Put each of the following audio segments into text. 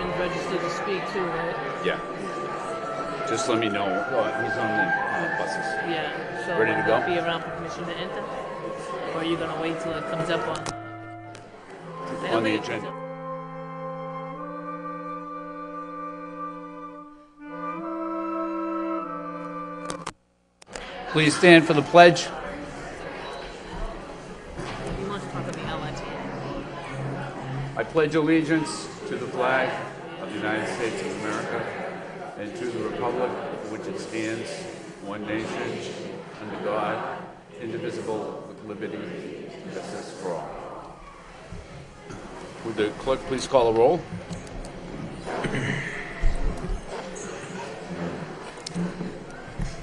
Raymond's registered to speak too, right? Yeah. Just let me know. Well, he's on the buses. Yeah. So Ready to will go? that be around for permission to enter? Or are you gonna wait till it comes up on On the agenda. Please stand for the pledge. He wants to talk about the LIT. I pledge allegiance to the flag of the United States of America and to the republic for which it stands, one nation, under God, indivisible, with liberty and justice for all. Would the clerk please call the roll?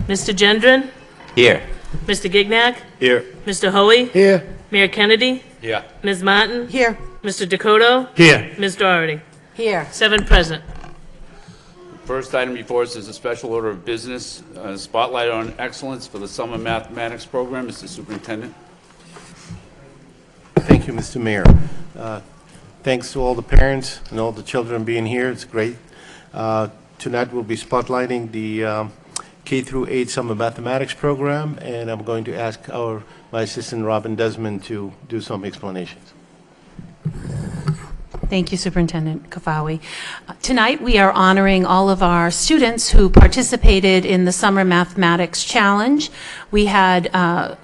Mr. Gendron? Here. Mr. Gignac? Here. Mr. Hoey? Here. Mayor Kennedy? Yeah. Ms. Martin? Here. Mr. Dakota? Here. Ms. Doherty? Here. 7 present. First item before us is a special order of business, spotlight on excellence for the summer mathematics program. Mr. Superintendent. Thank you, Mr. Mayor. Thanks to all the parents and all the children being here. It's great. Tonight we'll be spotlighting the K through 8 summer mathematics program, and I'm going to ask my assistant Robin Desmond to do some explanations. Thank you, Superintendent Kafawi. Tonight we are honoring all of our students who participated in the Summer Mathematics Challenge. We had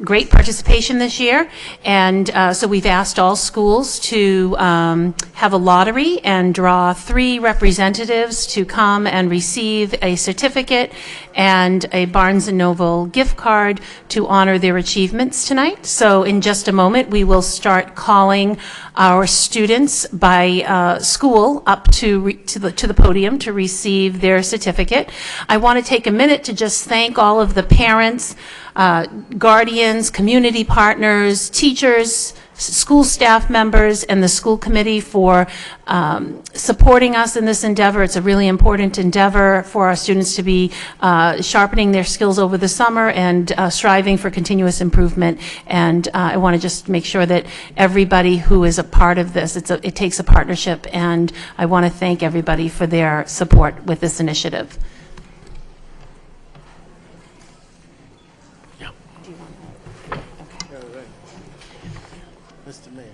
great participation this year, and so we've asked all schools to have a lottery and draw 3 representatives to come and receive a certificate and a Barnes & Noble gift card to honor their achievements tonight. So in just a moment, we will start calling our students by school up to the podium to receive their certificate. I want to take a minute to just thank all of the parents, guardians, community partners, teachers, school staff members, and the school committee for supporting us in this endeavor. It's a really important endeavor for our students to be sharpening their skills over the summer and striving for continuous improvement. And I want to just make sure that everybody who is a part of this, it takes a partnership, and I want to thank everybody for their support with this initiative. Mr. Mayor.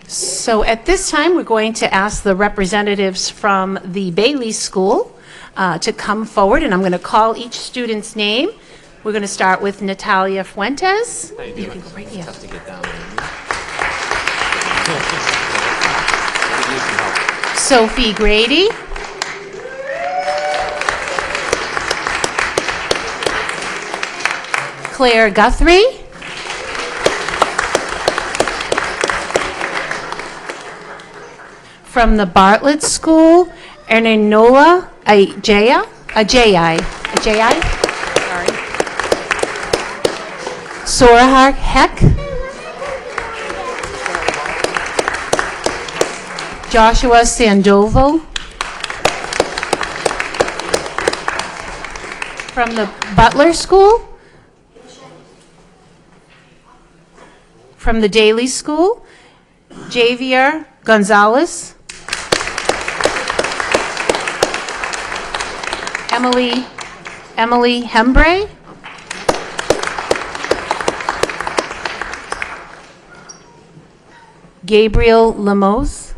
So at this time, we're going to ask the representatives from the Bailey School to come forward, and I'm going to call each student's name. We're going to start with Natalia Fuentes. How you doing? can go right here. Tough to get down. Sophie Grady. Claire Guthrie. From the Bartlett School, Ernenola Ajayi. Sorry. Sorahar Heck. Joshua Sandoval. From the Butler School. From the Daly School, Javier Gonzalez. Emily Hembre. Gabriel Lemos.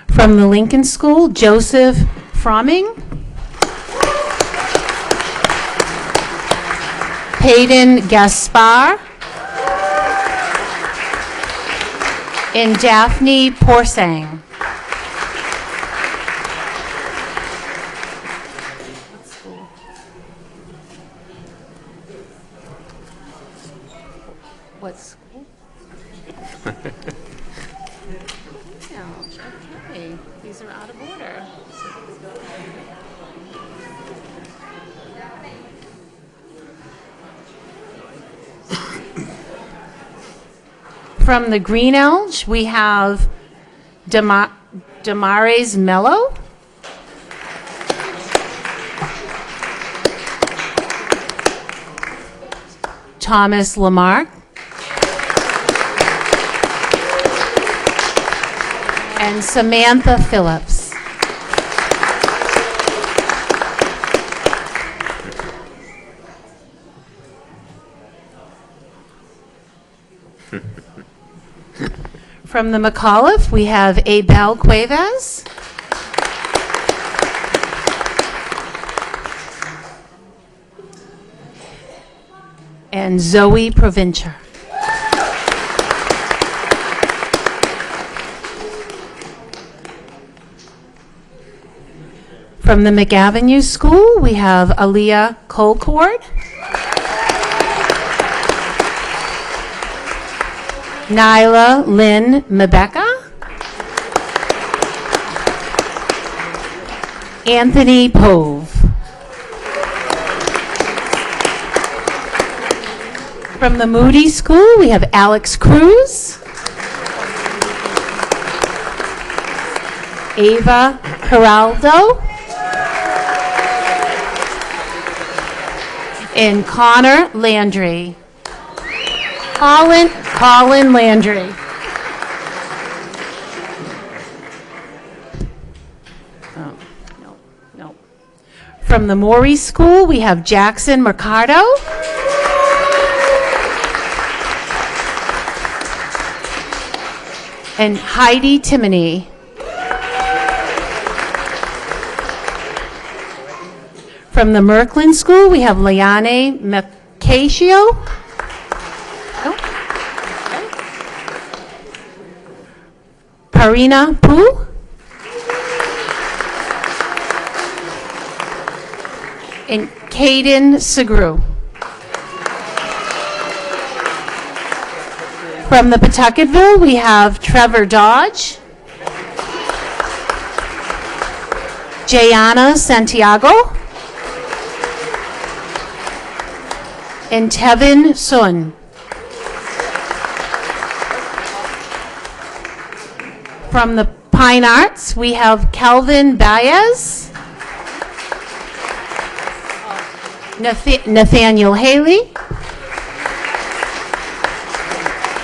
From the Lincoln School, Joseph Fromming. Hayden Gaspar. And Daphne Porsang. What school? Okay, these are out of order. From the Green Elge, we have Damares Mello. Thomas Lamarck. And Samantha Phillips. From the McAuliffe, we have Abel Cuevas. And Zoe Provencher. From the McAvenue School, we have Aaliyah Colcord. Nyla Lynn Mabecca. Anthony Pove. From the Moody School, we have Alex Cruz. Ava Geraldo. And Connor Landry. Colin Landry. Oh, no. From the Morey School, we have Jackson Mercado. And Heidi Timoney. From the Merklin School, we have Liane Macasio. Parina Poo. And Caden Segru. From the Pawtucketville, we have Trevor Dodge. Jayana Santiago. And Tevin Sun. From the Pine Arts, we have Kelvin Baez. Nathaniel Haley.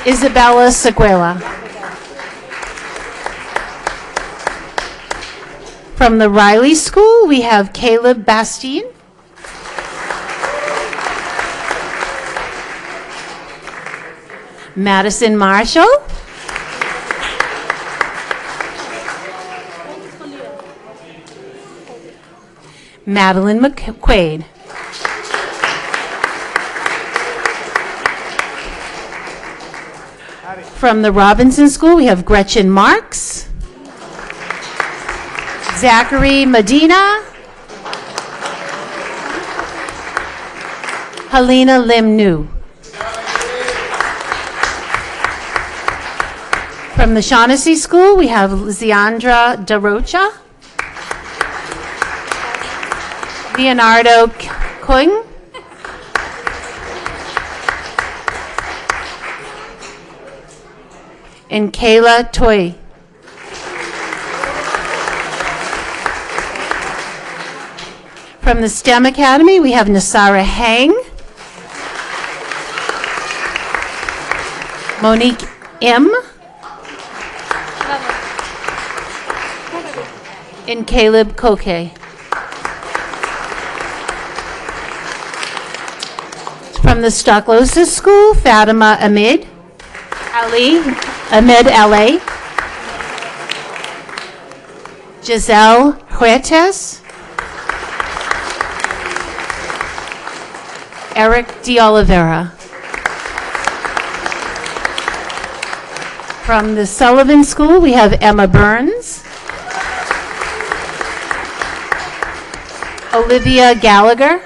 Isabella Seguela. From the Riley School, we have Caleb Bastien. Madison Marshall. Madeline McQuaid. From the Robinson School, we have Gretchen Marks. Zachary Medina. Helena Lim New. From the Shaughnessy School, we have Ziandra DeRocha. Leonardo Kung. And Kayla Toy. From the STEM Academy, we have Nasara Hang. Monique M. And Caleb Koke. From the Stocklosis School, Fatima Ahmed Ali. Giselle Huertas. Eric De Oliveira. From the Sullivan School, we have Emma Burns. Olivia Gallagher.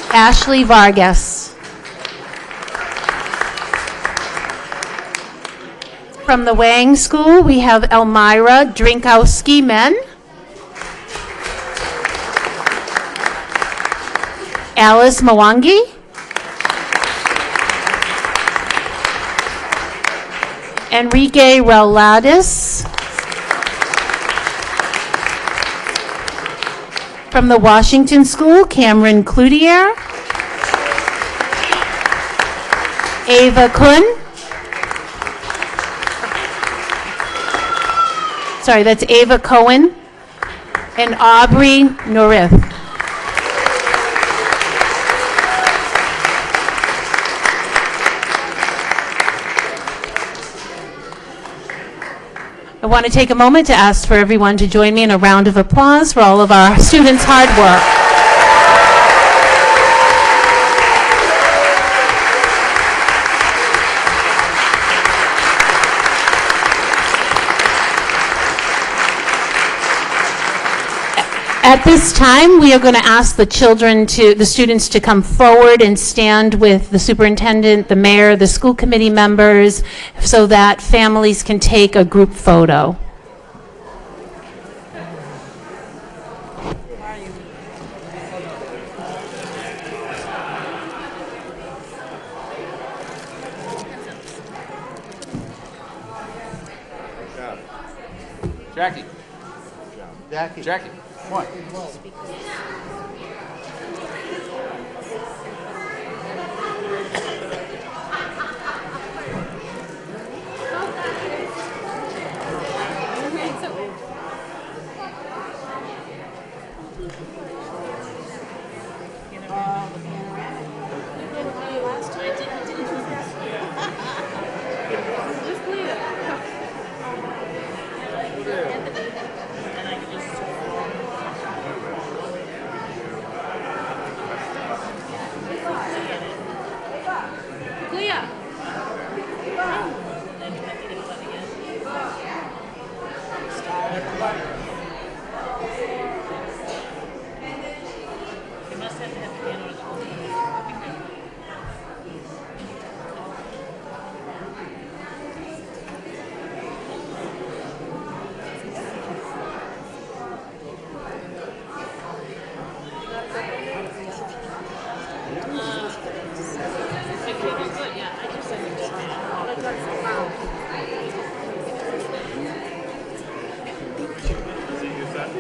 Ashley Vargas. From the Wang School, we have Elmira Drinkowski-Men. Alice Mwangi. Enrique Relades. From the Washington School, Cameron Cloutier. Ava Kun. Sorry, that's Ava Cohen. And Aubrey Norith. I want to take a moment to ask for everyone to join me in a round of applause for all of our students' hard work. At this time, we are going to ask the students to come forward and stand with the superintendent, the mayor, the school committee members, so that families can take a group photo. Jackie. Jackie. Jackie. Come on.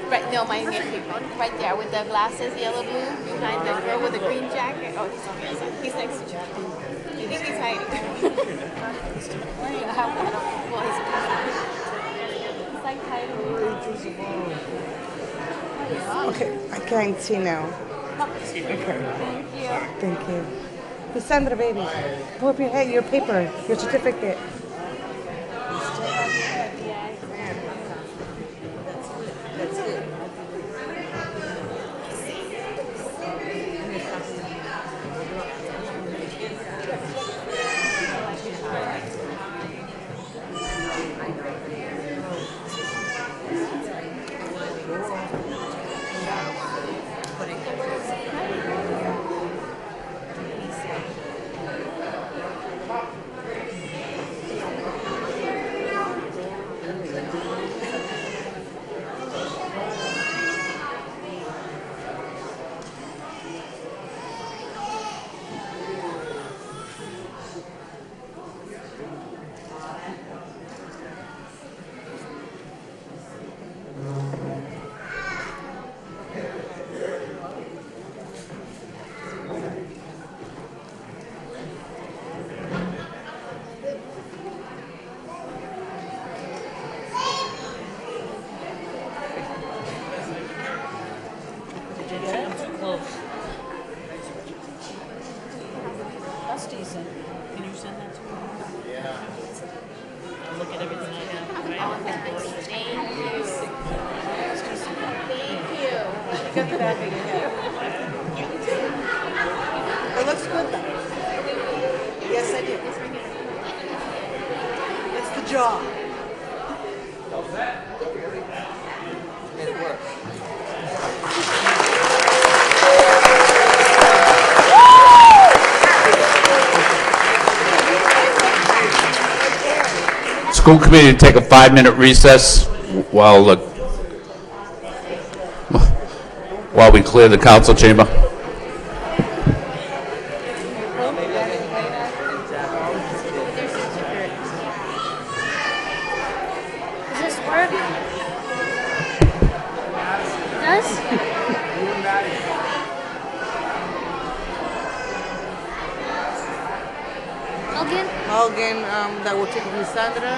Right, no, my nephew, right there with the glasses, yellow blue, behind the girl with the green jacket. Oh, he's on the other side. He's next to you. You think he's hiding? Well, he's like hiding. Okay, I can't see now. Okay. Thank you. Thank you. Cassandra, baby, pull up your head, your paper, your certificate. That's decent. Can you send that to me? Yeah. I'll look at everything I have. Right? Thank you. Thank you. It looks good though. Yes, I do. It's the jaw. It works. school committee to take a 5-minute recess while we clear the council chamber. Does this work? Does? Logan, that will take you, Sandra.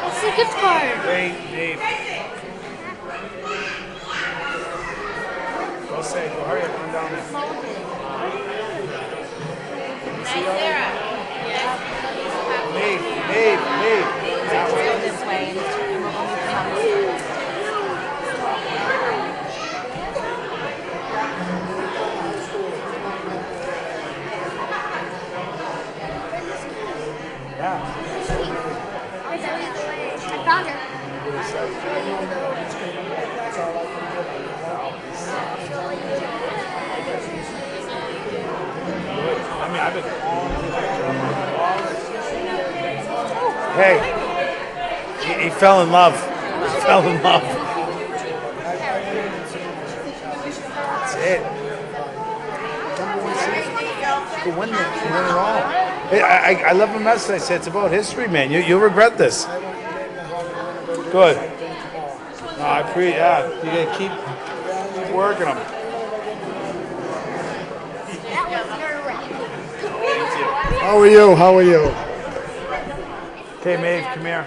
What's the gift card? Dave. Go say, go hurry up, run down there. Dave. This way, and we're going to come on this way. I found her. I mean, I've been Hey, he fell in love. Fell in love. That's it. To win it all. Hey, I left a message. I said it's about history, man. You'll regret this. Good. No, I appreciate. Yeah, you gotta keep working them. How are you? How are you? Okay, Maeve, come here.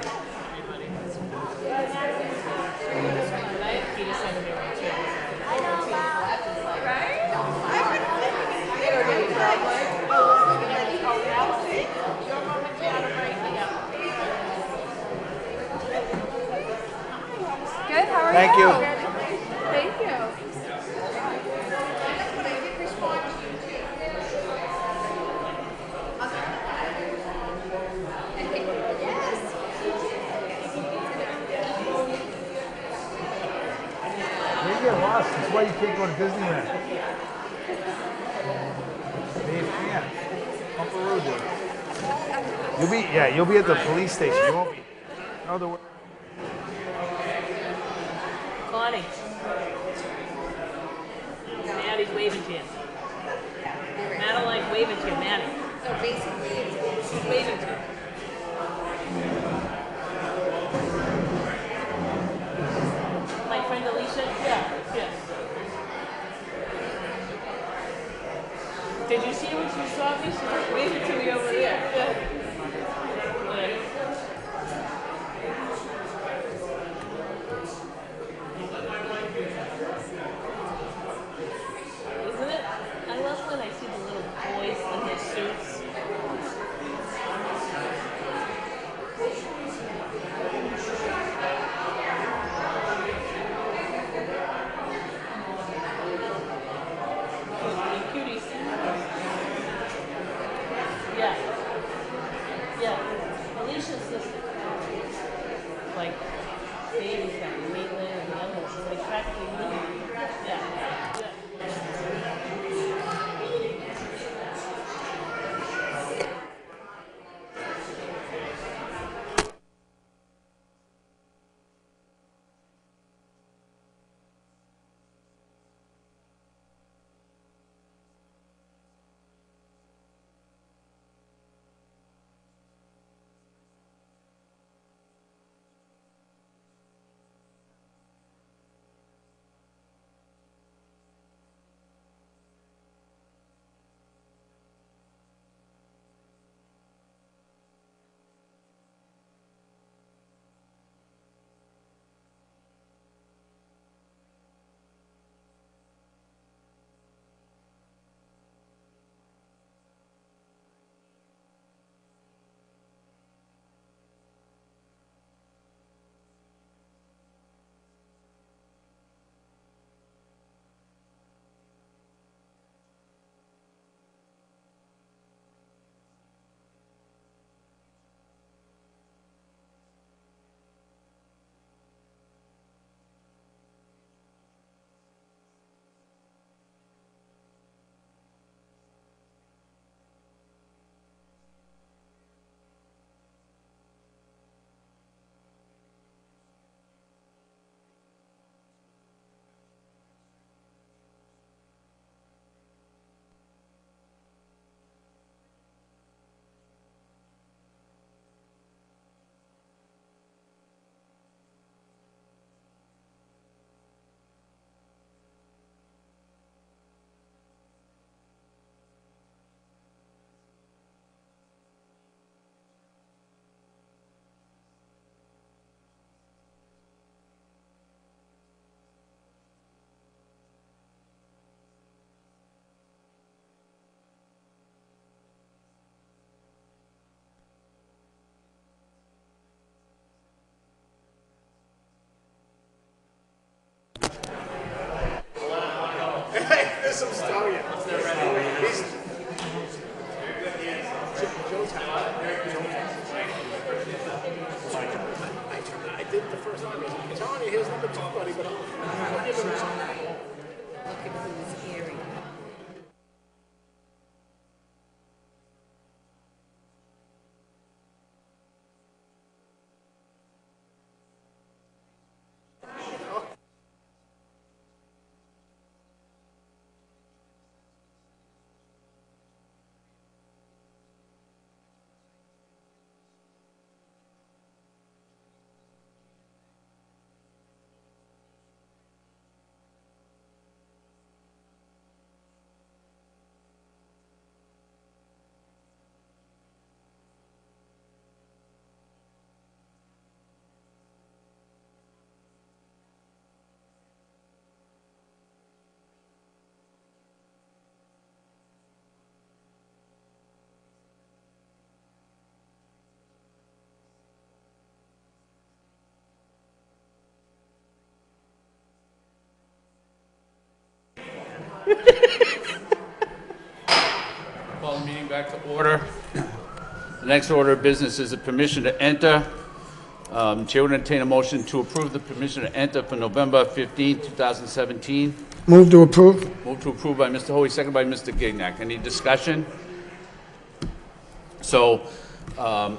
Good, how are Thank you. Thank you. You get lost. That's why you can't go to Disneyland. Maeve can't. Uncle Roo did. You'll be at the police station. You won't be. No, the. Connie. Maddie's waving to you. Madeline's waving to you, Maddie. So basically, She's waving to you. My friend Alicia? Yeah. Did you see her when she saw me? She was waving to me over there. Yeah. Isn't it? I love when I see the little boys in their suits. Cuties. Yeah. Yeah. There's some stallion. I did the first time. Tony, here's number 2, buddy, but I'll give him Look at who's hearing. Call the meeting back to order. The next order of business is a permission to enter. Chair would entertain a motion to approve the permission to enter for November 15, 2017. Move to approve. Move to approve by Mr. Hoey, second by Mr. Gignac. Any discussion? So, Mr.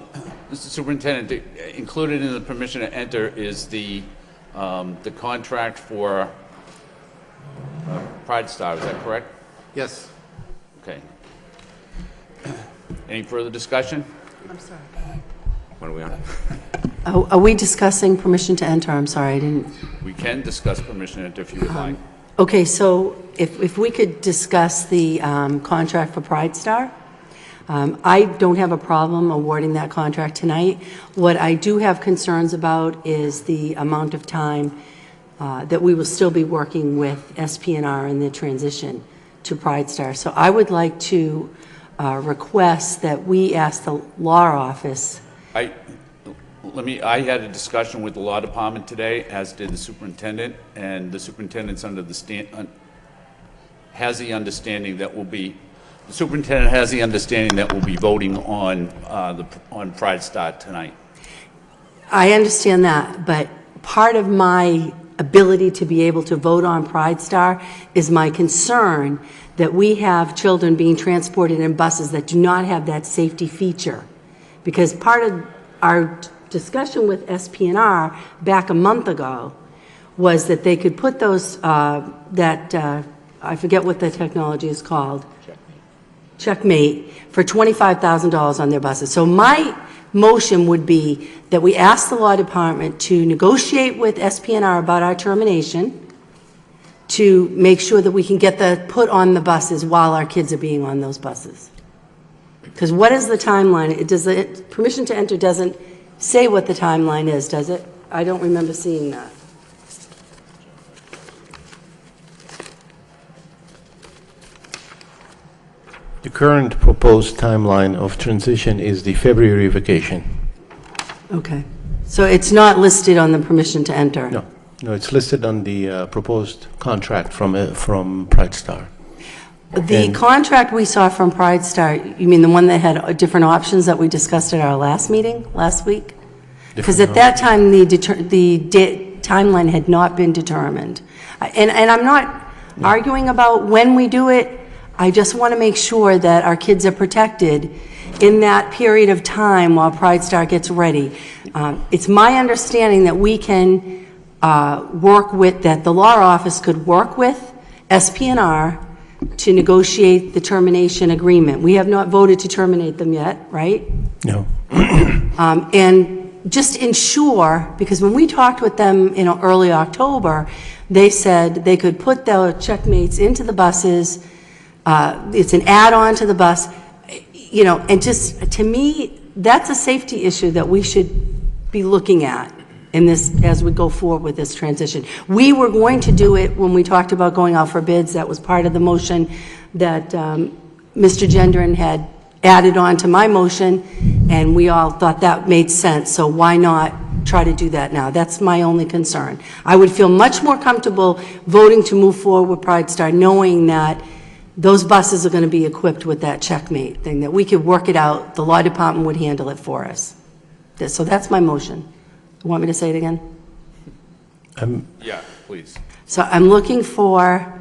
Superintendent, included in the permission to enter is the contract for Pride Star. Is that correct? Yes. Okay. Any further discussion? I'm sorry. What are we on? Are we discussing permission to enter? I'm sorry, I didn't. We can discuss permission to enter if you would like. Okay, so if we could discuss the contract for Pride Star. I don't have a problem awarding that contract tonight. What I do have concerns about is the amount of time that we will still be working with SPNR in the transition to Pride Star. So I would like to request that we ask the law office. I had a discussion with the law department today, as did the superintendent, and the superintendent's has the understanding that the superintendent has the understanding that we'll be voting on Pride Star tonight. I understand that, but part of my ability to be able to vote on Pride Star is my concern that we have children being transported in buses that do not have that safety feature. Because part of our discussion with SPNR back a month ago was that they could put those, I forget what the technology is called. Checkmate for $25,000 on their buses. So my motion would be that we ask the law department to negotiate with SPNR about our termination to make sure that we can get put on the buses while our kids are being on those buses. Because what is the timeline? Permission to enter doesn't say what the timeline is, does it? I don't remember seeing that. The current proposed timeline of transition is the February vacation. Okay. So it's not listed on the permission to enter? No, it's listed on the proposed contract from Pride Star. The contract we saw from Pride Star, you mean the one that had different options that we discussed at our last meeting, last week? Because at that time, the timeline had not been determined. And I'm not arguing about when we do it. I just want to make sure that our kids are protected in that period of time while Pride Star gets ready. It's my understanding that we can that the law office could work with SPNR to negotiate the termination agreement. We have not voted to terminate them yet, right? No. And just ensure, because when we talked with them in early October, they said they could put the checkmates into the buses. It's an add-on to the bus, and just, to me, that's a safety issue that we should be looking at in this, as we go forward with this transition. We were going to do it when we talked about going out for bids. That was part of the motion that Mr. Gendron had added on to my motion, and we all thought that made sense. So why not try to do that now. That's my only concern. I would feel much more comfortable voting to move forward with Pride Star, knowing that those buses are going to be equipped with that checkmate thing, that we could work it out, the law department would handle it for us. So that's my motion. You want me to say it again? Yeah, please. So I'm looking for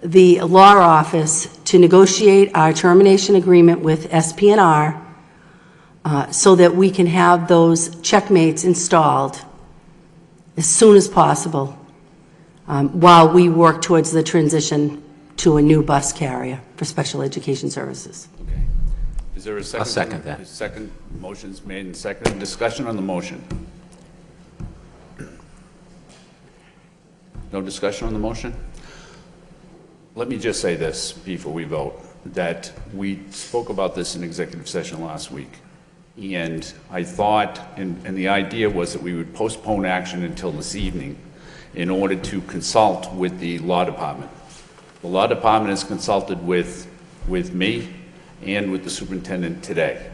the law office to negotiate our termination agreement with SPNR so that we can have those checkmates installed as soon as possible while we work towards the transition to a new bus carrier for special education services. Okay. Is there a second? I'll second that. Second, motion's made and seconded. Discussion on the motion? No discussion on the motion? Let me just say this before we vote, that we spoke about this in executive session last week. And I thought, and the idea was that we would postpone action until this evening in order to consult with the law department. The law department has consulted with me and with the superintendent today.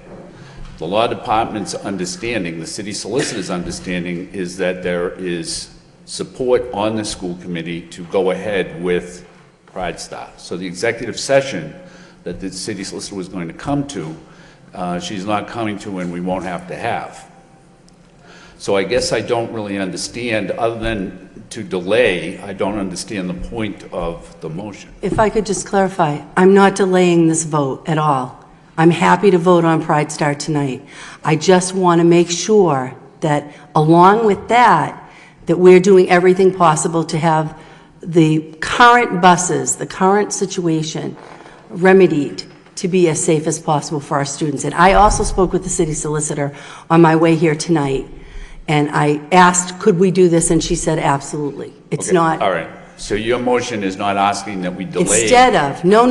The law department's understanding, the city solicitor's understanding, is that there is support on the school committee to go ahead with Pride Star. So the executive session that the city solicitor was going to come to, she's not coming to, and we won't have to have. So I guess I don't really understand, other than to delay, I don't understand the point of the motion. If I could just clarify, I'm not delaying this vote at all. I'm happy to vote on Pride Star tonight. I just want to make sure that along with that, that we're doing everything possible to have the current buses, the current situation remedied to be as safe as possible for our students. And I also spoke with the city solicitor on my way here tonight, and I asked, could we do this? And she said, absolutely. It's Okay, not. all right. So your motion is not asking that we delay. Instead of, no.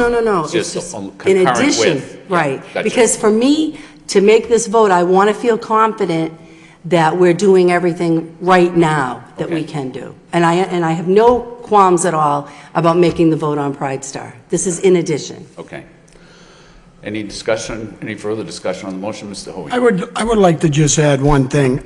It's just in concurrent addition, with. right. Gotcha. Because for me, to make this vote, I want to feel confident that we're doing everything right now that we can do. And I have no qualms at all about making the vote on Pride Star. This is in addition. Okay. Any discussion, any further discussion on the motion, Mr. Hoey? I would like to just add one thing.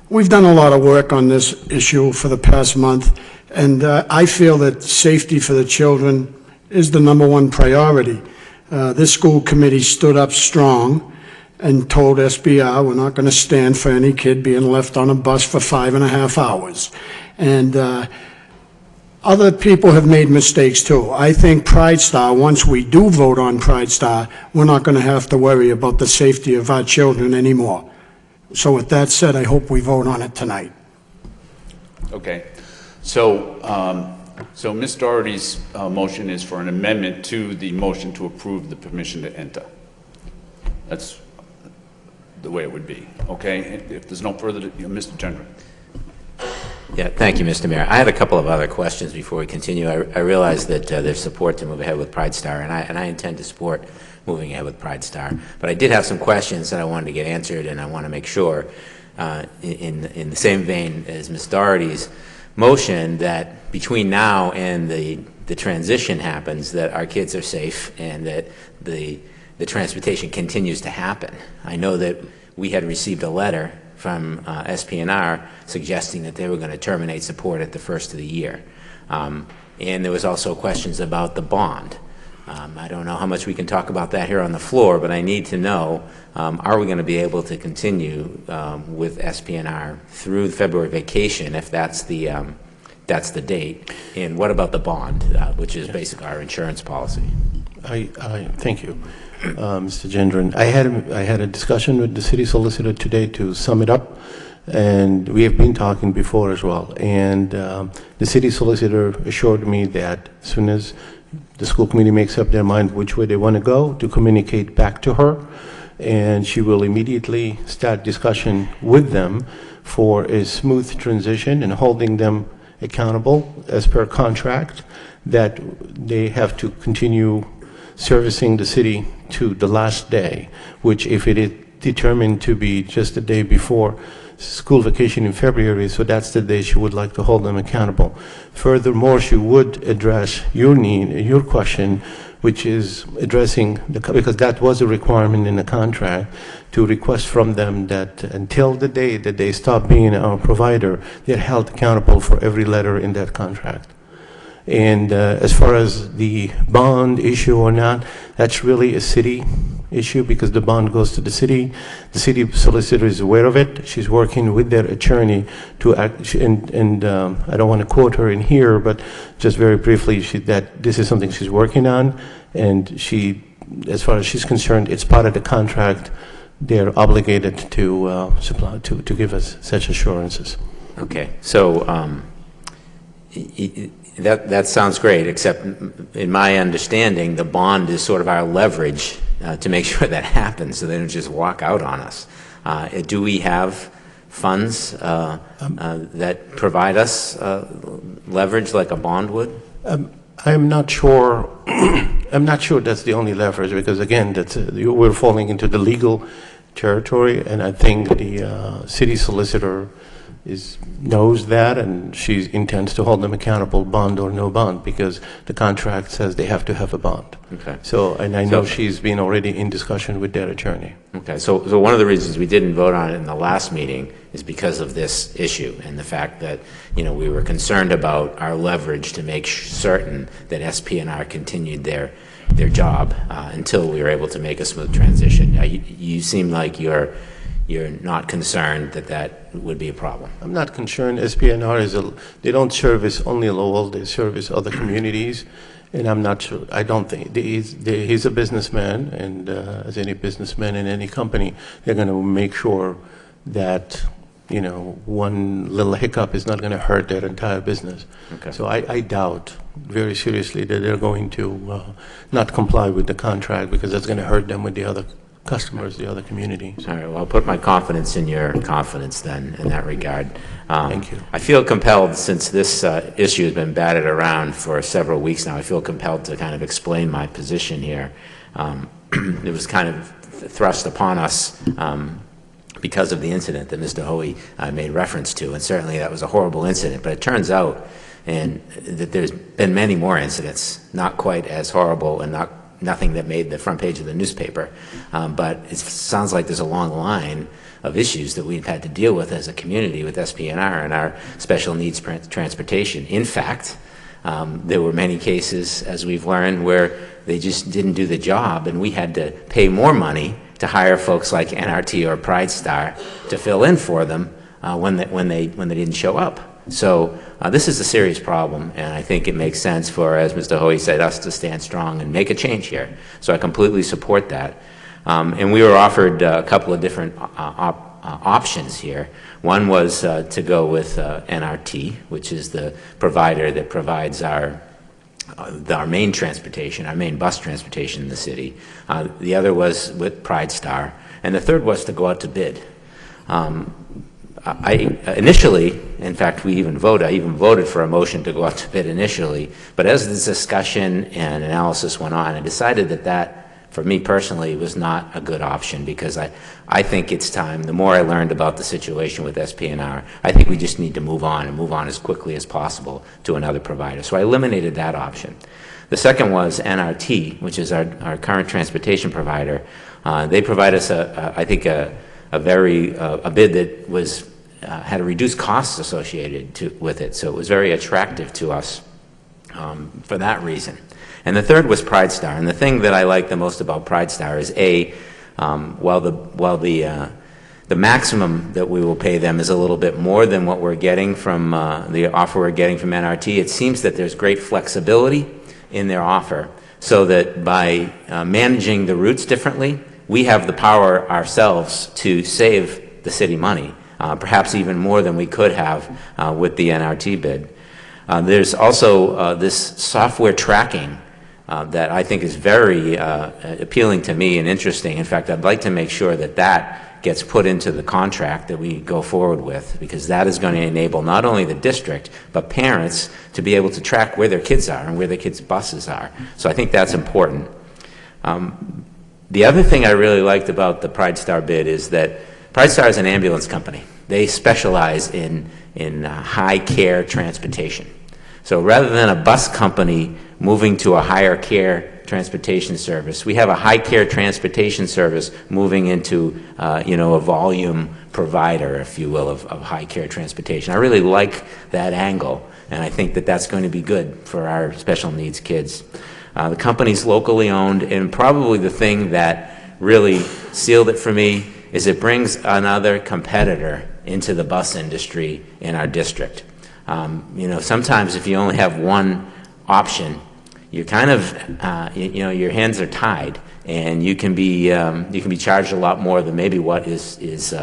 We've done a lot of work on this issue for the past month, and I feel that safety for the children is the #1 priority. This school committee stood up strong and told SBR we're not going to stand for any kid being left on a bus for 5.5 hours. And other people have made mistakes too. I think Pride Star, once we do vote on Pride Star, we're not going to have to worry about the safety of our children anymore. So with that said, I hope we vote on it tonight. Okay. So Ms. Doherty's motion is for an amendment to the motion to approve the permission to enter. That's the way it would be. Okay? If there's no further, Mr. Gendron. Yeah, thank you, Mr. Mayor. I had a couple of other questions before we continue. I realize that there's support to move ahead with Pride Star, and I intend to support moving ahead with Pride Star. But I did have some questions that I wanted to get answered, and I want to make sure, in the same vein as Ms. Doherty's motion, that between now and the transition happens, that our kids are safe and that the transportation continues to happen. I know that we had received a letter from SPNR suggesting that they were going to terminate support at the first of the year. And there was also questions about the bond. I don't know how much we can talk about that here on the floor, but I need to know, are we going to be able to continue with SPNR through the February vacation if that's the date? And what about the bond, which is basically our insurance policy? Thank you, Mr. Gendron. I had a discussion with the city solicitor today to sum it up, and we have been talking before as well. And the city solicitor assured me that as soon as the school committee makes up their mind which way they want to go, to communicate back to her, and she will immediately start discussion with them for a smooth transition and holding them accountable as per contract, that they have to continue servicing the city to the last day, which if it determined to be just the day before school vacation in February, so that's the day she would like to hold them accountable. Furthermore, she would address your need, your question, which is addressing, because that was a requirement in the contract, to request from them that until the day that they stop being our provider, they're held accountable for every letter in that contract. And as far as the bond issue or not, that's really a city issue because the bond goes to the city. The city solicitor is aware of it. She's working with their attorney to act, and I don't want to quote her in here, but just very briefly, that this is something she's working on, and she, as far as she's concerned, it's part of the contract. They're obligated to supply, to give us such assurances. Okay, so that sounds great, except in my understanding, the bond is sort of our leverage to make sure that happens, so they don't just walk out on us. Do we have funds that provide us leverage like a bond would? I'm not sure. I'm not sure that's the only leverage because again, we're falling into the legal territory, and I think the city solicitor knows that, and she intends to hold them accountable, bond or no bond, because the contract says they have to have a bond. Okay. So, and I know she's been already in discussion with their attorney. Okay. So one of the reasons we didn't vote on it in the last meeting is because of this issue and the fact that we were concerned about our leverage to make certain that SP&R continued their job until we were able to make a smooth transition. You seem like you're not concerned that would be a problem. I'm not concerned. SP&R they don't service only Lowell, they service other communities, and I'm not sure, I don't think, he's a businessman, and as any businessman in any company, they're going to make sure that, one little hiccup is not going to hurt their entire business. Okay. So I doubt very seriously that they're going to not comply with the contract because that's going to hurt them with the other customers, the other communities. All right, well, I'll put my confidence in your confidence then in that regard. Thank you. I feel compelled, since this issue has been batted around for several weeks now, I feel compelled to kind of explain my position here. It was kind of thrust upon us because of the incident that Mr. Hoey made reference to, and certainly that was a horrible incident, but it turns out that there's been many more incidents, not quite as horrible and nothing that made the front page of the newspaper, but it sounds like there's a long line of issues that we've had to deal with as a community with SP&R and our special needs transportation. In fact, there were many cases, as we've learned, where they just didn't do the job, and we had to pay more money to hire folks like NRT or Pride Star to fill in for them when they didn't show up. So this is a serious problem, and I think it makes sense for, as Mr. Hoey said, us to stand strong and make a change here. So I completely support that. And we were offered a couple of different options here. One was to go with NRT, which is the provider that provides our main transportation, our main bus transportation in the city. The other was with Pride Star, and the third was to go out to bid. Initially, in fact, I even voted for a motion to go out to bid initially, but as this discussion and analysis went on, I decided that for me personally, was not a good option, because I think it's time, the more I learned about the situation with SP&R, I think we just need to move on and move on as quickly as possible to another provider. So I eliminated that option. The second was NRT, which is our current transportation provider. They provide us, I think, a bid that was had a reduced costs associated with it, so it was very attractive to us for that reason. And the third was Pride Star, and the thing that I like the most about Pride Star is while the maximum that we will pay them is a little bit more than what we're getting from the offer we're getting from NRT, it seems that there's great flexibility in their offer, so that by managing the routes differently, we have the power ourselves to save the city money, perhaps even more than we could have with the NRT bid. There's also this software tracking that I think is very appealing to me and interesting. In fact, I'd like to make sure that gets put into the contract that we go forward with, because that is going to enable not only the district, but parents to be able to track where their kids are and where their kids' buses are. So I think that's important. The other thing I really liked about the Pride Star bid is that Pride Star is an ambulance company. They specialize in high care transportation. So rather than a bus company moving to a higher care transportation service, we have a high care transportation service moving into a volume provider, if you will, of high care transportation. I really like that angle, and I think that that's going to be good for our special needs kids. The company's locally owned, and probably the thing that really sealed it for me is it brings another competitor into the bus industry in our district. Sometimes if you only have one option, you're kind of, your hands are tied, and you can be charged a lot more than maybe what is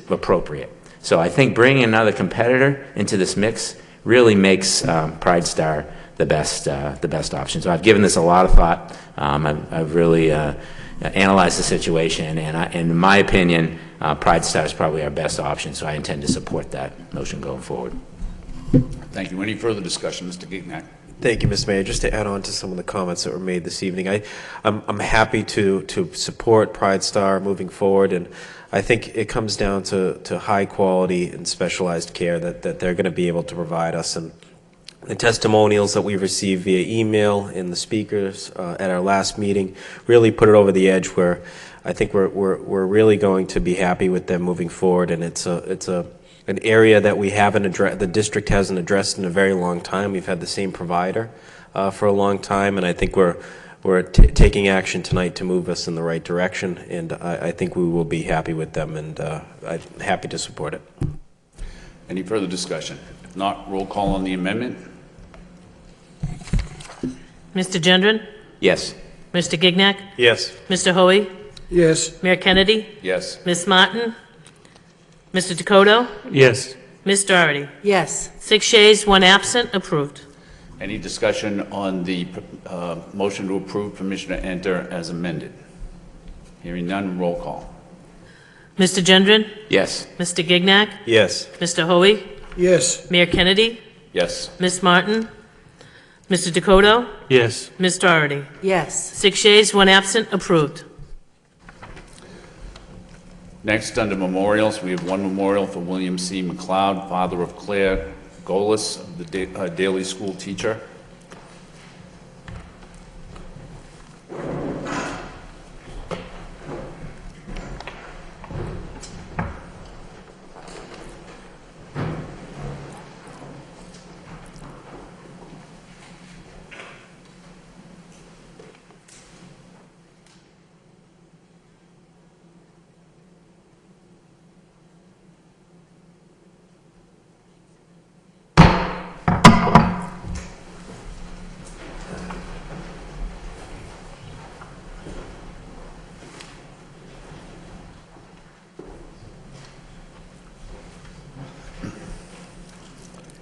appropriate. So I think bringing another competitor into this mix really makes Pride Star the best option. So I've given this a lot of thought. I've really analyzed the situation, and in my opinion, Pride Star is probably our best option. So I intend to support that motion going forward. Thank you. Any further discussion, Mr. Gignac? Thank you, Mr. Mayor. Just to add on to some of the comments that were made this evening, I'm happy to support Pride Star moving forward, and I think it comes down to high quality and specialized care that they're going to be able to provide us. And the testimonials that we received via email and the speakers at our last meeting really put it over the edge, where I think we're really going to be happy with them moving forward. And it's an area that we haven't addressed, the district hasn't addressed in a very long time. We've had the same provider for a long time, and I think we're taking action tonight to move us in the right direction, and I think we will be happy with them, and I'm happy to support it. Any further discussion? If not, roll call on the amendment. Mr. Gendron? Yes. Mr. Gignac? Yes. Mr. Hoey? Yes. Mayor Kennedy? Yes. Ms. Martin? Mr. Dakota? Yes. Ms. Doherty? Yes. 6 yeas, 1 absent, approved. Any discussion on the motion to approve permission to enter as amended? Hearing none, roll call. Mr. Gendron? Yes. Mr. Gignac? Yes. Mr. Hoey? Yes. Mayor Kennedy? Yes. Ms. Martin? Mr. Dakota? Yes. Ms. Doherty? Yes. 6 yeas, 1 absent, approved. Next, under memorials, we have one memorial for William C. McLeod, father of Claire Golis, the daily school teacher.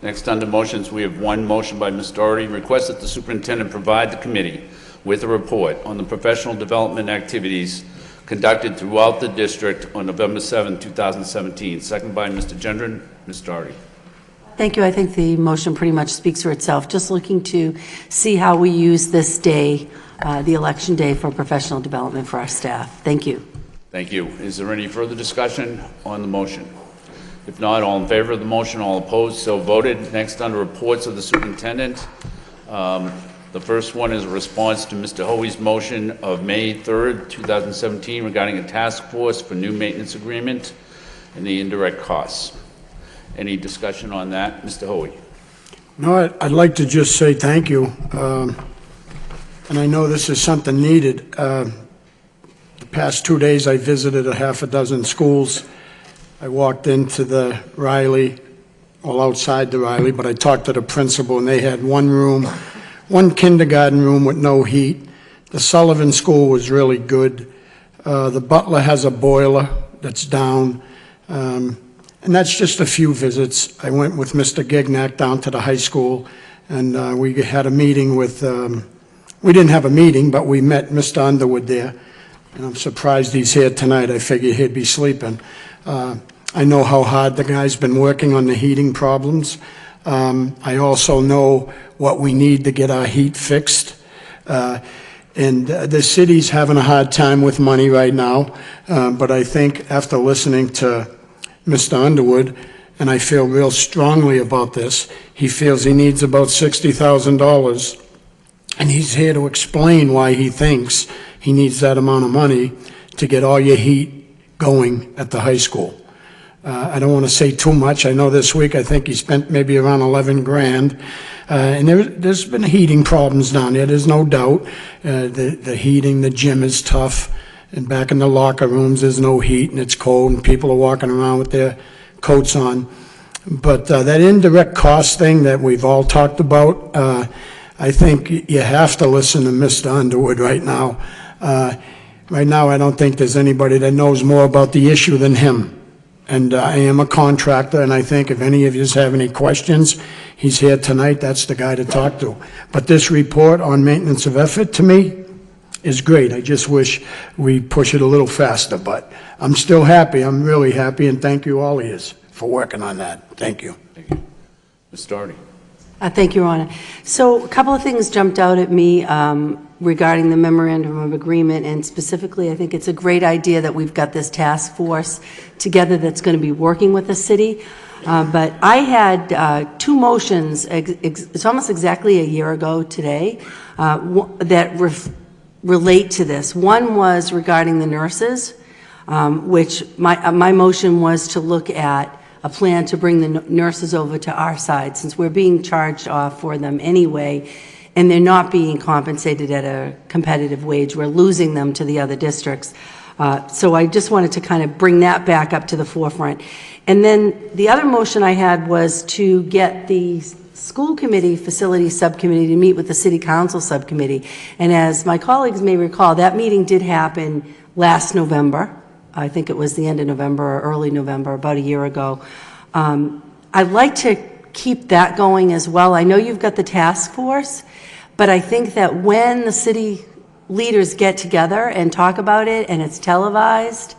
Next, under motions, we have one motion by Ms. Doherty, request that the superintendent provide the committee with a report on the professional development activities conducted throughout the district on November 7, 2017. Second by Mr. Gendron. Ms. Doherty. Thank you. I think the motion pretty much speaks for itself. Just looking to see how we use this day, the election day, for professional development for our staff. Thank you. Thank you. Is there any further discussion on the motion? If not, all in favor of the motion, all opposed, so voted. Next, under reports of the superintendent, the first one is a response to Mr. Hoey's motion of May 3rd, 2017 regarding a task force for new maintenance agreement and the indirect costs. Any discussion on that? Mr. Hoey. No, I'd like to just say thank you. And I know this is something needed. The past 2 days I visited a half a dozen schools. I walked into the Riley, well, outside the Riley, but I talked to the principal, and they had one room, one kindergarten room with no heat. The Sullivan School was really good. The Butler has a boiler that's down. And that's just a few visits. I went with Mr. Gignac down to the high school, and we had a meeting with, we didn't have a meeting, but we met Mr. Underwood there. And I'm surprised he's here tonight. I figured he'd be sleeping. I know how hard the guy's been working on the heating problems. I also know what we need to get our heat fixed. And the city's having a hard time with money right now, but I think after listening to Mr. Underwood, and I feel real strongly about this, he feels he needs about $60,000, and he's here to explain why he thinks he needs that amount of money to get all your heat going at the high school. I don't want to say too much. I know this week I think he spent maybe around 11 grand. And there's been heating problems down there, there's no doubt. The heating, the gym is tough. And back in the locker rooms, there's no heat and it's cold and people are walking around with their coats on. But that indirect cost thing that we've all talked about, I think you have to listen to Mr. Underwood right now. Right now, I don't think there's anybody that knows more about the issue than him. And I am a contractor, and I think if any of you have any questions, he's here tonight, that's the guy to talk to. But this report on maintenance of effort, to me, is great. I just wish we push it a little faster, but I'm still happy. I'm really happy, and thank you all of you for working on that. Thank you. Thank you. Ms. Doherty. Thank you, Your Honor. So a couple of things jumped out at me regarding the memorandum of agreement, and specifically I think it's a great idea that we've got this task force together that's going to be working with the city. But I had two motions, it's almost exactly a year ago today, that relate to this. One was regarding the nurses, which my motion was to look at a plan to bring the nurses over to our side, since we're being charged off for them anyway, and they're not being compensated at a competitive wage. We're losing them to the other districts. So I just wanted to kind of bring that back up to the forefront. And then the other motion I had was to get the school committee facility subcommittee to meet with the city council subcommittee. And as my colleagues may recall, that meeting did happen last November. I think it was the end of November or early November, about a year ago. I'd like to keep that going as well. I know you've got the task force, but I think that when the city leaders get together and talk about it, and it's televised,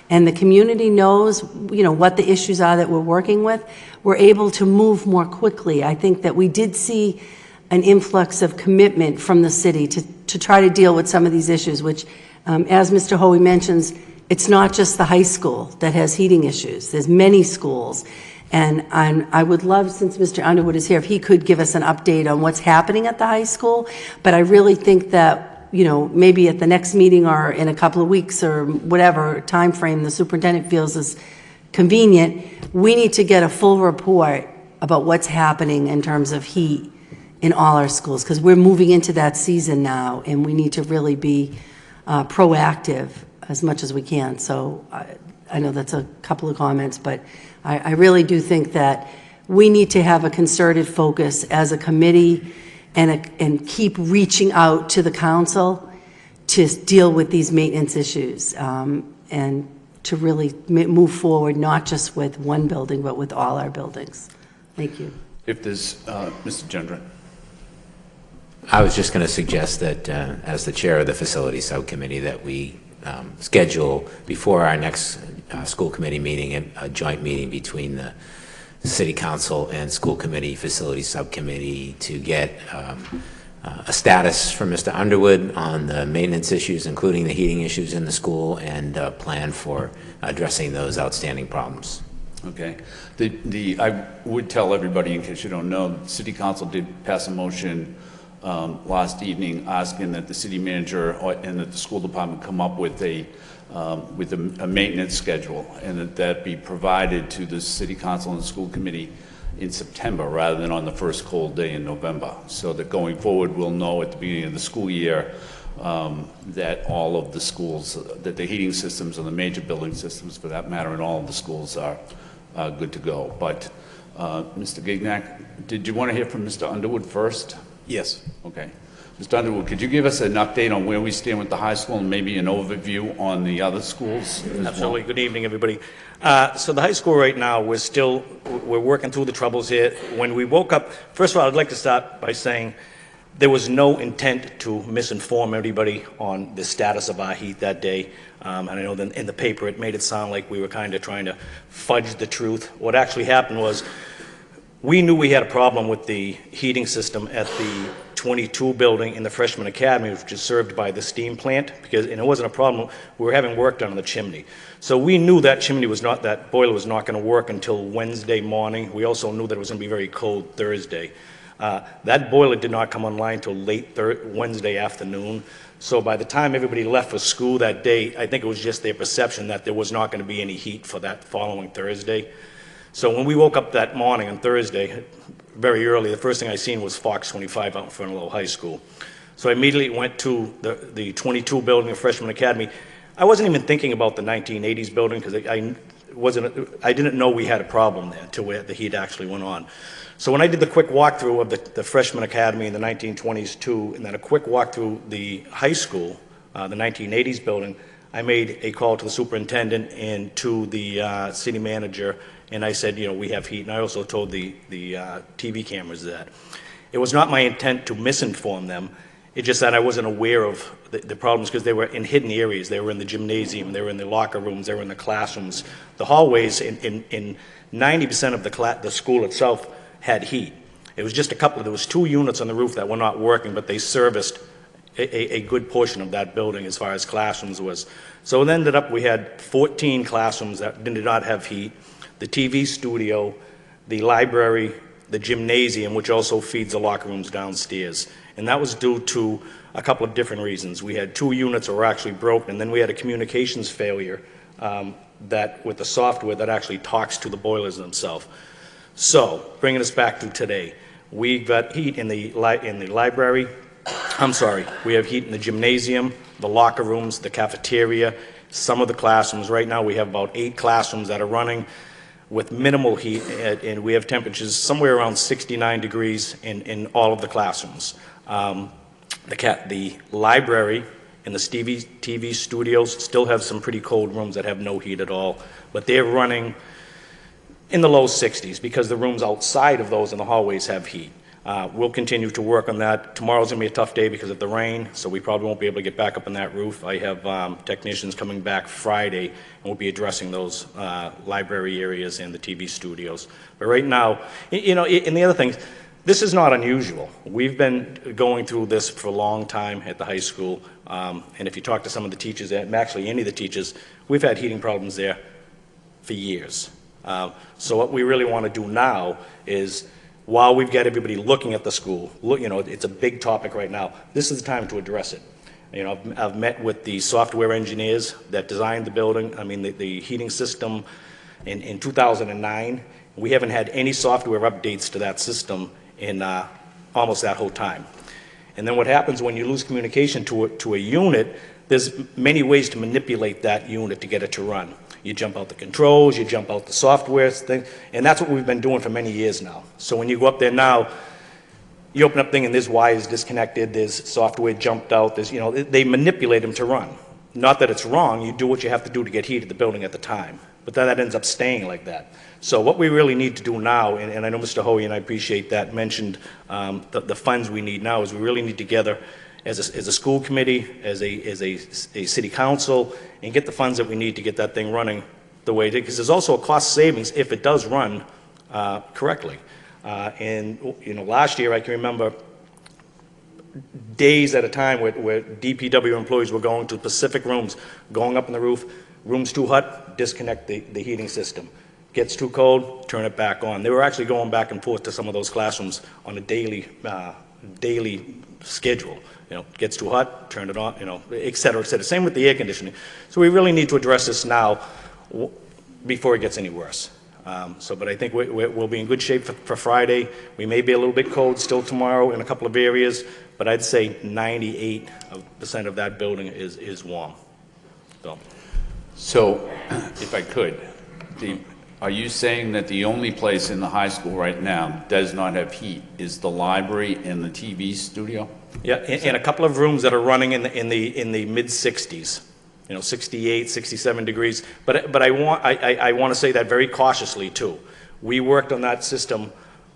and the community knows, you know, what the issues are that we're working with, we're able to move more quickly. I think that we did see an influx of commitment from the city to try to deal with some of these issues, which, as Mr. Hoey mentions, it's not just the high school that has heating issues. There's many schools. And I would love, since Mr. Underwood is here, if he could give us an update on what's happening at the high school. But I really think that, you know, maybe at the next meeting or in a couple of weeks or whatever time frame the superintendent feels is convenient, we need to get a full report about what's happening in terms of heat in all our schools, because we're moving into that season now, and we need to really be proactive as much as we can. So I know that's a couple of comments, but I really do think that we need to have a concerted focus as a committee and keep reaching out to the council to deal with these maintenance issues and to really move forward, not just with one building, but with all our buildings. Thank you. If there's, Mr. Gendron. I was just going to suggest that as the chair of the facility subcommittee that we schedule before our next school committee meeting a joint meeting between the city council and school committee facility subcommittee to get a status from Mr. Underwood on the maintenance issues, including the heating issues in the school, and a plan for addressing those outstanding problems. Okay. I would tell everybody, in case you don't know, the city council did pass a motion last evening asking that the city manager and that the school department come up with a maintenance schedule, and that be provided to the city council and the school committee in September rather than on the first cold day in November, so that going forward we'll know at the beginning of the school year that all of the schools, that the heating systems and the major building systems for that matter in all of the schools are good to go. But Mr. Gignac, did you want to hear from Mr. Underwood first? Yes. Okay. Mr. Underwood, could you give us an update on where we stand with the high school and maybe an overview on the other schools? Absolutely. Good evening, everybody. So the high school right now, we're working through the troubles here. When we woke up, first of all, I'd like to start by saying there was no intent to misinform everybody on the status of our heat that day. And I know that in the paper it made it sound like we were kind of trying to fudge the truth. What actually happened was we knew we had a problem with the heating system at the 22 building in the freshman academy, which is served by the steam plant, and it wasn't a problem. We were having work done on the chimney. So we knew that that boiler was not going to work until Wednesday morning. We also knew that it was going to be very cold Thursday. That boiler did not come online until late Wednesday afternoon. So by the time everybody left for school that day, I think it was just their perception that there was not going to be any heat for that following Thursday. So when we woke up that morning on Thursday, very early, the first thing I seen was Fox 25 out in front of Lowell High School. So I immediately went to the 22 building of Freshman Academy. I wasn't even thinking about the 1980s building because I didn't know we had a problem there until the heat actually went on. So when I did the quick walkthrough of the Freshman Academy in the 1920s too, and then a quick walk through the high school, the 1980s building, I made a call to the superintendent and to the city manager, and I said, we have heat, and I also told the TV cameras that. It was not my intent to misinform them. It's just that I wasn't aware of the problems because they were in hidden areas. They were in the gymnasium, they were in the locker rooms, they were in the classrooms. The hallways in 90% of the school itself had heat. It was just there was 2 units on the roof that were not working, but they serviced a good portion of that building as far as classrooms was. So it ended up we had 14 classrooms that did not have heat, the TV studio, the library, the gymnasium, which also feeds the locker rooms downstairs. And that was due to a couple of different reasons. We had 2 units that were actually broken, and then we had a communications failure that with the software that actually talks to the boilers themselves. So, bringing us back to today, we got heat in the library. We have heat in the gymnasium, the locker rooms, the cafeteria, some of the classrooms. Right now we have about 8 classrooms that are running with minimal heat, and we have temperatures somewhere around 69 degrees in all of the classrooms. The library and the TV studios still have some pretty cold rooms that have no heat at all, but they're running in the low 60s because the rooms outside of those in the hallways have heat. We'll continue to work on that. Tomorrow's going to be a tough day because of the rain, so we probably won't be able to get back up on that roof. I have technicians coming back Friday, and we'll be addressing those library areas and the TV studios. But right now, and the other thing, this is not unusual. We've been going through this for a long time at the high school, and if you talk to some of the teachers, and actually any of the teachers, we've had heating problems there for years. So what we really want to do now is, while we've got everybody looking at the school, it's a big topic right now, this is the time to address it. I've met with the software engineers that designed the building, the heating system in 2009. We haven't had any software updates to that system in almost that whole time. And then what happens when you lose communication to a unit, there's many ways to manipulate that unit to get it to run. You jump out the controls, you jump out the software thing, and that's what we've been doing for many years now. So when you go up there now, you open up thing and there's wires disconnected, there's software jumped out, they manipulate them to run. Not that it's wrong, you do what you have to do to get heat at the building at the time, but that ends up staying like that. So what we really need to do now, and I know Mr. Hoey, and I appreciate that, mentioned the funds we need now, is we really need to gather as a school committee, as a city council, and get the funds that we need to get that thing running the way it is. Because there's also a cost savings if it does run correctly. Last year I can remember days at a time where DPW employees were going to specific rooms, going up on the roof, room's too hot, disconnect the heating system. Gets too cold, turn it back on. They were actually going back and forth to some of those classrooms on a daily schedule. Gets too hot, turn it on, et cetera, et cetera. Same with the air conditioning. So we really need to address this now before it gets any worse. But I think we'll be in good shape for Friday. We may be a little bit cold still tomorrow in a couple of areas, but I'd say 98% of that building is warm. So, if I could, are you saying that the only place in the high school right now does not have heat is the library and the TV studio? Yeah, and a couple of rooms that are running in the mid-60s, 68, 67 degrees. But I want to say that very cautiously too. We worked on that system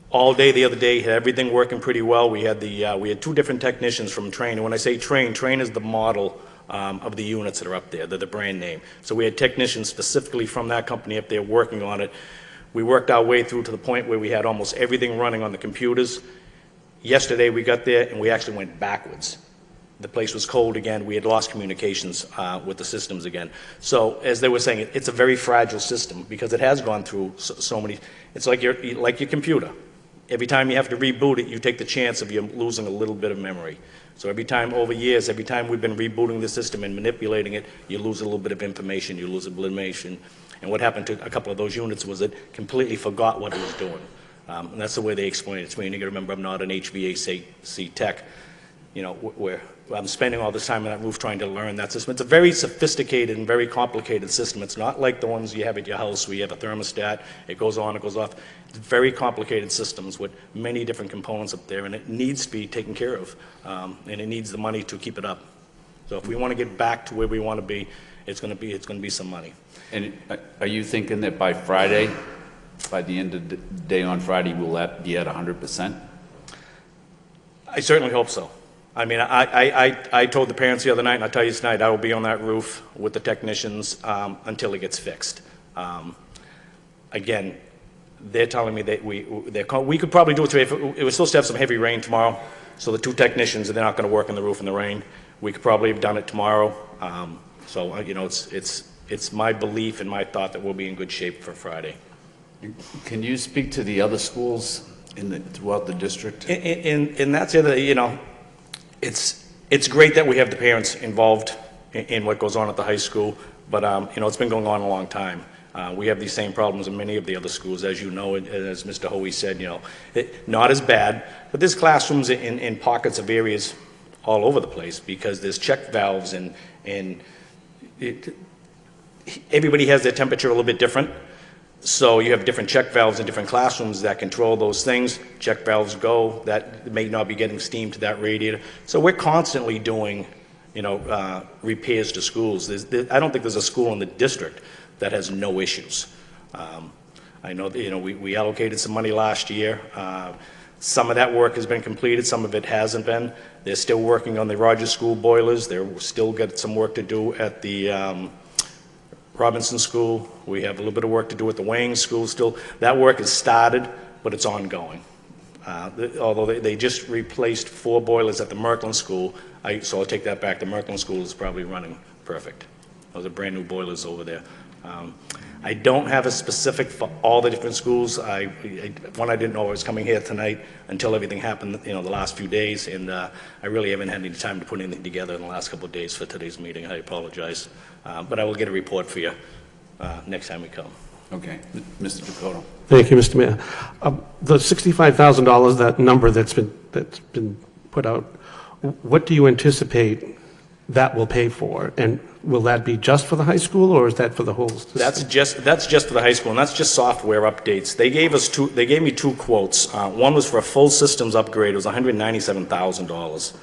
all day the other day, had everything working pretty well. We had 2 different technicians from Train. And when I say Train is the model of the units that are up there. They're the brand name. So we had technicians specifically from that company up there working on it. We worked our way through to the point where we had almost everything running on the computers. Yesterday we got there and we actually went backwards. The place was cold again. We had lost communications with the systems again. So as they were saying, it's a very fragile system because it has gone through so many. It's like your computer. Every time you have to reboot it, you take the chance of you losing a little bit of memory. So every time over years, every time we've been rebooting the system and manipulating it, you lose a little bit of information, you lose a bit of information. And what happened to a couple of those units was it completely forgot what it was doing. And that's the way they explain it to me. And you got to remember, I'm not an HVAC tech, where I'm spending all this time in that roof trying to learn that system. It's a very sophisticated and very complicated system. It's not like the ones you have at your house where you have a thermostat, it goes on, it goes off. It's very complicated systems with many different components up there, and it needs to be taken care of, and it needs the money to keep it up. So if we want to get back to where we want to be, it's going to be some money. And are you thinking that by Friday, by the end of the day on Friday, will that be at 100%? I certainly hope so. I mean, I told the parents the other night, and I'll tell you tonight, I will be on that roof with the technicians until it gets fixed. Again, they're telling me that we could probably do it today. It was supposed to have some heavy rain tomorrow, so the two technicians, they're not going to work on the roof in the rain. We could probably have done it tomorrow. So, it's my belief and my thought that we'll be in good shape for Friday. Can you speak to the other schools throughout the district? And that's the other, it's great that we have the parents involved in what goes on at the high school, but it's been going on a long time. We have these same problems in many of the other schools, as you know, and as Mr. Hoey said, not as bad, but there's classrooms in pockets of areas all over the place because there's check valves and everybody has their temperature a little bit different. So you have different check valves in different classrooms that control those things. Check valves go, that may not be getting steam to that radiator. So we're constantly doing, repairs to schools. I don't think there's a school in the district that has no issues. I know that, we allocated some money last year. Some of that work has been completed, some of it hasn't been. They're still working on the Rogers School boilers. They're still got some work to do at the Robinson School. We have a little bit of work to do at the Wayne School still. That work is started, but it's ongoing. Although they just replaced 4 boilers at the Merkland School, so I'll take that back. The Merkland School is probably running perfect. Those are brand new boilers over there. I don't have a specific for all the different schools. One, I didn't know I was coming here tonight until everything happened, the last few days, and I really haven't had any time to put anything together in the last couple of days for today's meeting. I apologize. But I will get a report for you next time we come. Okay. Mr. Dakota. Thank you, Mr. Mayor. The $65,000, that number that's been put out, what do you anticipate that will pay for? And will that be just for the high school, or is that for the whole system? That's just for the high school, and that's just software updates. They gave me 2 quotes. One was for a full systems upgrade. It was $197,000.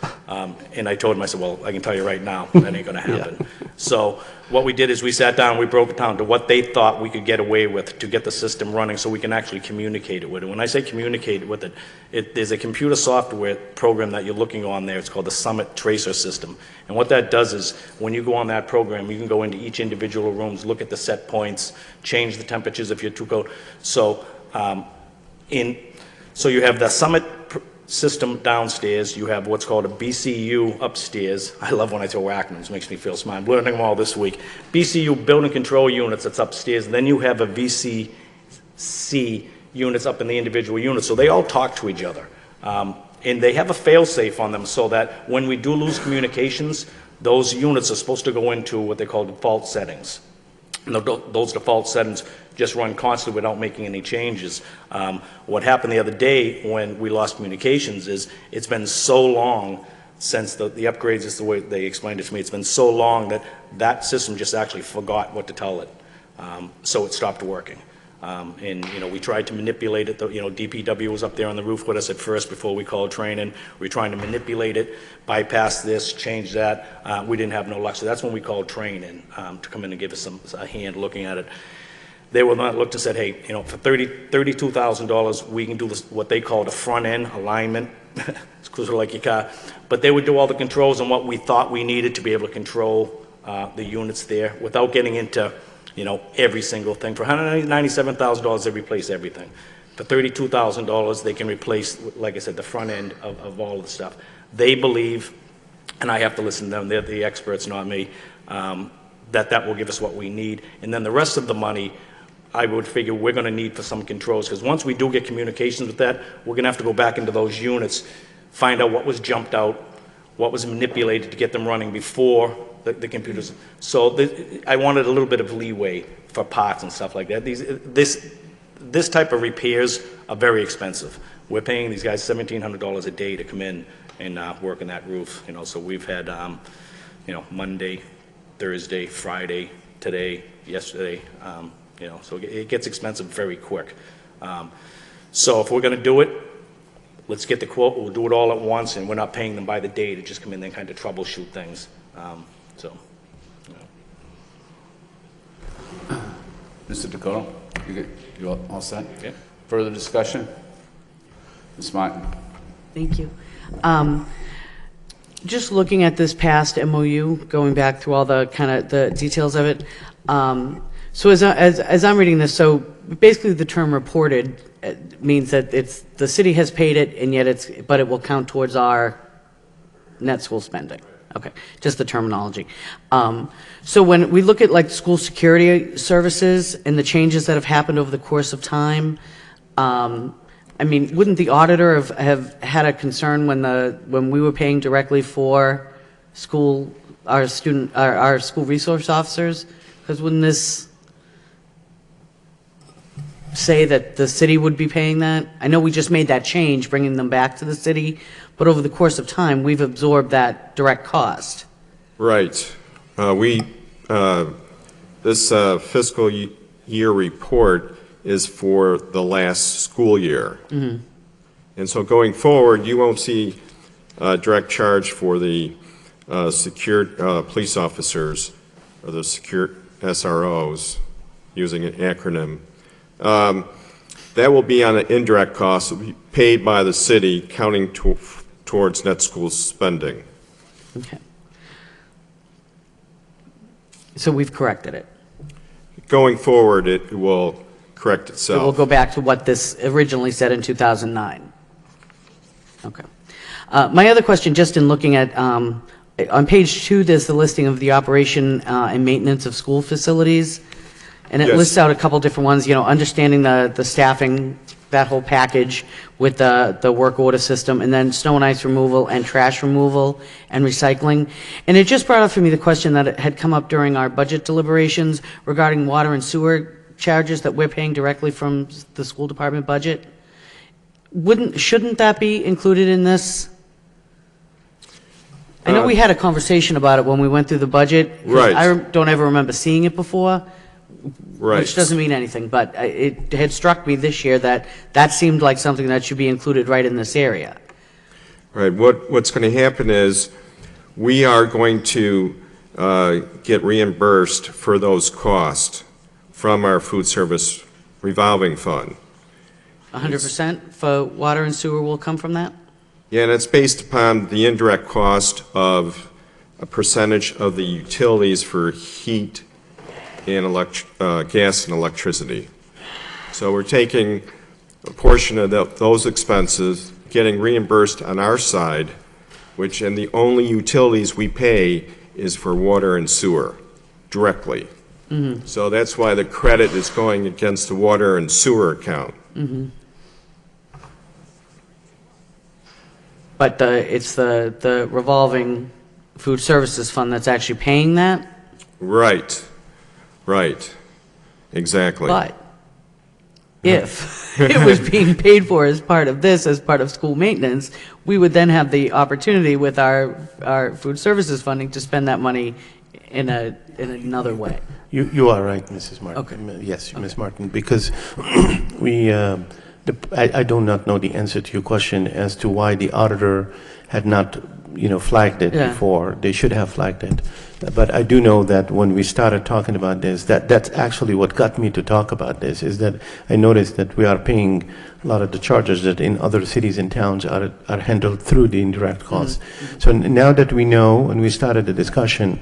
And I told him, I said, well, I can tell you right now, that ain't gonna happen. Yeah. So what we did is we sat down, we broke it down to what they thought we could get away with to get the system running so we can actually communicate it with it. When I say communicate with it, there's a computer software program that you're looking on there. It's called the Summit Tracer System. And what that does is when you go on that program, you can go into each individual rooms, look at the set points, change the temperatures if you're too cold. So, so you have the Summit system downstairs. You have what's called a BCU upstairs. I love when I throw acronyms. It makes me feel smart. I'm learning them all this week. BCU, building control units, that's upstairs. And then you have a VCC units up in the individual units. So they all talk to each other. And they have a fail-safe on them so that when we do lose communications, those units are supposed to go into what they call default settings. And those default settings just run constantly without making any changes. What happened the other day when we lost communications is it's been so long since the upgrades, is the way they explained it to me, it's been so long that that system just actually forgot what to tell it. So it stopped working. And we tried to manipulate it. DPW was up there on the roof with us at first before we called training. We were trying to manipulate it, bypass this, change that. We didn't have no luck. So that's when we called training to come in and give us a hand looking at it. They were not looked and said, hey, for $32,000, we can do this, what they called a front end alignment. It's closer like your car. But they would do all the controls and what we thought we needed to be able to control the units there without getting into every single thing. For $197,000, they replace everything. For $32,000, they can replace, like I said, the front end of all of the stuff. They believe, and I have to listen to them, they're the experts, not me, that will give us what we need. And then the rest of the money, I would figure we're going to need for some controls, because once we do get communications with that, we're going to have to go back into those units, find out what was jumped out, what was manipulated to get them running before the computers. So I wanted a little bit of leeway for parts and stuff like that. This type of repairs are very expensive. We're paying these guys $1,700 a day to come in and work on that roof. You know, so we've had, you know, Monday, Thursday, Friday, today, yesterday. You know, so it gets expensive very quick. So if we're going to do it, let's get the quote. We'll do it all at once, and we're not paying them by the day to just come in and kind of troubleshoot things. So. You know. Mr. Dakota, you all set? Yeah. Further discussion? Ms. Martin. Thank you. Just looking at this past MOU, going back through all the kind of the details of it. So as I'm reading this, so basically the term reported means that it's the city has paid it, and yet but it will count towards our net school spending. Okay, just the terminology. So when we look at like school security services and the changes that have happened over the course of time, I mean, wouldn't the auditor have had a concern when we were paying directly for our school resource officers? Because wouldn't this say that the city would be paying that? I know we just made that change, bringing them back to the city, but over the course of time, we've absorbed that direct cost. Right. This fiscal year report is for the last school year. Mm-hmm. And so going forward, you won't see a direct charge for the secured police officers or the secure SROs, using an acronym. That will be on an indirect cost, will be paid by the city, counting towards net school spending. Okay. So we've corrected it. Going forward, it will correct itself. It will go back to what this originally said in 2009. Okay. My other question, just in looking at, on page 2, there's the listing of the operation and maintenance of school facilities. And it Yes. lists out a couple different ones, you know, understanding the staffing, that whole package with the work order system, and then snow and ice removal and trash removal and recycling. And it just brought up for me the question that had come up during our budget deliberations regarding water and sewer charges that we're paying directly from the school department budget. Shouldn't that be included in this? I know we had a conversation about it when we went through the budget. Right. I don't ever remember seeing it before. Right. Which doesn't mean anything, but it had struck me this year that seemed like something that should be included right in this area. Right. What's going to happen is we are going to get reimbursed for those costs from our food service revolving fund. 100% for water and sewer will come from that? Yeah, and it's based upon the indirect cost of a percentage of the utilities for heat and gas and electricity. So we're taking a portion of those expenses, getting reimbursed on our side, and the only utilities we pay is for water and sewer directly. Mm-hmm. So that's why the credit is going against the water and sewer account. Mm-hmm. But it's the revolving food services fund that's actually paying that? Right. Right. Exactly. But if it was being paid for as part of this, as part of school maintenance, we would then have the opportunity with our food services funding to spend that money in another way. You are right, Mrs. Martin. Okay. Yes, Ms. Martin, because I do not know the answer to your question as to why the auditor had not, flagged it before. They should have flagged it. But I do know that when we started talking about this, that's actually what got me to talk about this, is that I noticed that we are paying a lot of the charges that in other cities and towns are handled through the indirect costs. Mm-hmm. So now that we know and we started the discussion,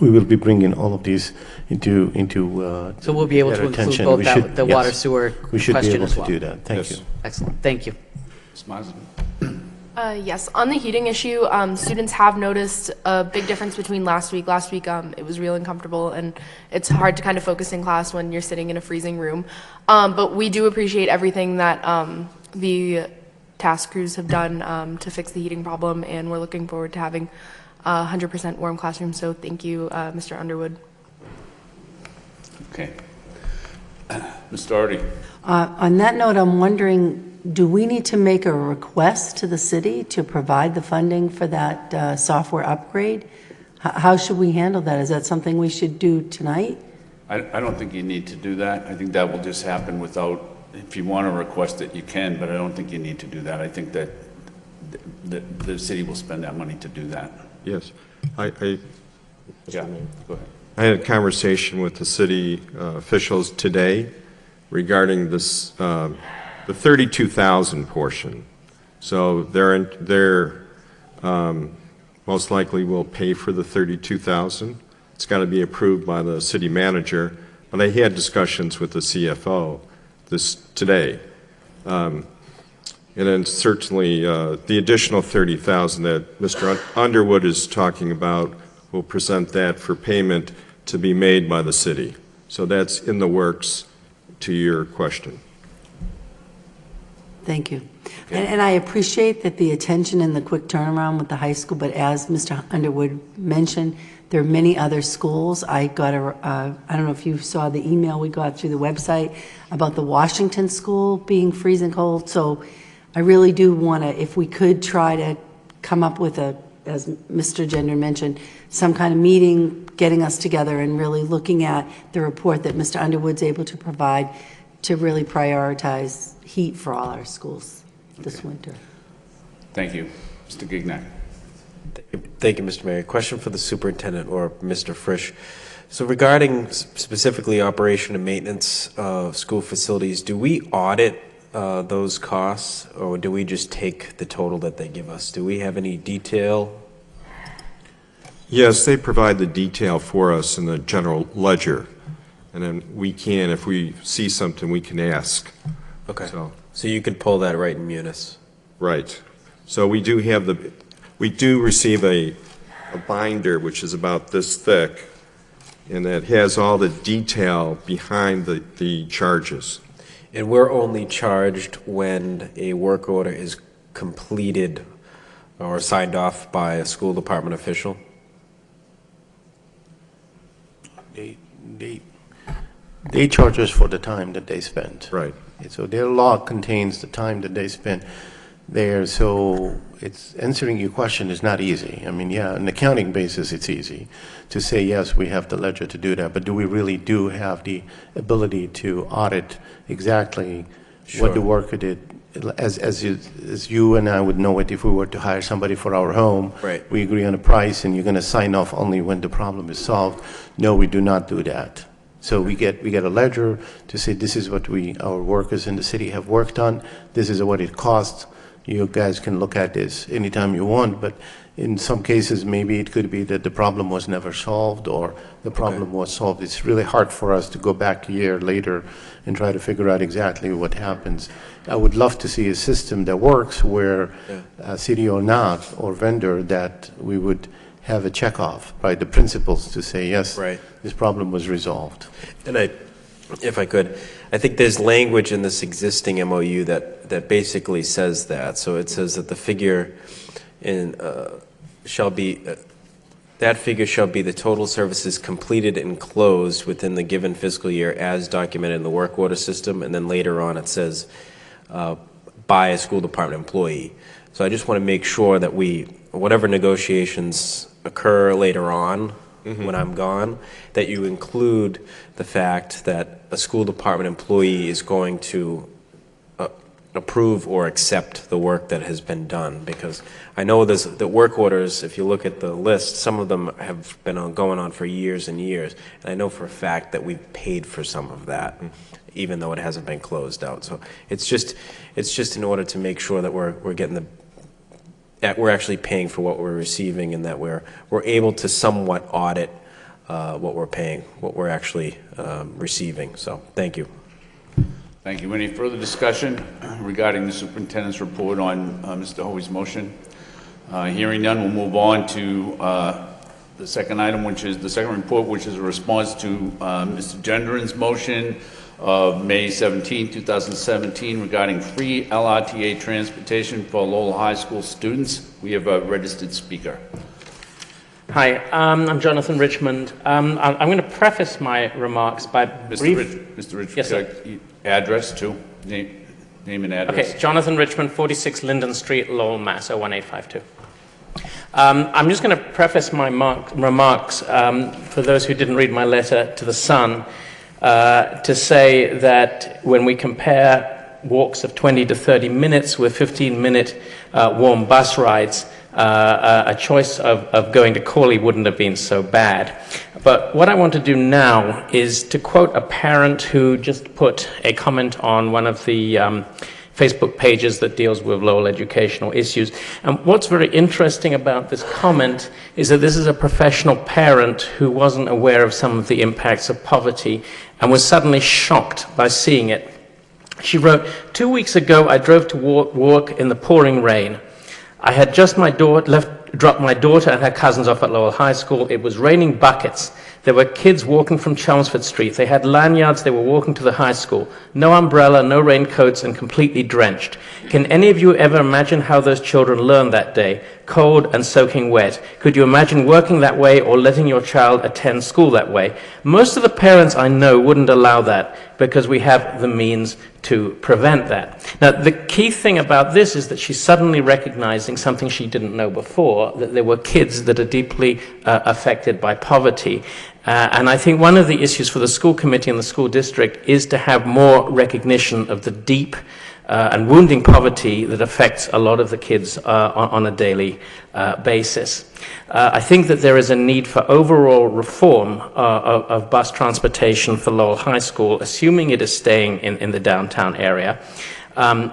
we will be bringing all of these, So we'll be able their to include attention. both We that, should- the yes. water sewer We should be question able as to well. do that. Thank you. Excellent. Thank you. Ms. Marsden? Yes, on the heating issue, students have noticed a big difference between last week. Last week, it was real uncomfortable, and it's hard to kind of focus in class when you're sitting in a freezing room. But we do appreciate everything that the task crews have done to fix the heating problem, and we're looking forward to having 100% warm classrooms. So thank you, Mr. Underwood. Okay. Ms. Doherty? On that note, I'm wondering, do we need to make a request to the city to provide the funding for that software upgrade? How should we handle that? Is that something we should do tonight? I don't think you need to do that. I think that will just happen without, if you want to request it, you can, but I don't think you need to do that. I think that the city will spend that money to do that. Yes. Yeah, go ahead. I had a conversation with the city officials today regarding this, the 32,000 portion. So they're most likely will pay for the 32,000. It's got to be approved by the city manager. But I had discussions with the CFO today. And then certainly the additional 30,000 that Mr. Underwood is talking about, we'll present that for payment to be made by the city. So that's in the works to your question. Thank you. And I appreciate that the attention and the quick turnaround with the high school, but as Mr. Underwood mentioned, there are many other schools. I got I don't know if you saw the email we got through the website about the Washington school being freezing cold. So I really do want to, if we could try to come up with as Mr. Gender mentioned, some kind of meeting, getting us together and really looking at the report that Mr. Underwood's able to provide to really prioritize heat for all our schools this winter. Thank you. Mr. Gignac. Thank you, Mr. Mayor. Question for the superintendent or Mr. Frisch. So regarding specifically operation and maintenance of school facilities, do we audit those costs, or do we just take the total that they give us? Do we have any detail? Yes, they provide the detail for us in the general ledger. And then we can, if we see something, we can ask. Okay. So you could pull that right in Munis. Right. So we do have we do receive a binder which is about this thick, and that has all the detail behind the charges. And we're only charged when a work order is completed or signed off by a school department official? They charge us for the time that they spent. Right. So their law contains the time that they spent there. So it's answering your question is not easy. I mean, yeah, on an accounting basis, it's easy to say, yes, we have the ledger to do that. But do we really do have the ability to audit exactly what the worker did? As you and I would know it if we were to hire somebody for our home. Right. We agree on a price and you're going to sign off only when the problem is solved. No, we do not do that. So we get a ledger to say this is what our workers in the city have worked on. This is what it costs. You guys can look at this anytime you want, but in some cases maybe it could be that the problem was never solved or the problem was solved. It's really hard for us to go back a year later and try to figure out exactly what happens. I would love to see a system that works where city or not or vendor that we would have a check off, right? The principles to say, yes, this problem was resolved. And if I could, I think there's language in this existing MOU that basically says that. So it says that the figure shall be, that figure shall be the total services completed and closed within the given fiscal year as documented in the work order system. And then later on it says by a school department employee. So I just want to make sure that whatever negotiations occur later on when I'm gone, that you include the fact that a school department employee is going to approve or accept the work that has been done. Because I know there's the work orders, if you look at the list, some of them have been going on for years and years. And I know for a fact that we've paid for some of that, even though it hasn't been closed out. So it's just in order to make sure that we're getting we're actually paying for what we're receiving, and that we're able to somewhat audit what we're paying, what we're actually receiving. So thank you. Thank you. Any further discussion regarding the superintendent's report on Mr. Hoey's motion? Hearing none, we'll move on to the second item, which is the second report, which is a response to Mr. Gendron's motion of May 17, 2017, regarding free LRTA transportation for Lowell High School students. We have a registered speaker. Hi, I'm Jonathan Richmond. I'm going to preface my remarks by Mr. Richmond, Yes, sir. Address too. Name and address. Okay, Jonathan Richmond, 46 Linden Street, Lowell, Mass. 01852. I'm just going to preface my remarks for those who didn't read my letter to the Sun to say that when we compare walks of 20 to 30 minutes with 15-minute warm bus rides, a choice of going to Corley wouldn't have been so bad. But what I want to do now is to quote a parent who just put a comment on one of the Facebook pages that deals with Lowell educational issues. And what's very interesting about this comment is that this is a professional parent who wasn't aware of some of the impacts of poverty and was suddenly shocked by seeing it. She wrote, 2 weeks ago, I drove to work in the pouring rain. I had just dropped my daughter and her cousins off at Lowell High School. It was raining buckets. There were kids walking from Chelmsford Street. They had lanyards. They were walking to the high school. No umbrella, no raincoats, and completely drenched. Can any of you ever imagine how those children learned that day? Cold and soaking wet. Could you imagine working that way or letting your child attend school that way? Most of the parents I know wouldn't allow that because we have the means to prevent that. Now, the key thing about this is that she's suddenly recognizing something she didn't know before, that there were kids that are deeply affected by poverty. And I think one of the issues for the school committee and the school district is to have more recognition of the deep and wounding poverty that affects a lot of the kids on a daily basis. I think that there is a need for overall reform of bus transportation for Lowell High School, assuming it is staying in the downtown area.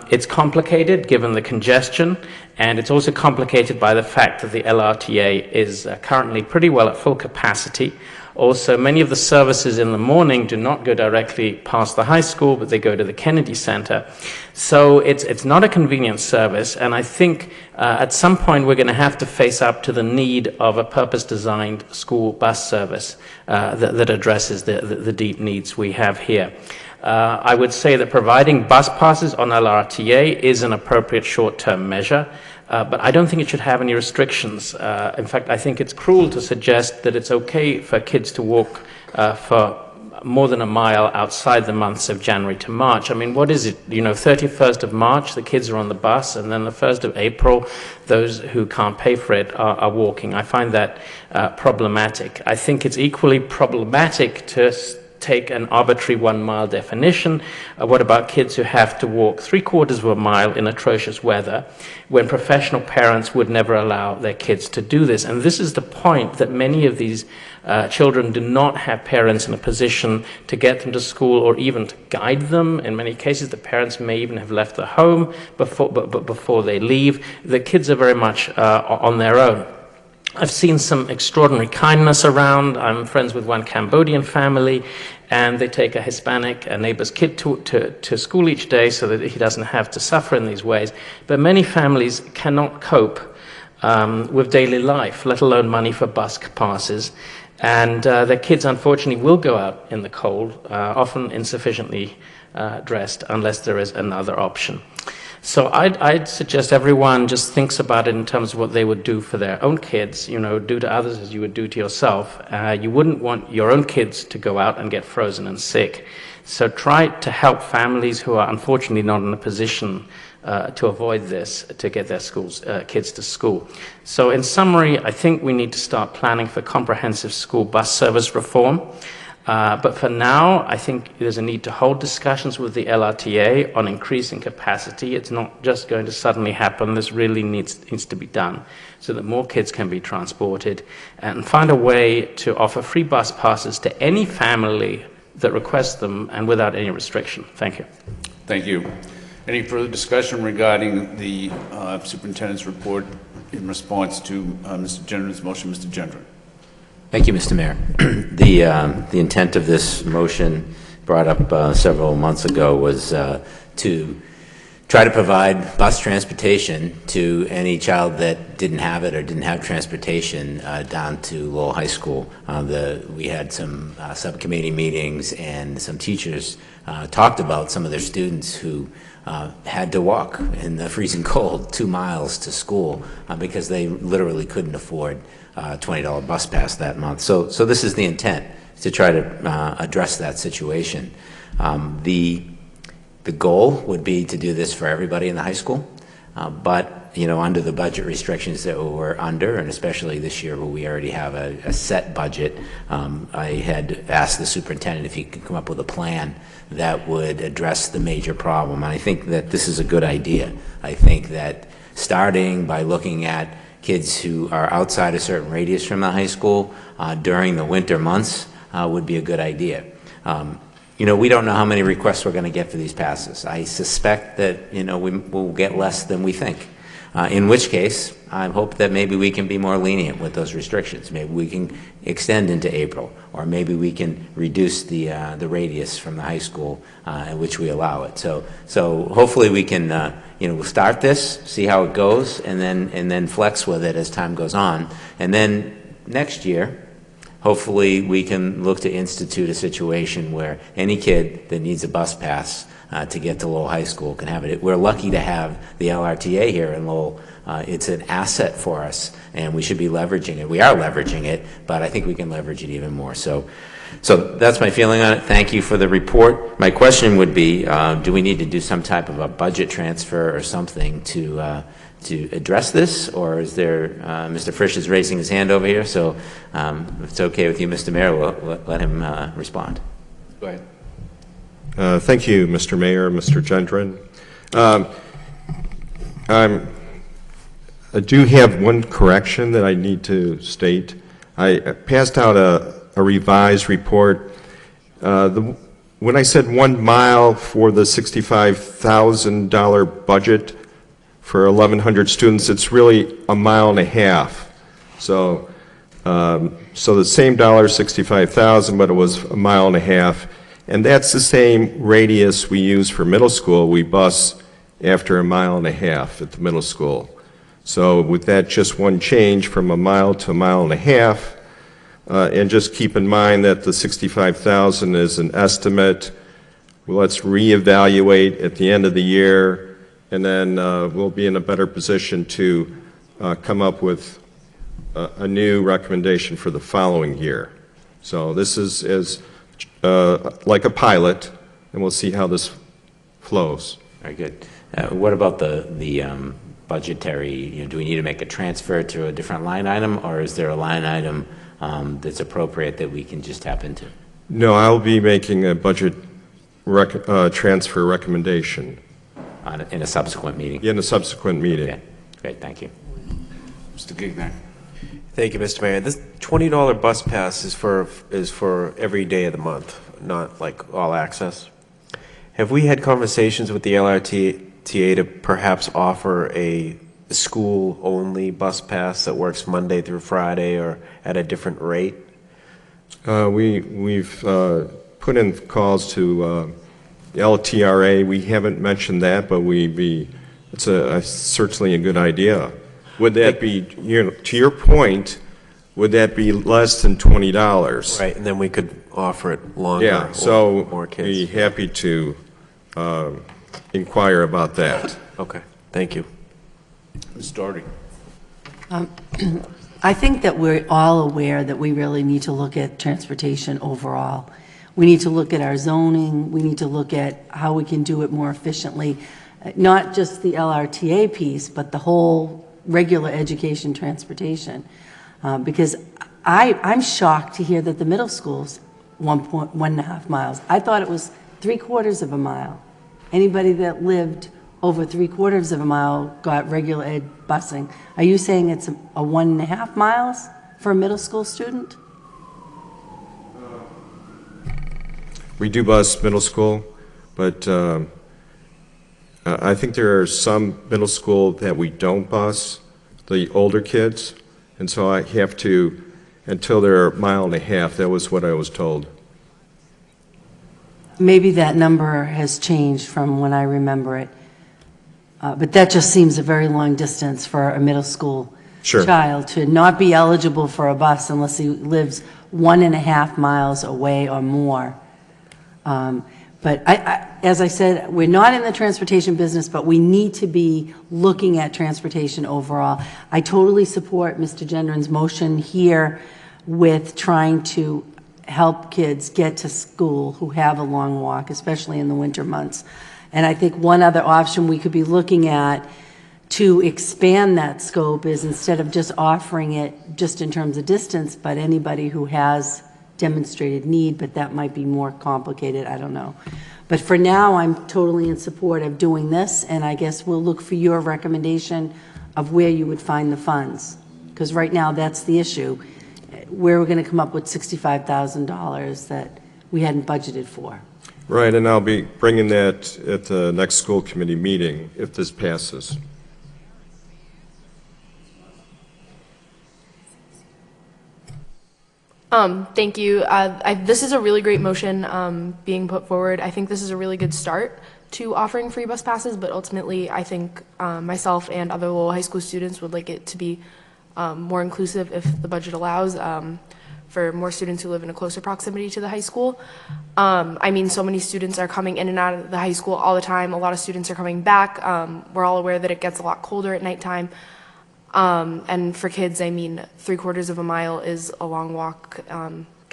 It's complicated given the congestion, and it's also complicated by the fact that the LRTA is currently pretty well at full capacity. Also, many of the services in the morning do not go directly past the high school, but they go to the Kennedy Center. So it's not a convenient service, and I think at some point we're going to have to face up to the need of a purpose-designed school bus service that addresses the deep needs we have here. I would say that providing bus passes on LRTA is an appropriate short-term measure. But I don't think it should have any restrictions. In fact, I think it's cruel to suggest that it's okay for kids to walk for more than a mile outside the months of January to March. I mean, what is it? 31st of March, the kids are on the bus, and then the 1st of April, those who can't pay for it are walking. I find that problematic. I think it's equally problematic to take an arbitrary 1 mile definition. What about kids who have to walk 3/4 of a mile in atrocious weather when professional parents would never allow their kids to do this? And this is the point, that many of these children do not have parents in a position to get them to school or even to guide them. In many cases, the parents may even have left the home before they leave. The kids are very much on their own. I've seen some extraordinary kindness around. I'm friends with one Cambodian family, and they take a Hispanic, a neighbor's kid to school each day so that he doesn't have to suffer in these ways. But many families cannot cope with daily life, let alone money for bus passes. And their kids, unfortunately, will go out in the cold, often insufficiently dressed, unless there is another option. So I'd suggest everyone just thinks about it in terms of what they would do for their own kids, do to others as you would do to yourself. You wouldn't want your own kids to go out and get frozen and sick. So try to help families who are unfortunately not in a position to avoid this, to get their kids to school. So in summary, I think we need to start planning for comprehensive school bus service reform. But for now, I think there's a need to hold discussions with the LRTA on increasing capacity. It's not just going to suddenly happen. This really needs to be done so that more kids can be transported, and find a way to offer free bus passes to any family that requests them and without any restriction. Thank you. Thank you. Any further discussion regarding the superintendent's report in response to Mr. Gendron's motion? Mr. Gendron. Thank you, Mr. Mayor. The intent of this motion brought up several months ago was to try to provide bus transportation to any child that didn't have it or didn't have transportation down to Lowell High School. We had some subcommittee meetings, and some teachers talked about some of their students who had to walk in the freezing cold 2 miles to school because they literally couldn't afford a $20 bus pass that month. So this is the intent, to try to address that situation. The goal would be to do this for everybody in the high school, but under the budget restrictions that we're under, and especially this year where we already have a set budget, I had asked the superintendent if he could come up with a plan that would address the major problem. And I think that this is a good idea. I think that starting by looking at kids who are outside a certain radius from the high school during the winter months would be a good idea. We don't know how many requests we're going to get for these passes. I suspect that, we will get less than we think. In which case, I hope that maybe we can be more lenient with those restrictions. Maybe we can extend into April, or maybe we can reduce the radius from the high school in which we allow it. So hopefully we can, we'll start this, see how it goes, and then flex with it as time goes on. And then next year, hopefully we can look to institute a situation where any kid that needs a bus pass to get to Lowell High School can have it. We're lucky to have the LRTA here in Lowell. It's an asset for us, and we should be leveraging it. We are leveraging it, but I think we can leverage it even more. So that's my feeling on it. Thank you for the report. My question would be, do we need to do some type of a budget transfer or something to address this, or is there, Mr. Frisch is raising his hand over here, so if it's okay with you, Mr. Mayor, we'll let him respond. Go ahead. Thank you, Mr. Mayor, Mr. Gendron. I do have one correction that I need to state. I passed out a revised report. When I said 1 mile for the $65,000 budget for 1,100 students, it's really 1.5 miles. So the same dollar, 65,000, but it was 1.5 miles. And that's the same radius we use for middle school. We bus after 1.5 miles at the middle school. So with that just one change from 1 mile to 1.5 miles, and just keep in mind that the 65,000 is an estimate. Well, let's reevaluate at the end of the year, and then we'll be in a better position to come up with a new recommendation for the following year. So this is like a pilot, and we'll see how this flows. Very good. What about the budgetary, do we need to make a transfer to a different line item, or is there a line item that's appropriate that we can just tap into? No, I'll be making a budget transfer recommendation. In a subsequent meeting? In a subsequent meeting. Okay, great, thank you. Mr. Gignac. Thank you, Mr. Mayor. This $20 bus pass is for every day of the month, not like all access. Have we had conversations with the LRTA to perhaps offer a school-only bus pass that works Monday through Friday or at a different rate? We've put in calls to LTRA. We haven't mentioned that, but it's certainly a good idea. Would that be, to your point, would that be less than $20? Right, and then we could offer it longer. Yeah, so more kids. Be happy to inquire about that. Okay, thank you. Ms. Doherty. I think that we're all aware that we really need to look at transportation overall. We need to look at our zoning. We need to look at how we can do it more efficiently, not just the LRTA piece, but the whole regular education transportation. Because I'm shocked to hear that the middle school's 1.5 miles. I thought it was 3/4 of a mile. Anybody that lived over 3/4 of a mile got regular ed busing. Are you saying it's a 1.5 miles for a middle school student? We do bus middle school, but I think there are some middle school that we don't bus, the older kids, and so I have to until they're a mile and a half. That was what I was told. Maybe that number has changed from when I remember it. But that just seems a very long distance for a middle school Sure. child to not be eligible for a bus unless he lives 1.5 miles away or more. But as I said, we're not in the transportation business, but we need to be looking at transportation overall. I totally support Mr. Gendron's motion here with trying to help kids get to school who have a long walk, especially in the winter months. And I think one other option we could be looking at to expand that scope is, instead of just offering it just in terms of distance, but anybody who has demonstrated need, but that might be more complicated, I don't know. But for now, I'm totally in support of doing this, and I guess we'll look for your recommendation of where you would find the funds. Because right now, that's the issue. Where we're going to come up with $65,000 that we hadn't budgeted for. Right, and I'll be bringing that at the next school committee meeting if this passes. Thank you. This is a really great motion being put forward. I think this is a really good start to offering free bus passes, but ultimately I think myself and other Lowell High School students would like it to be more inclusive, if the budget allows, for more students who live in a closer proximity to the high school. I mean, so many students are coming in and out of the high school all the time. A lot of students are coming back. We're all aware that it gets a lot colder at nighttime. And for kids, I mean, 3/4 of a mile is a long walk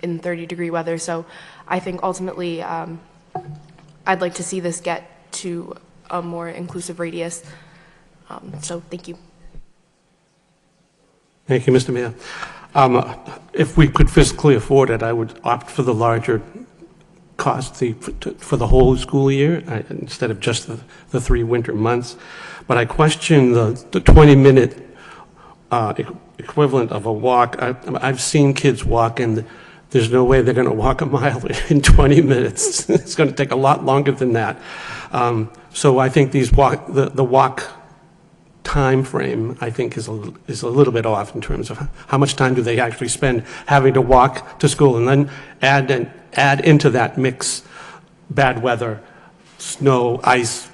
in 30-degree weather. So I think ultimately I'd like to see this get to a more inclusive radius. So thank you. Thank you, Mr. Mayor. If we could fiscally afford it, I would opt for the larger cost for the whole school year instead of just the 3 winter months. But I question the 20-minute equivalent of a walk. I've seen kids walk, and there's no way they're going to walk a mile in 20 minutes. It's going to take a lot longer than that. So I think the walk time frame, I think, is a little bit off in terms of how much time do they actually spend having to walk to school, and then add into that mix bad weather, snow, ice,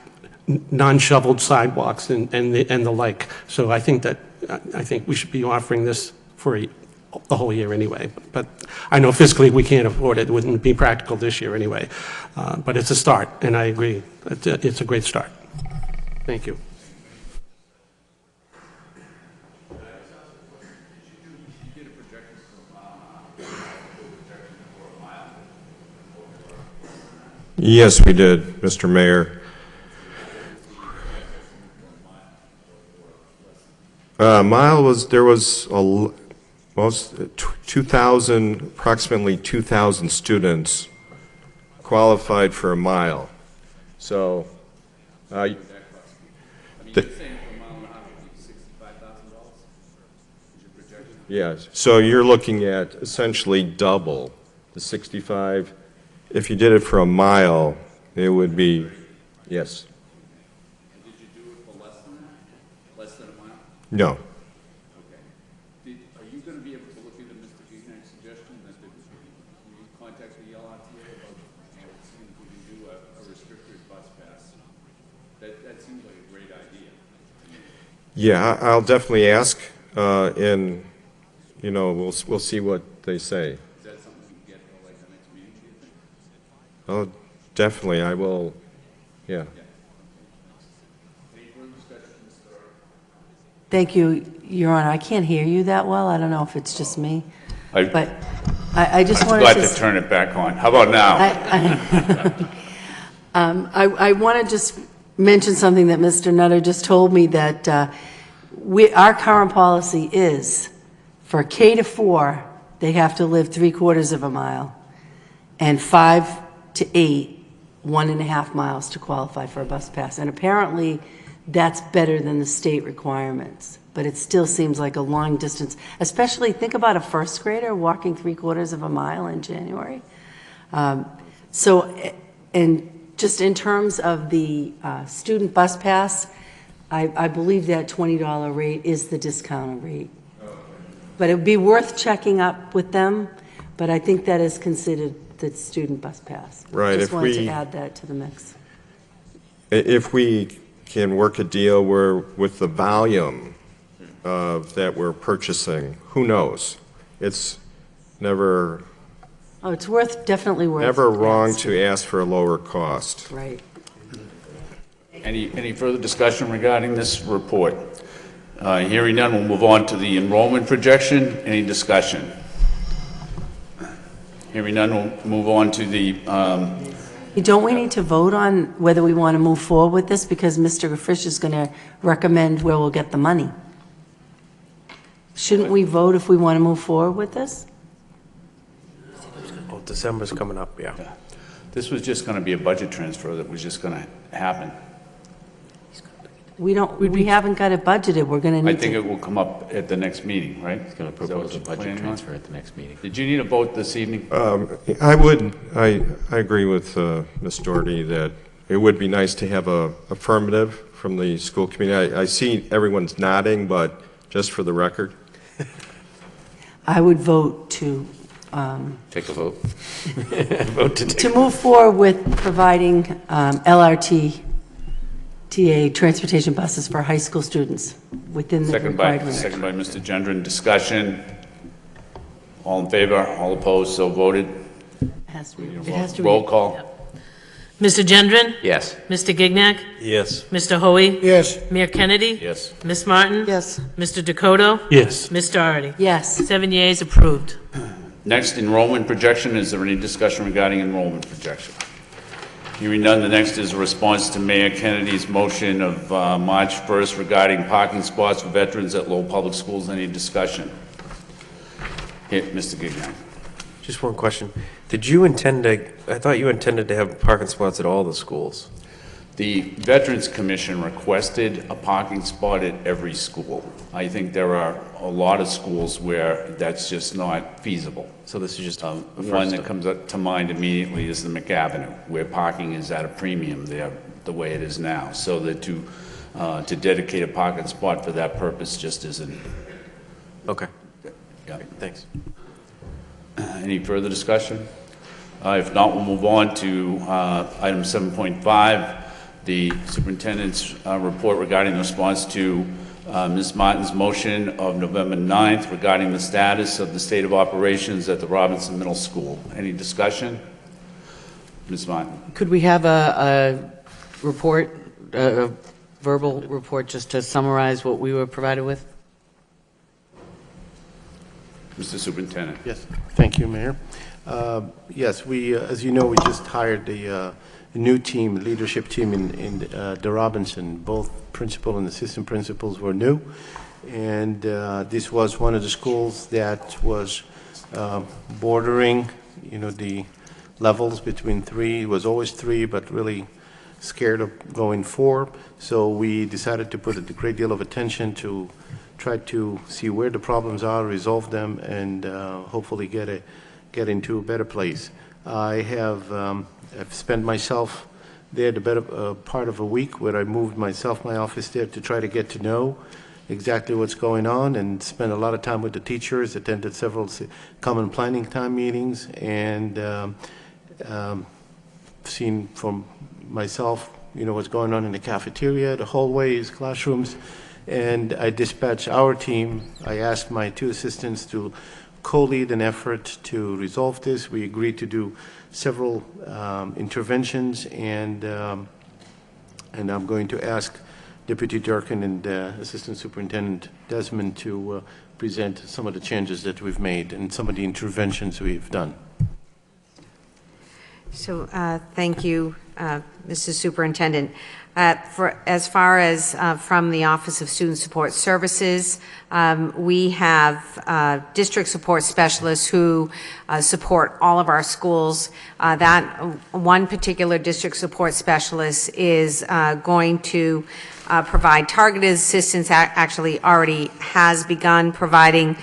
non-shoveled sidewalks, and the like. So I think we should be offering this for the whole year anyway. But I know fiscally we can't afford it. It wouldn't be practical this year anyway. But it's a start, and I agree. It's a great start. Thank you. Yes, we did, Mr. Mayor. There was approximately 2,000 students qualified for a mile. So, yes. So you're looking at essentially double the 65. If you did it for a mile, it would be, yes. Did you do it for less than a mile? No. Okay. Are you going to be able to look into Mr. Gignack's suggestion that we contact the LRTA about seeing if we can do a restricted bus pass? That seems like a great idea. Yeah, I'll definitely ask, and we'll see what they say. Is that something we can get for like the next meeting, do you think? Oh, definitely, I will, yeah. Any further discussion, Mr. Thank you, Your Honor. I can't hear you that well. I don't know if it's just me. But I just wanted I'm glad to turn it back on. How about now? I want to just mention something that Mr. Nutter just told me, that our current policy is for K to 4, they have to live 3/4 of a mile, and 5 to 8, 1.5 miles to qualify for a bus pass. And apparently that's better than the state requirements, but it still seems like a long distance, especially think about a first grader walking 3/4 of a mile in January. And just in terms of the student bus pass, I believe that $20 rate is the discounted rate. But it would be worth checking up with them, but I think that is considered the student bus pass. Right, Just if wanted we- to add that to the mix. If we can work a deal where with the volume that we're purchasing, who knows? It's never Oh, it's definitely worth. never wrong to ask for a lower cost. Right. Any further discussion regarding this report? Hearing none, we'll move on to the enrollment projection. Any discussion? Hearing none, we'll move on to the Don't we need to vote on whether we want to move forward with this? Because Mr. Fish is going to recommend where we'll get the money. Shouldn't we vote if we want to move forward with this? Well, December's coming up, yeah. This was just going to be a budget transfer that was just going to happen. We haven't got it budgeted. We're going to I need think to. it will come up at the next meeting, right? It's going to propose a budget transfer at the next meeting. Did you need a vote this evening? I agree with Ms. Doherty that it would be nice to have a affirmative from the school committee. I see everyone's nodding, but just for the record. I would vote to. Take a vote. Vote To move forward with providing LRT TA transportation buses for high school students within the required range. Second by Mr. Gendron. Discussion. All in favor? All opposed? So voted. It has to be. Roll call. Mr. Gendron? Yes. Mr. Gignac? Yes. Mr. Hoey? Yes. Mayor Kennedy? Yes. Ms. Martin? Yes. Mr. Dakota? Yes. Ms. Doherty? Yes. 7 yeas, approved. Next, enrollment projection. Is there any discussion regarding enrollment projection? Hearing none, the next is a response to Mayor Kennedy's motion of March 1st regarding parking spots for veterans at Lowell Public Schools. Any discussion? Here, Mr. Gignac. Just one question. Did you intend to, I thought you intended to have parking spots at all the schools. The Veterans Commission requested a parking spot at every school. I think there are a lot of schools where that's just not feasible. So this is just one that comes up to mind immediately is the McAvenue, where parking is at a premium there, the way it is now. So that to dedicate a parking spot for that purpose just isn't. Okay. Yeah. Thanks. Any further discussion? If not, we'll move on to item 7.5. The superintendent's report regarding the response to Ms. Martin's motion of November 9th regarding the status of the state of operations at the Robinson Middle School. Any discussion? Ms. Martin. Could we have a report, a verbal report, just to summarize what we were provided with? Mr. Superintendent. Yes, thank you, Mayor. Yes, we, as you know, we just hired the new team, leadership team in the Robinson. Both principal and assistant principals were new, and this was one of the schools that was bordering, the levels between 3. It was always 3, but really scared of going 4. So we decided to put a great deal of attention to try to see where the problems are, resolve them, and hopefully get into a better place. I've spent myself there the better part of a week where I moved my office there to try to get to know exactly what's going on and spent a lot of time with the teachers, attended several common planning time meetings, and seen from myself, what's going on in the cafeteria, the hallways, classrooms, and I dispatched our team. I asked my 2 assistants to co-lead an effort to resolve this. We agreed to do several interventions, and I'm going to ask Deputy Durkin and Assistant Superintendent Desmond to present some of the changes that we've made and some of the interventions we've done. So thank you, Mrs. Superintendent. As far as from the Office of Student Support Services, we have district support specialists who support all of our schools. That one particular district support specialist is going to provide targeted assistance, actually already has begun providing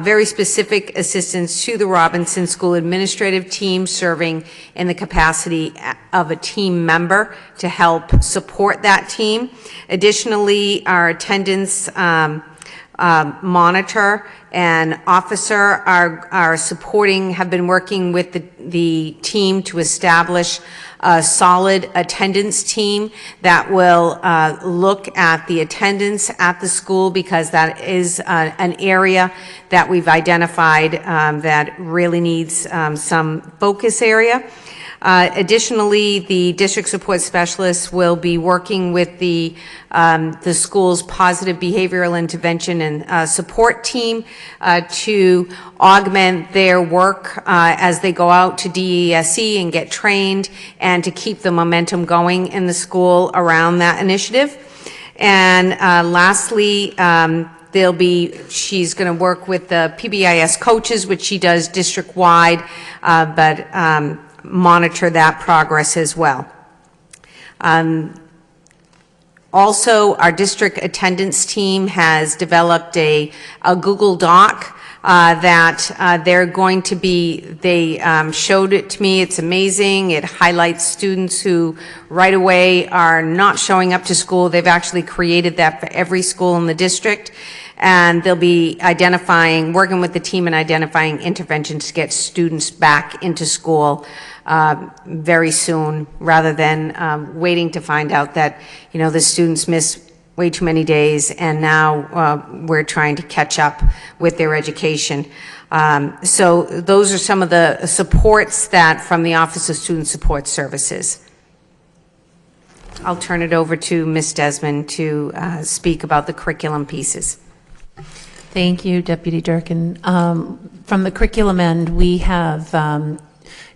very specific assistance to the Robinson School administrative team, serving in the capacity of a team member to help support that team. Additionally, our attendance monitor and officer are supporting, have been working with the team to establish a solid attendance team that will look at the attendance at the school, because that is an area that we've identified that really needs some focus area. Additionally, the district support specialists will be working with the school's positive behavioral intervention and support team to augment their work as they go out to DESE and get trained, and to keep the momentum going in the school around that initiative. And lastly, she's going to work with the PBIS coaches, which she does district-wide, but monitor that progress as well. Also, our district attendance team has developed a Google Doc that they're going to be, they showed it to me. It's amazing. It highlights students who right away are not showing up to school. They've actually created that for every school in the district. And they'll be identifying, working with the team and identifying interventions to get students back into school very soon, rather than waiting to find out that, you know, the students miss way too many days, and now we're trying to catch up with their education. So those are some of the supports that from the Office of Student Support Services. I'll turn it over to Ms. Desmond to speak about the curriculum pieces. Thank you, Deputy Durkin. From the curriculum end, we have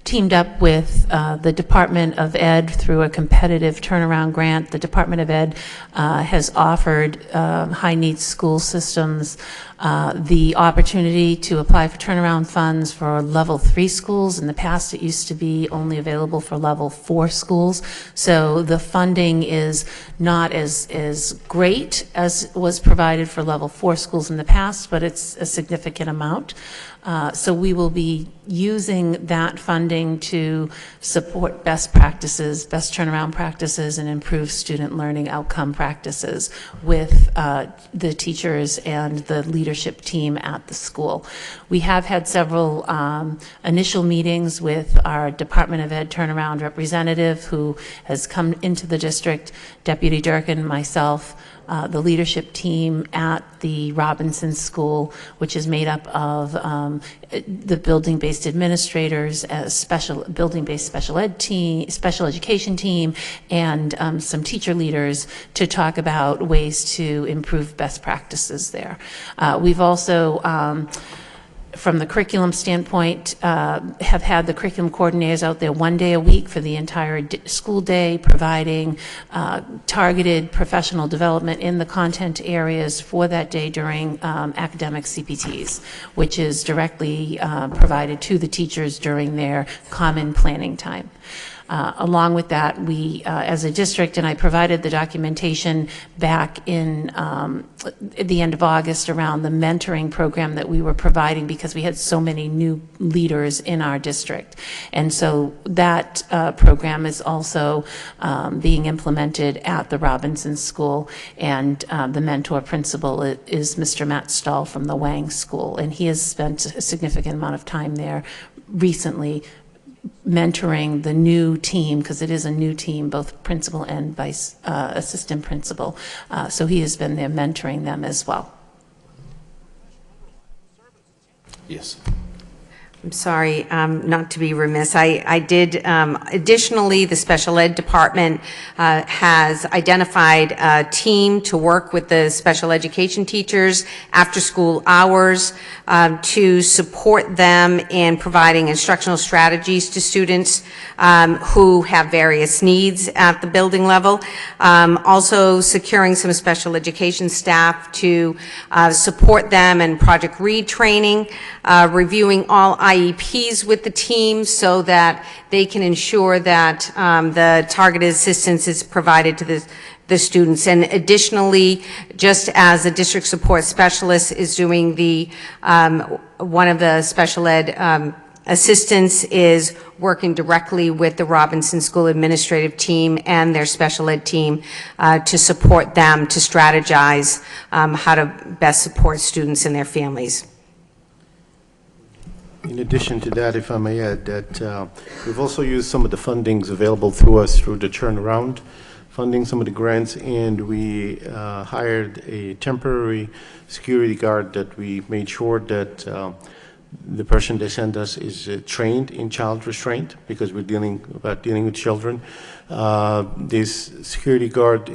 teamed up with the Department of Ed through a competitive turnaround grant. The Department of Ed has offered high-needs school systems the opportunity to apply for turnaround funds for level 3 schools. In the past, it used to be only available for level 4 schools. So the funding is not as great as was provided for level 4 schools in the past, but it's a significant amount. So we will be using that funding to support best practices, best turnaround practices, and improve student learning outcome practices with the teachers and the leadership team at the school. We have had several initial meetings with our Department of Ed turnaround representative who has come into the district, Deputy Durkin, myself, the leadership team at the Robinson School, which is made up of the building-based administrators, building-based special ed team, special education team, and some teacher leaders to talk about ways to improve best practices there. We've also from the curriculum standpoint, have had the curriculum coordinators out there 1 day a week for the entire school day, providing targeted professional development in the content areas for that day during academic CPTs, which is directly provided to the teachers during their common planning time. Along with that, we, as a district, and I provided the documentation back in at the end of August around the mentoring program that we were providing because we had so many new leaders in our district. And so that program is also being implemented at the Robinson School, and the mentor principal is Mr. Matt Stahl from the Wang School, and he has spent a significant amount of time there recently mentoring the new team, because it is a new team, both principal and vice assistant principal. So he has been there mentoring them as well. Yes. I'm sorry, not to be remiss. I did, additionally, the special ed department has identified a team to work with the special education teachers after school hours to support them in providing instructional strategies to students who have various needs at the building level. Also securing some special education staff to support them in Project Read training, reviewing all IEPs with the team so that they can ensure that the targeted assistance is provided to the students. And additionally, just as a district support specialist is doing the one of the special ed assistance is working directly with the Robinson School administrative team and their special ed team to support them to strategize how to best support students and their families. In addition to that, if I may add, that we've also used some of the fundings available through us through the turnaround funding, some of the grants, and we hired a temporary security guard that we made sure that the person they sent us is trained in child restraint, because we're dealing with children. This security guard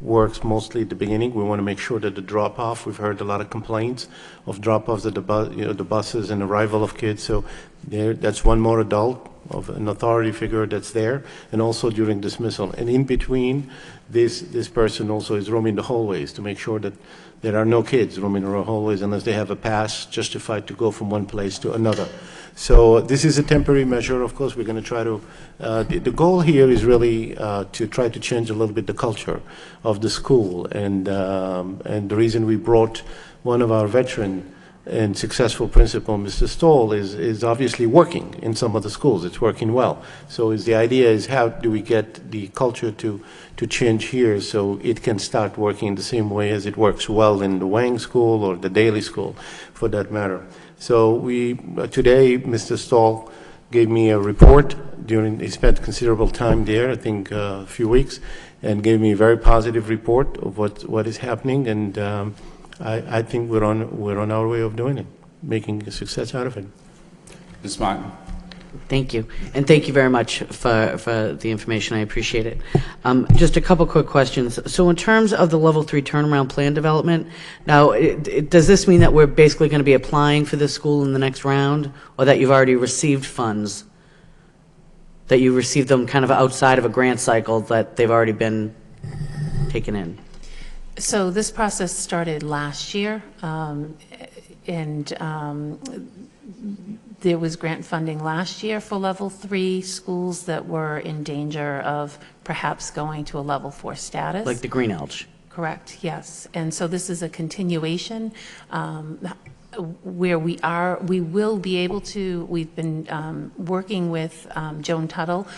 works mostly at the beginning. We want to make sure that the drop-off, we've heard a lot of complaints of drop-offs at the buses and arrival of kids, so that's one more adult of an authority figure that's there, and also during dismissal. And in between, this person also is roaming the hallways to make sure that there are no kids roaming the hallways unless they have a pass justified to go from one place to another. So this is a temporary measure. Of course, we're going to try to, the goal here is really to try to change a little bit the culture of the school. And the reason we brought one of our veteran and successful principal, Mr. Stoll, is obviously working in some of the schools. It's working well. So the idea is, how do we get the culture to change here so it can start working the same way as it works well in the Wang School or the Daly School, for that matter. So today, Mr. Stoll gave me a report. He spent considerable time there, I think a few weeks, and gave me a very positive report of what is happening, and I think we're on our way of doing it, making a success out of it. Ms. Martin. Thank you. And thank you very much for the information. I appreciate it. Just a couple quick questions. So in terms of the level 3 turnaround plan development, now, does this mean that we're basically going to be applying for this school in the next round, or that you've already received funds, that you received them kind of outside of a grant cycle, that they've already been taken in? So this process started last year, there was grant funding last year for level 3 schools that were in danger of perhaps going to a level 4 status. Like the Green Elch? Correct, yes. And so this is a continuation where we will be able to, we've been working with Joan Tuttle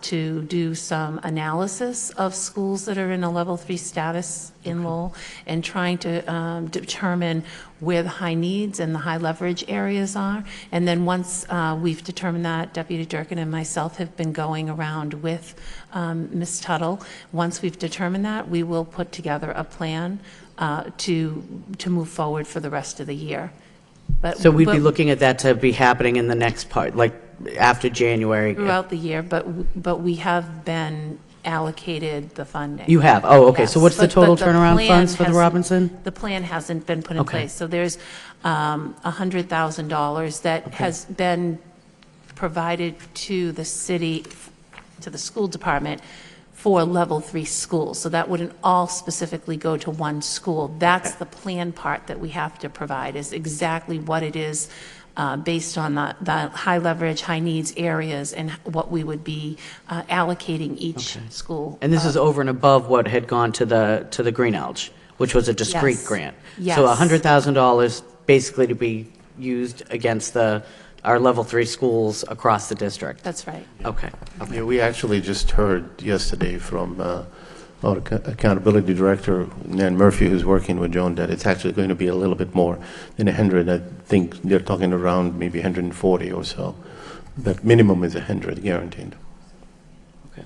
to do some analysis of schools that are in a level 3 status in Lowell, and trying to determine where the high needs and the high leverage areas are. And then once we've determined that, Deputy Durkin and myself have been going around with Ms. Tuttle. Once we've determined that, we will put together a plan to move forward for the rest of the year. So we'd be looking at that to be happening in the next part, like after January? Throughout the year, but we have been allocated the funding. You have? Oh, okay. Yes. So what's the total turnaround plan funds for the Robinson? The plan hasn't been put in Okay. place. So there's $100,000 that has been provided to the city, to the school department, for level 3 schools. So that wouldn't all specifically go to one school. That's the plan part that we have to provide, is exactly what it is based on the high leverage, high needs areas, and what we would be allocating each school. And this is over and above what had gone to the Green Elch, which was a discrete Yes. grant. Yes. So $100,000 basically to be used against our level 3 schools across the district. That's right. Okay. Yeah, we actually just heard yesterday from our accountability director, Nan Murphy, who's working with Joan, that it's actually going to be a little bit more than 100. I think they're talking around maybe 140 or so. But minimum is 100, guaranteed. Okay.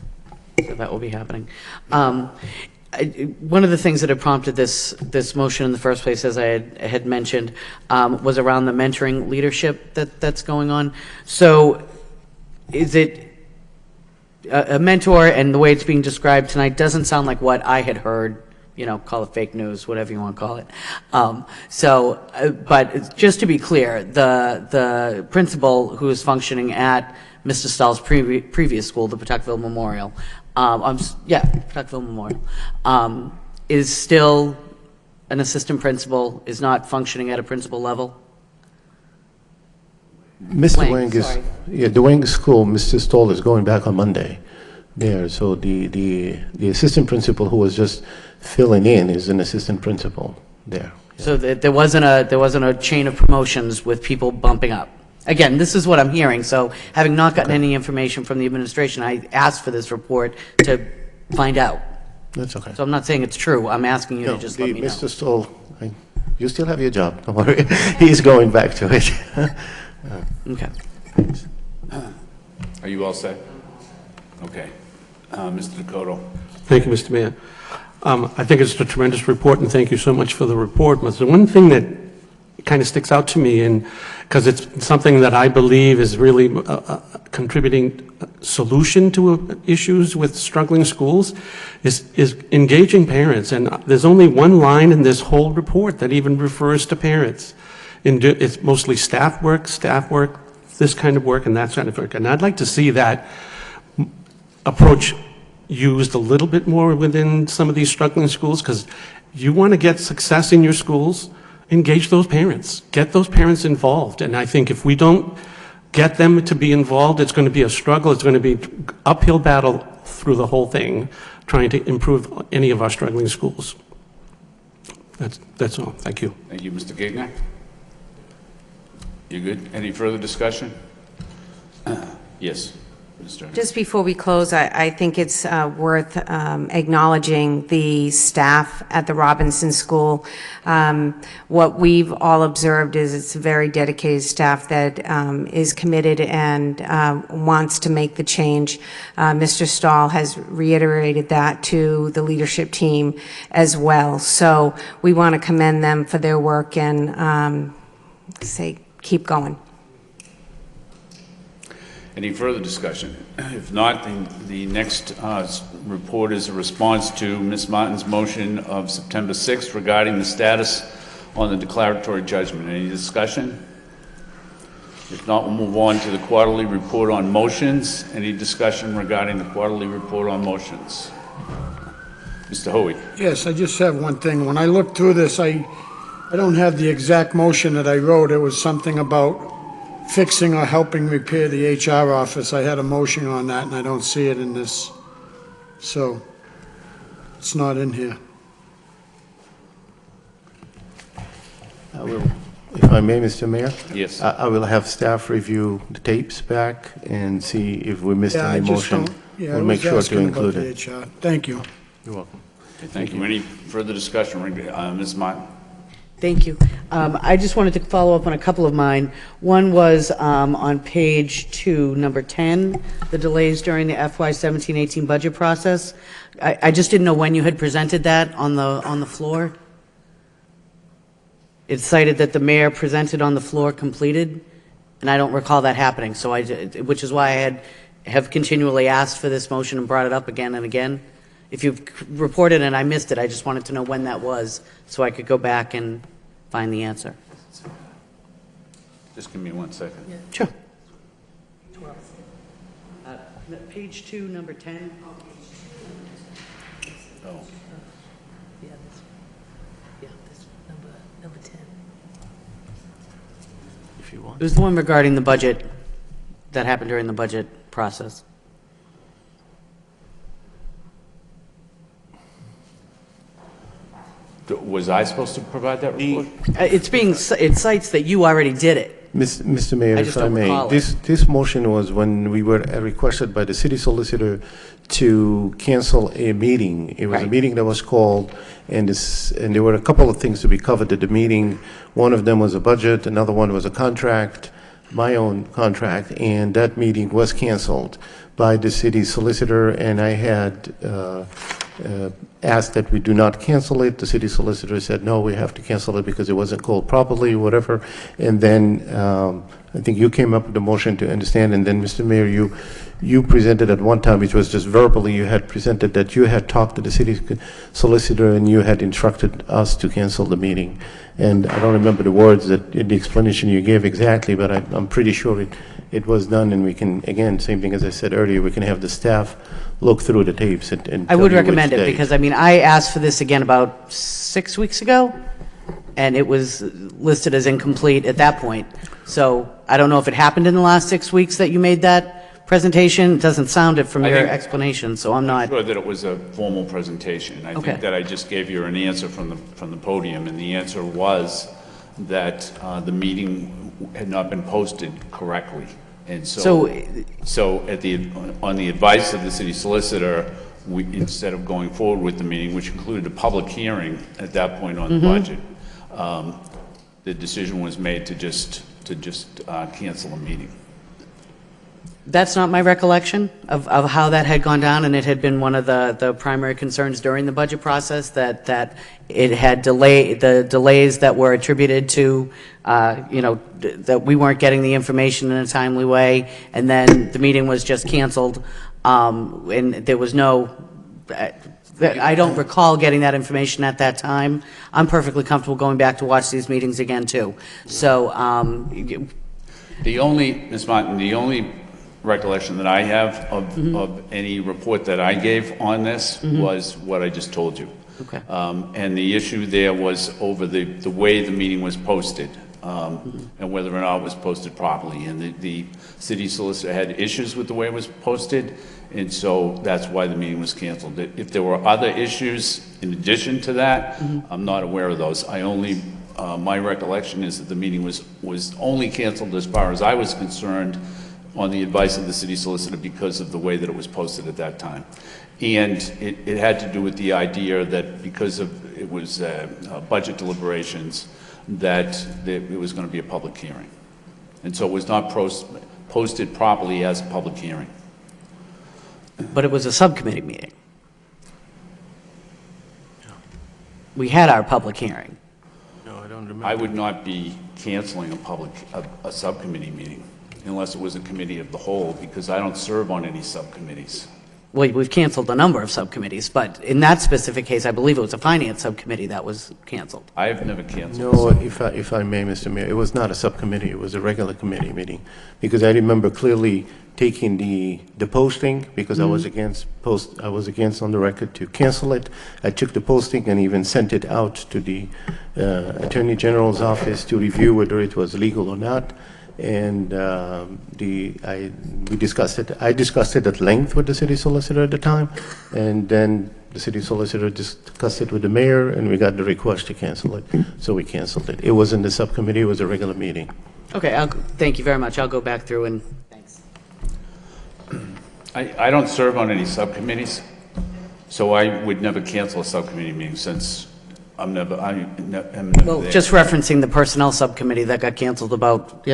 So that will be happening. One of the things that had prompted this motion in the first place, as I had mentioned, was around the mentoring leadership that's going on. So is it a mentor, and the way it's being described tonight doesn't sound like what I had heard, call it fake news, whatever you want to call it. But just to be clear, the principal who is functioning at Mr. Stahl's previous school, the Pawtuckville Memorial, Pawtuckville Memorial, is still an assistant principal, is not functioning at a principal level? Mr. Wang is, the Wang School, Mr. Stoll is going back on Monday there. So the assistant principal who was just filling in is an assistant principal there. So there wasn't a chain of promotions with people bumping up? Again, this is what I'm hearing, so having not gotten any information from the administration, I asked for this report to find out. That's okay. So I'm not saying it's true, I'm asking you to just let me know. Mr. Stoll, you still have your job, don't worry. He's going back to it. Okay. Are you all set? Okay. Mr. Dakota. Thank you, Mr. Mayor. I think it's a tremendous report, and thank you so much for the report. But the one thing that kind of sticks out to me, and because it's something that I believe is really a contributing solution to issues with struggling schools, is engaging parents. And there's only one line in this whole report that even refers to parents. It's mostly staff work, this kind of work, and that kind of work. And I'd like to see that approach used a little bit more within some of these struggling schools, because you want to get success in your schools, engage those parents, get those parents involved. And I think if we don't get them to be involved, it's going to be a struggle. It's going to be uphill battle through the whole thing, trying to improve any of our struggling schools. That's all. Thank you. Thank you, Mr. Gagnon. You good? Any further discussion? Yes, Mr. Just before we close, I think it's worth acknowledging the staff at the Robinson School. What we've all observed is it's a very dedicated staff that is committed and wants to make the change. Mr. Stahl has reiterated that to the leadership team as well. So we want to commend them for their work and say keep going. Any further discussion? If not, the next report is a response to Ms. Martin's motion of September 6th regarding the status on the declaratory judgment. Any discussion? If not, we'll move on to the quarterly report on motions. Any discussion regarding the quarterly report on motions? Mr. Hoey. Yes, I just have one thing. When I looked through this, I don't have the exact motion that I wrote. It was something about fixing or helping repair the HR office. I had a motion on that, and I don't see it in this. So it's not in here. I will, if I may, Mr. Mayor? Yes. I will have staff review the tapes back and see if we missed Yeah, I any just motion. don't. Yeah, We'll I make was sure to asking about include the it. HR. Thank you. You're welcome. Okay, thank you. Any further discussion? Ms. Martin? Thank you. I just wanted to follow up on a couple of mine. One was on page 2, number 10, the delays during the FY 17-18 budget process. I just didn't know when you had presented that on the floor. It cited that the mayor presented on the floor completed, and I don't recall that happening. So which is why I have continually asked for this motion and brought it up again and again. If you've reported and I missed it, I just wanted to know when that was so I could go back and find the answer. Just give me 1 second. Yeah. Sure. Page 2, number 10. Oh. Yeah, this number 10. If you want. It was the one regarding the budget that happened during the budget process. Was I supposed to provide that report? It cites that you already did it. Mr. Mayor, if I may, this motion was when we were requested by the city solicitor to cancel a meeting. It was a meeting that was called, and there were a couple of things to be covered at the meeting. One of them was a budget, another one was a contract, my own contract, and that meeting was canceled by the city solicitor, and I had asked that we do not cancel it. The city solicitor said, no, we have to cancel it because it wasn't called properly, whatever. And then I think you came up with the motion to understand, and then, Mr. Mayor, you presented at one time, which was just verbally, you had presented that you had talked to the city solicitor and you had instructed us to cancel the meeting. And I don't remember the words that the explanation you gave exactly, but I'm pretty sure it was done, and we can, again, same thing as I said earlier, we can have the staff look through the tapes and I would tell you recommend which it day. because, I mean, I asked for this again about 6 weeks ago, and it was listed as incomplete at that point. So I don't know if it happened in the last 6 weeks that you made that presentation. It doesn't sound it from your explanation, so I'm not sure that it was a formal presentation. I think that I just gave you an answer from the podium, and the answer was that the meeting had not been posted correctly. And So- on the advice of the city solicitor, instead of going forward with the meeting, which included a public hearing at that point on the budget, the decision was made to just cancel a meeting. That's not my recollection of how that had gone down, and it had been one of the primary concerns during the budget process, that it had the delays that were attributed to, that we weren't getting the information in a timely way, and then the meeting was just canceled, and there was no, I don't recall getting that information at that time. I'm perfectly comfortable going back to watch these meetings again, too. So, Ms. Martin, the only recollection that I have of any report that I gave on this was what I just told you. Okay. And the issue there was over the way the meeting was posted, and whether or not it was posted properly. And the city solicitor had issues with the way it was posted, and so that's why the meeting was canceled. If there were other issues in addition to that, I'm not aware of those. My recollection is that the meeting was only canceled, as far as I was concerned, on the advice of the city solicitor because of the way that it was posted at that time. And it had to do with the idea that because it was budget deliberations, that it was going to be a public hearing. And so it was not posted properly as a public hearing. but it was a subcommittee meeting. We had our public hearing. No, I don't remember. I would not be canceling a subcommittee meeting unless it was a committee of the whole, because I don't serve on any subcommittees. Well, we've canceled a number of subcommittees, but in that specific case, I believe it was a finance subcommittee that was canceled. I have never canceled. No, if I may, Mr. Mayor, it was not a subcommittee, it was a regular committee meeting. Because I remember clearly taking the posting, because I was against on the record to cancel it. I took the posting and even sent it out to the Attorney General's office to review whether it was legal or not. And we discussed it. I discussed it at length with the city solicitor at the time, and then the city solicitor discussed it with the mayor, and we got the request to cancel it. So we canceled it. It wasn't the subcommittee; it was a regular meeting. Okay, thank you very much. I'll go back through and thanks. I don't serve on any subcommittees, so I would never cancel a subcommittee meeting since I'm never Well, there. just referencing the personnel subcommittee that got canceled about,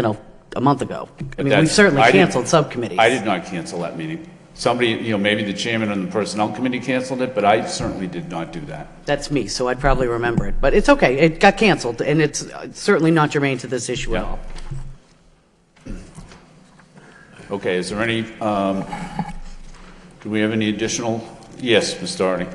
a month ago. I mean, we've certainly canceled subcommittees. I did not cancel that meeting. Somebody, maybe the chairman and the personnel committee canceled it, but I certainly did not do that. That's me, so I'd probably remember it. But it's okay. It got canceled, and it's certainly not germane to this issue at all. Okay, is there any, do we have any additional? Yes, Ms. Doherty.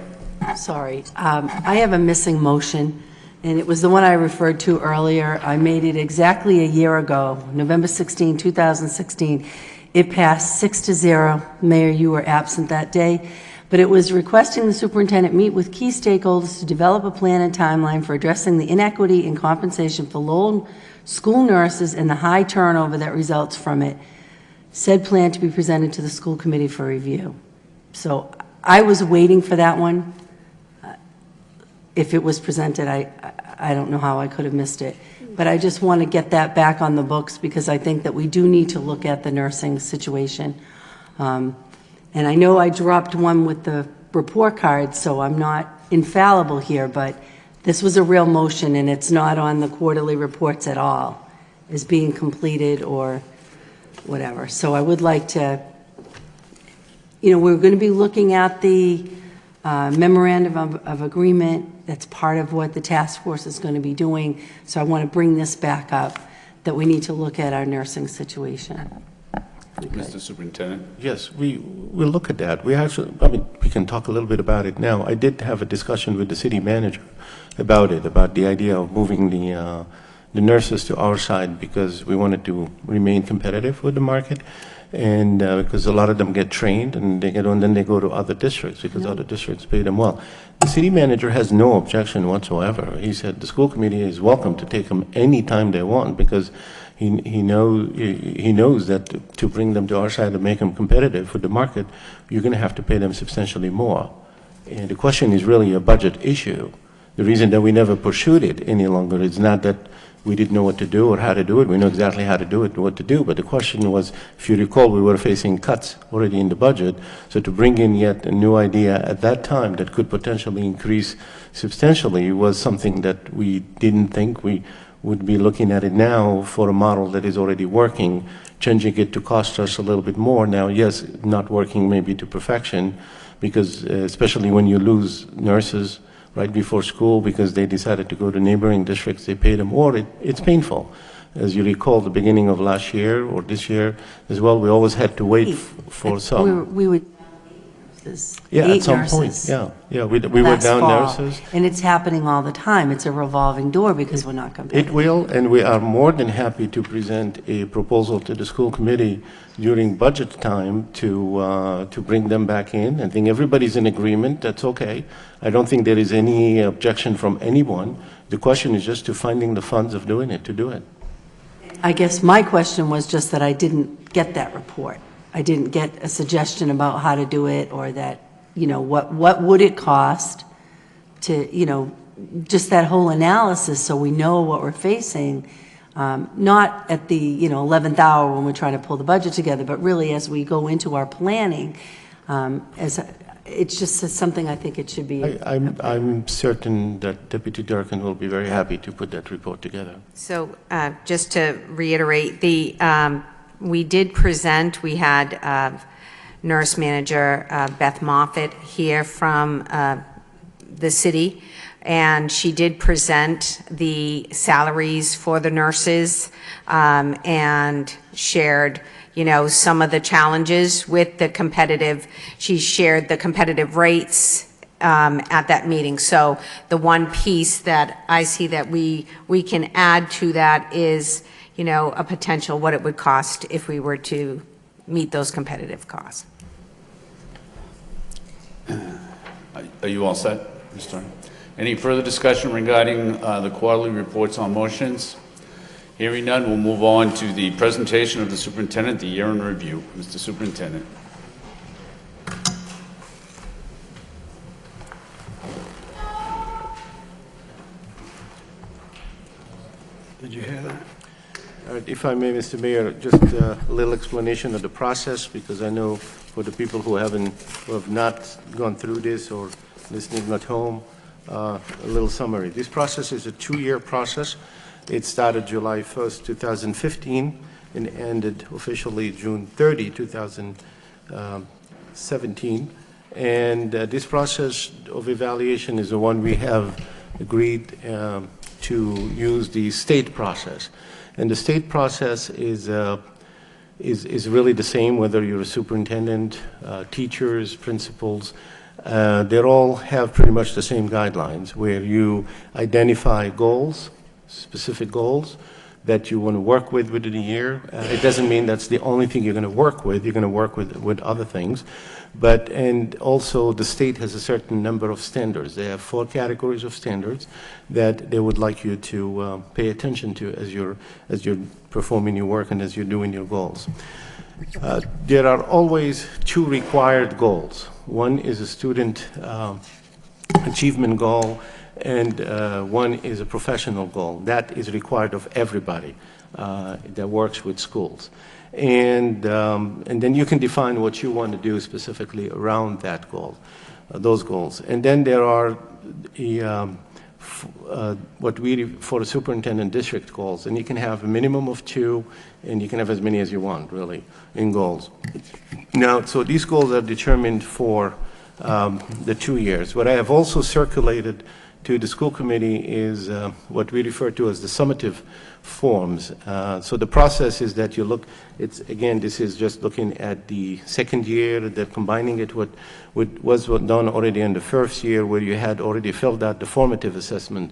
Sorry. I have a missing motion, and it was the one I referred to earlier. I made it exactly a year ago, November 16, 2016. It passed 6-0. Mayor, you were absent that day. But it was requesting the superintendent meet with key stakeholders to develop a plan and timeline for addressing the inequity in compensation for lone school nurses and the high turnover that results from it. Said plan to be presented to the school committee for review. So I was waiting for that one. If it was presented, I don't know how I could have missed it. But I just want to get that back on the books because I think that we do need to look at the nursing situation. And I know I dropped one with the report card, so I'm not infallible here, but this was a real motion and it's not on the quarterly reports at all as being completed or whatever. So I would like to, we're going to be looking at the memorandum of agreement. That's part of what the task force is going to be doing. So I want to bring this back up, that we need to look at our nursing situation. Mr. Superintendent? Yes, we'll look at that. We can talk a little bit about it now. I did have a discussion with the city manager about it, about the idea of moving the nurses to our side because we wanted to remain competitive with the market. And because a lot of them get trained and then they go to other districts because other districts pay them well. The city manager has no objection whatsoever. He said the school committee is welcome to take them any time they want because he knows that to bring them to our side and make them competitive with the market, you're going to have to pay them substantially more. And the question is really a budget issue. The reason that we never pursued it any longer is not that we didn't know what to do or how to do it. We know exactly how to do it and what to do. But the question was, if you recall, we were facing cuts already in the budget. So to bring in yet a new idea at that time that could potentially increase substantially was something that we didn't think. We would be looking at it now for a model that is already working, changing it to cost us a little bit more. Now, yes, not working maybe to perfection, because especially when you lose nurses right before school because they decided to go to neighboring districts, they pay them more. It's painful. As you recall, the beginning of last year or this year as well, we always had to wait for some. We would. Yeah, 8 at some nurses. point. Yeah. We were Last down fall. nurses. And it's happening all the time. It's a revolving door because we're not competitive. It will, and we are more than happy to present a proposal to the school committee during budget time to bring them back in. I think everybody's in agreement. That's okay. I don't think there is any objection from anyone. The question is just to finding the funds of doing it, to do it. I guess my question was just that I didn't get that report. I didn't get a suggestion about how to do it, or that, what would it cost to, just that whole analysis so we know what we're facing, not at the, 11th hour when we're trying to pull the budget together, but really as we go into our planning, it's just something I think it should be. I'm certain that Deputy Durkin will be very happy to put that report together. So just to reiterate, we did present, we had nurse manager Beth Moffitt here from the city, and she did present the salaries for the nurses and shared some of the challenges with the competitive. She shared the competitive rates at that meeting. So the one piece that I see that we can add to that is a potential what it would cost if we were to meet those competitive costs. Are you all set, Ms. Turner? Any further discussion regarding the quarterly reports on motions? Hearing none, we'll move on to the presentation of the superintendent, the year in review. Mr. Superintendent. Did you hear that? If I may, Mr. Mayor, just a little explanation of the process, because I know for the people who have not gone through this or listening at home, a little summary. This process is a 2-year process. It started July 1st, 2015, and ended officially June 30, 2017. And this process of evaluation is the one we have agreed to use the state process. And the state process is really the same, whether you're a superintendent, teachers, principals. They all have pretty much the same guidelines, where you identify goals, specific goals that you want to work with within a year. It doesn't mean that's the only thing you're going to work with. You're going to work with other things. And also the state has a certain number of standards. They have 4 categories of standards that they would like you to pay attention to as you're performing your work and as you're doing your goals. There are always 2 required goals. One is a student achievement goal, and one is a professional goal. That is required of everybody that works with schools. And then you can define what you want to do specifically around that goal, those goals. And then there are what we for the superintendent district goals, and you can have a minimum of 2, and you can have as many as you want, really, in goals. Now, so these goals are determined for the 2 years. What I have also circulated to the school committee is what we refer to as the summative forms. So the process is that you look, again, this is just looking at the second year, that combining it with was done already in the first year, where you had already filled out the formative assessment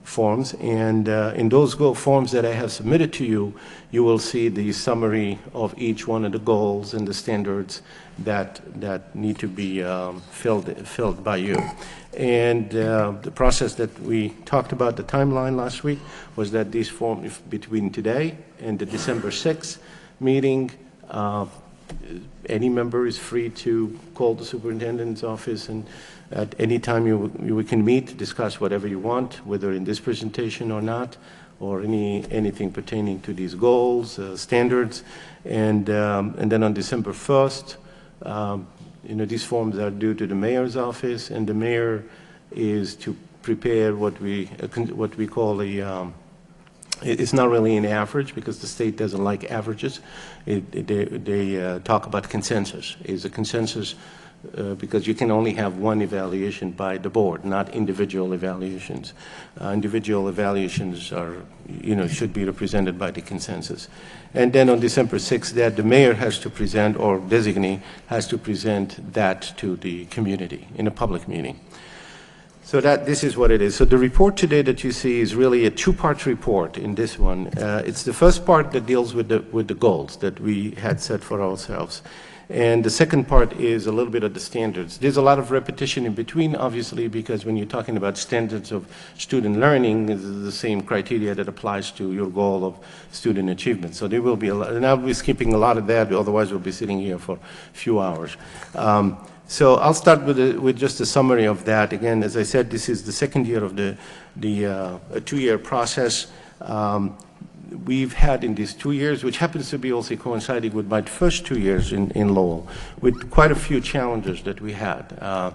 forms. And in those forms that I have submitted to you, you will see the summary of each one of the goals and the standards that need to be filled by you. And the process that we talked about, the timeline last week, was that these forms, between today and the December 6th meeting, any member is free to call the superintendent's office, and at any time we can meet, discuss whatever you want, whether in this presentation or not, or anything pertaining to these goals, standards. And then on December 1st, these forms are due to the mayor's office, and the mayor is to prepare what we call a it's not really an average, because the state doesn't like averages. They talk about consensus. It's a consensus because you can only have one evaluation by the board, not individual evaluations. Individual evaluations are, should be represented by the consensus. And then on December 6th, that the mayor has to present, or designee has to present that to the community in a public meeting. So this is what it is. So the report today that you see is really a two-part report in this one. It's the first part that deals with the goals that we had set for ourselves. And the second part is a little bit of the standards. There's a lot of repetition in between, obviously, because when you're talking about standards of student learning, it's the same criteria that applies to your goal of student achievement. So there will be a lot, and I'll be skipping a lot of that, otherwise we'll be sitting here for a few hours. So I'll start with just a summary of that. Again, as I said, this is the second year of the two-year process. We've had in these 2 years, which happens to be also coinciding with my first 2 years in Lowell, with quite a few challenges that we had.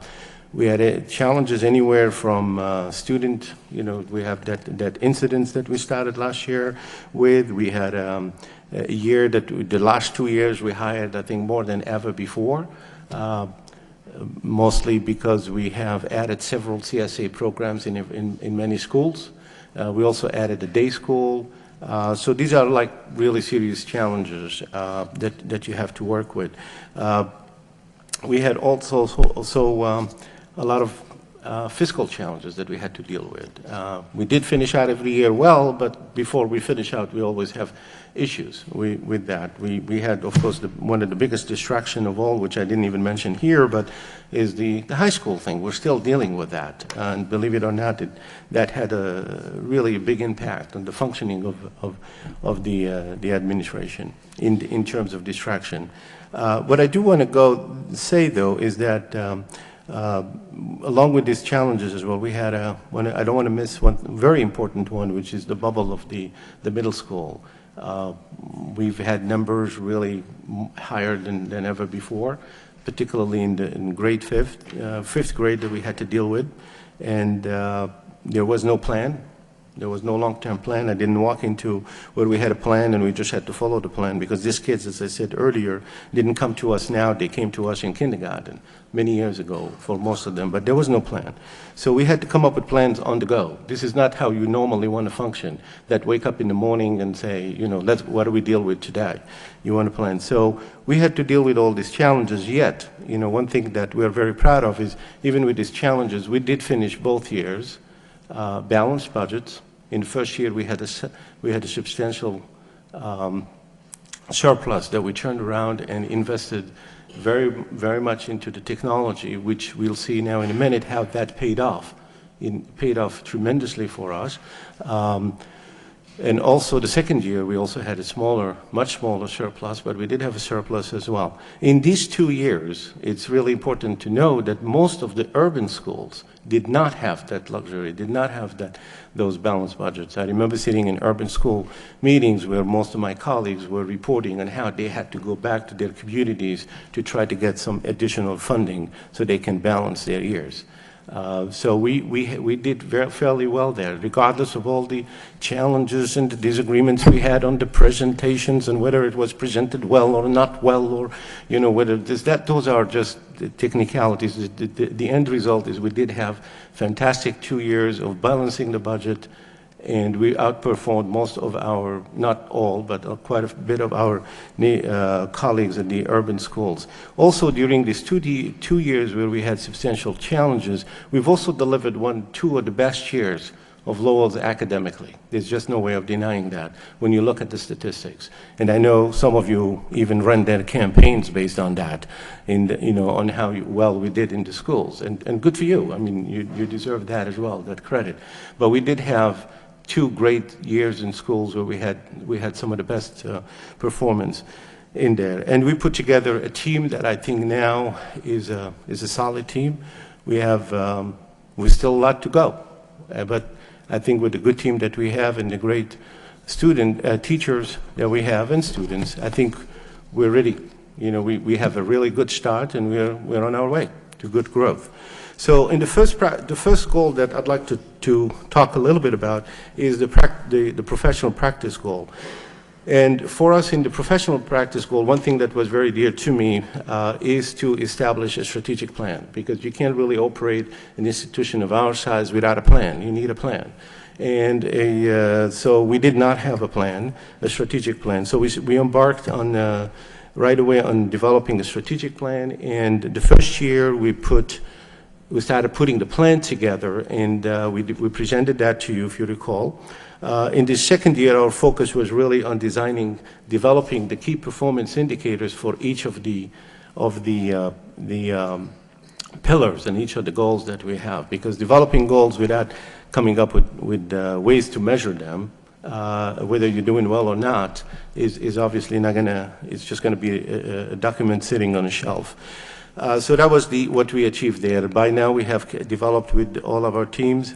We had challenges anywhere from student, we have that incidents that we started last year with. We had a year that the last 2 years we hired, I think, more than ever before. Mostly because we have added several CSA programs in many schools. We also added a day school. So these are like really serious challenges that you have to work with. We had also a lot of fiscal challenges that we had to deal with. We did finish out every year well, but before we finish out, we always have issues with that. We had, of course, one of the biggest distraction of all, which I didn't even mention here, but is the high school thing. We're still dealing with that. And believe it or not, that had a really big impact on the functioning of the administration in terms of distraction. What I do want to say, though, is that along with these challenges as well, we had I don't want to miss one very important one, which is the bubble of the middle school. We've had numbers really higher than ever before, particularly in grade fifth grade that we had to deal with. And there was no plan. There was no long-term plan. I didn't walk into where we had a plan and we just had to follow the plan, because these kids, as I said earlier, didn't come to us now. They came to us in kindergarten many years ago for most of them, but there was no plan. So we had to come up with plans on the go. This is not how you normally want to function, that wake up in the morning and say, what do we deal with today? You want to plan. So we had to deal with all these challenges, yet, one thing that we're very proud of is even with these challenges, we did finish both years balanced budgets. In the first year, we had a substantial surplus that we turned around and invested very, very much into the technology, which we'll see now in a minute how that paid off. It paid off tremendously for us. And also the second year, we also had a much smaller surplus, but we did have a surplus as well. In these 2 years, it's really important to know that most of the urban schools did not have that luxury, did not have those balanced budgets. I remember sitting in urban school meetings where most of my colleagues were reporting on how they had to go back to their communities to try to get some additional funding so they can balance their years. So we did fairly well there, regardless of all the challenges and the disagreements we had on the presentations and whether it was presented well or not well, or whether those are just the technicalities. The end result is we did have fantastic 2 years of balancing the budget, and we outperformed most of our, not all, but quite a bit of our colleagues in the urban schools. Also, during these 2 years where we had substantial challenges, we've also delivered 2 of the best years of Lowell's academically. There's just no way of denying that when you look at the statistics. And I know some of you even run their campaigns based on that, on how well we did in the schools. And good for you. I mean, you deserve that as well, that credit. But we did have 2 great years in schools where we had some of the best performance. in there. And we put together a team that I think now is a solid team. We have, we still a lot to go, but I think with the good team that we have and the great teachers that we have and students, I think we're ready. You know, we have a really good start, and we're on our way to good growth. So in the first goal that I'd like to talk a little bit about is the professional practice goal. And for us in the professional practice goal, one thing that was very dear to me is to establish a strategic plan, because you can't really operate an institution of our size without a plan. You need a plan. And so we did not have a plan, a strategic plan. So we embarked on right away on developing a strategic plan. And the first year we started putting the plan together, and we presented that to you, if you recall. In the second year, our focus was really on developing the key performance indicators for each of the pillars and each of the goals that we have. Because developing goals without coming up with ways to measure them, whether you're doing well or not, is obviously not gonna. It's just gonna be a document sitting on a shelf. So that was what we achieved there. By now we have developed with all of our teams,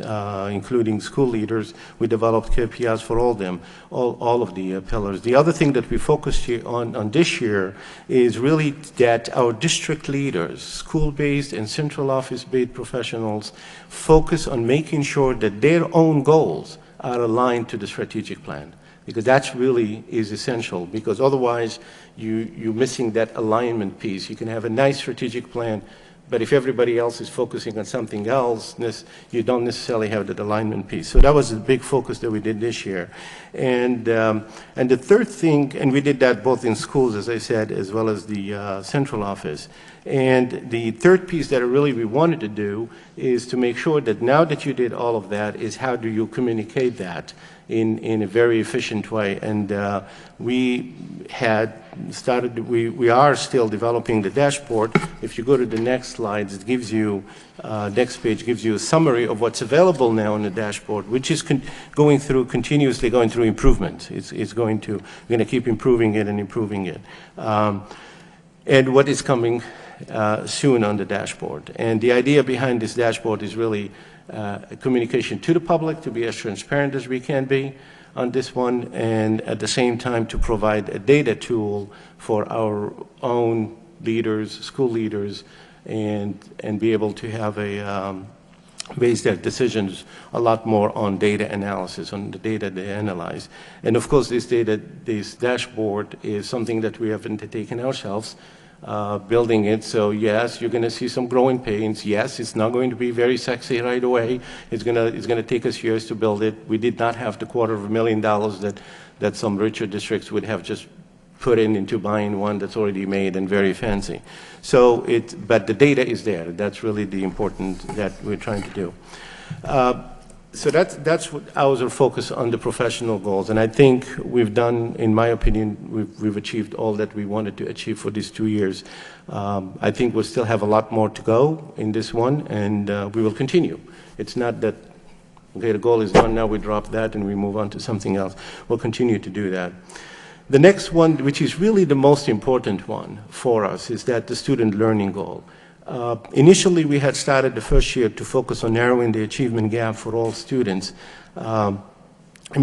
including school leaders, we developed KPIs for all of the pillars. The other thing that we focused on this year is really that our district leaders, school-based and central office-based professionals, focus on making sure that their own goals are aligned to the strategic plan. Because that really is essential, because otherwise you're missing that alignment piece. You can have a nice strategic plan, but if everybody else is focusing on something else, you don't necessarily have that alignment piece. So that was a big focus that we did this year. And the third thing, and we did that both in schools, as I said, as well as the central office. And the third piece that really we wanted to do is to make sure that now that you did all of that, is how do you communicate that in a very efficient way. And we are still developing the dashboard. If you go to the next slide, it gives you, next page gives you a summary of what's available now on the dashboard, which is continuously going through improvement. We're going to keep improving it and improving it. And what is coming soon on the dashboard. And the idea behind this dashboard is really communication to the public, to be as transparent as we can be on this one, and at the same time to provide a data tool for our own leaders, school leaders, and be able to have base their decisions a lot more on data analysis, on the data they analyze. And of course, this dashboard is something that we have undertaken ourselves, building it. So yes, you're going to see some growing pains. Yes, it's not going to be very sexy right away. It's going to take us years to build it. We did not have the $250,000 that some richer districts would have just put into buying one that's already made and very fancy. So but the data is there. That's really the important that we're trying to do. So that's what our focus on the professional goals, and I think we've done, in my opinion, we've achieved all that we wanted to achieve for these 2 years. I think we'll still have a lot more to go in this one, and we will continue. It's not that, okay, the goal is done, now we drop that and we move on to something else. We'll continue to do that. The next one, which is really the most important one for us, is that the student learning goal. Initially, we had started the first year to focus on narrowing the achievement gap for all students.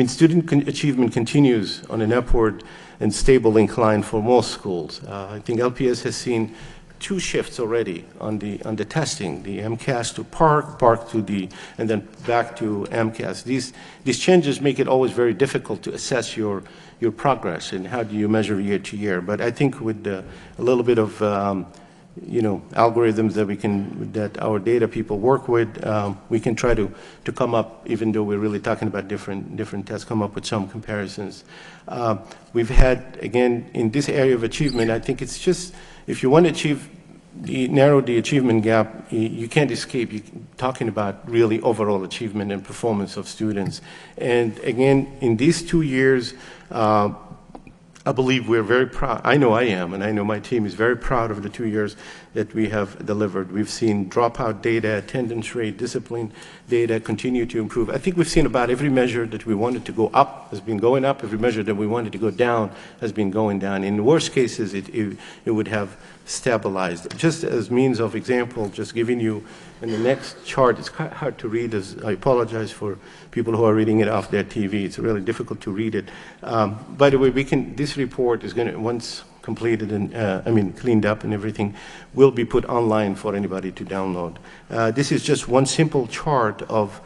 Student achievement continues on an upward and stable incline for most schools. I think LPS has seen 2 shifts already on the testing, the MCAS to PARC to and then back to MCAS. These changes make it always very difficult to assess your progress and how do you measure year to year. But I think with a little bit of algorithms that our data people work with, we can try to come up, even though we're really talking about different tests, come up with some comparisons. We've had, again, in this area of achievement, I think it's just, if you want to narrow the achievement gap, you can't escape talking about really overall achievement and performance of students. And again, in these 2 years, I believe we're very proud. I know I am, and I know my team is very proud of the 2 years that we have delivered. We've seen dropout data, attendance rate, discipline data continue to improve. I think we've seen about every measure that we wanted to go up has been going up. Every measure that we wanted to go down has been going down. In the worst cases, it would have stabilized. Just as means of example, just giving you in the next chart, it's quite hard to read. I apologize for people who are reading it off their TV. It's really difficult to read it. By the way, this report is going to, once completed and cleaned up and everything, will be put online for anybody to download. This is just one simple chart of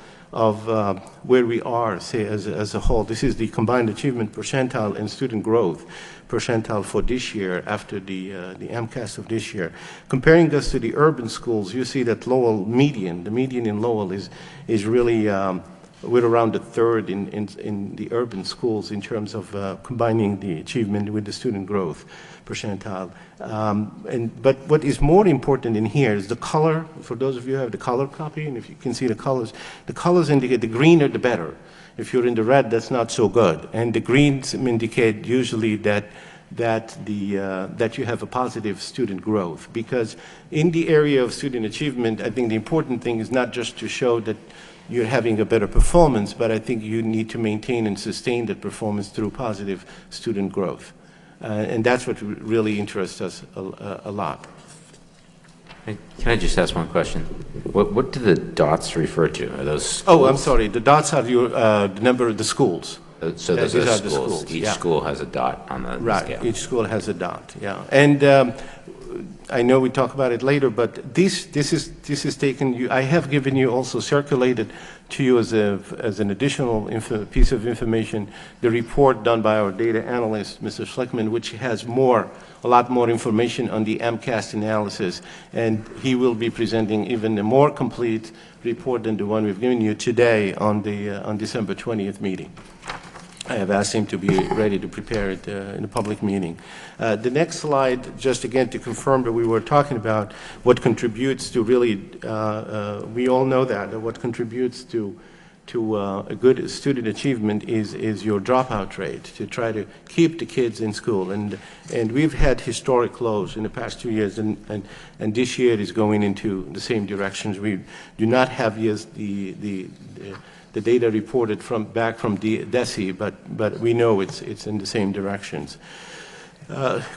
where we are, say, as a whole. This is the combined achievement percentile and student growth percentile for this year after the MCAS of this year. Comparing us to the urban schools, you see that Lowell median, the median in Lowell is really, we're around a third in the urban schools in terms of combining the achievement with the student growth percentile. But what is more important in here is the color. For those of you who have the color copy, and if you can see the colors indicate the greener the better. If you're in the red, that's not so good. And the greens indicate usually that you have a positive student growth. Because in the area of student achievement, I think the important thing is not just to show that you're having a better performance, but I think you need to maintain and sustain that performance through positive student growth. And that's what really interests us a lot. Can I just ask one question? What do the dots refer to? Are those schools? Oh, I'm sorry. The dots are the number of the schools. So those these are are schools. the schools. Each Yeah. school has a dot on the Right. scale. Each school has a dot. Yeah. And I know we talk about it later, but this is taken. I have given you also circulated to you as an additional piece of information the report done by our data analyst, Mr. Schlickman, which has a lot more information on the MCAS analysis, and he will be presenting even a more complete report than the one we've given you today on December 20th meeting. I have asked him to be ready to prepare it in a public meeting. The next slide, just again to confirm that we were talking about what contributes to really, we all know that what contributes to a good student achievement is your dropout rate, to try to keep the kids in school. And we've had historic lows in the past 2 years, and this year is going into the same directions. We do not have yet the data reported back from DESE, but we know it's in the same directions.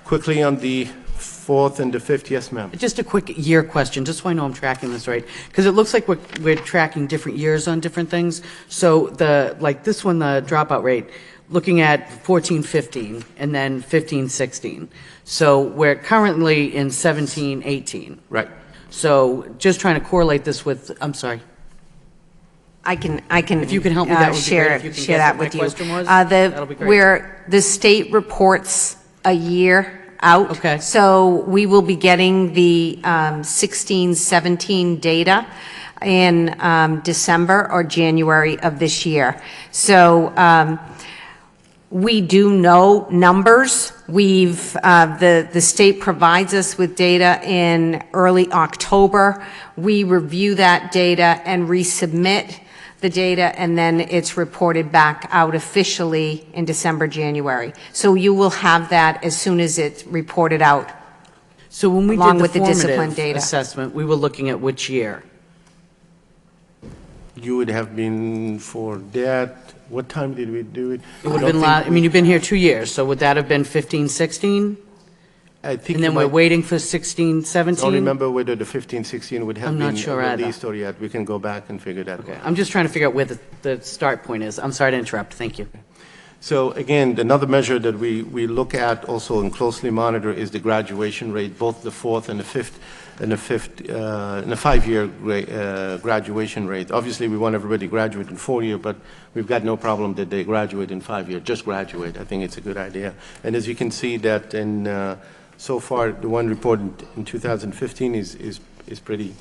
Quickly on the fourth and the fifth, yes, ma'am. Just a quick year question, just so I know I'm tracking this right, because it looks like we're tracking different years on different things. So like this one, the dropout rate, looking at 14-15 and then 15-16. So we're currently in 17-18. Right. So just trying to correlate this with, I'm sorry. I can. If you can help me, that would be share great. If you can share guess that what with my you. question was, that'll be great. Where the state reports a year out. Okay. So we will be getting the 16-17 data in December or January of this year. So we do know numbers. The state provides us with data in early October. We review that data and resubmit the data, and then it's reported back out officially in December, January. So you will have that as soon as it's reported out. So when we along did with the discipline formative data assessment, we were looking at which year? You would have been for that. What time did we do it? It would have been I mean, you've been here 2 years, so would that have been 15-16? I think. And then we're waiting for 16-17? I don't remember whether the 15-16 would have I'm been not sure either. released or yet. We can go back and figure that out. I'm just trying to figure out where the start point is. I'm sorry to interrupt. Thank you. So again, another measure that we look at also and closely monitor is the graduation rate, both the fourth and the fifth, and the 5-year graduation rate. Obviously, we want everybody to graduate in 4 years, but we've got no problem that they graduate in 5 years. Just graduate. I think it's a good idea. And as you can see, that in so far, the one reported in 2015 is pretty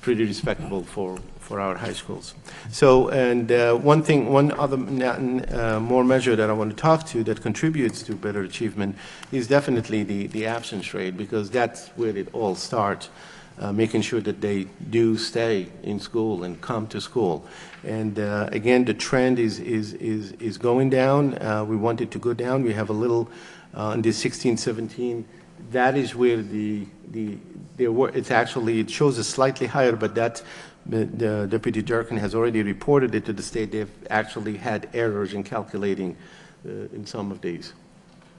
respectable for our high schools. So, and one other more measure that I want to talk to that contributes to better achievement is definitely the absence rate, because that's where it all starts, making sure that they do stay in school and come to school. And again, the trend is going down. We want it to go down. We have a little in the 16-17, that is where it shows a slightly higher, but that the Deputy Durkin has already reported it to the state. They've actually had errors in calculating in some of these.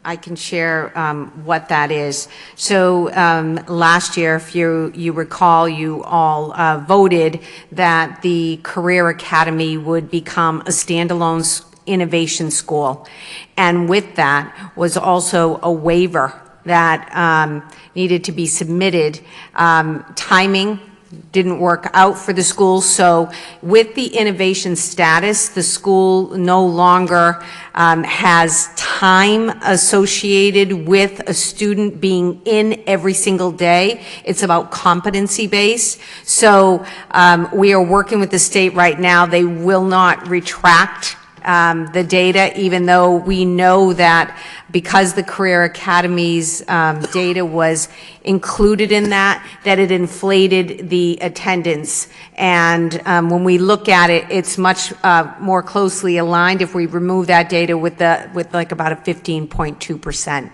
I can share what that is. So last year, if you recall, you all voted that the Career Academy would become a standalone innovation school. And with that was also a waiver that needed to be submitted. Timing didn't work out for the school, so with the innovation status, the school no longer has time associated with a student being in every single day. It's about competency based. So we are working with the state right now. They will not retract the data, even though we know that because the Career Academy's data was included in that it inflated the attendance. And when we look at it, it's much more closely aligned if we remove that data with like about a 15.2%.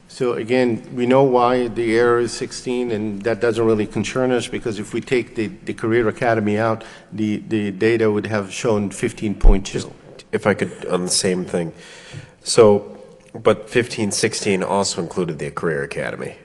So again, we know why the error is 16, and that doesn't really concern us, because if we take the Career Academy out, the data would have shown 15.2. If I could, on the same thing. So, but 15-16 also included the Career Academy.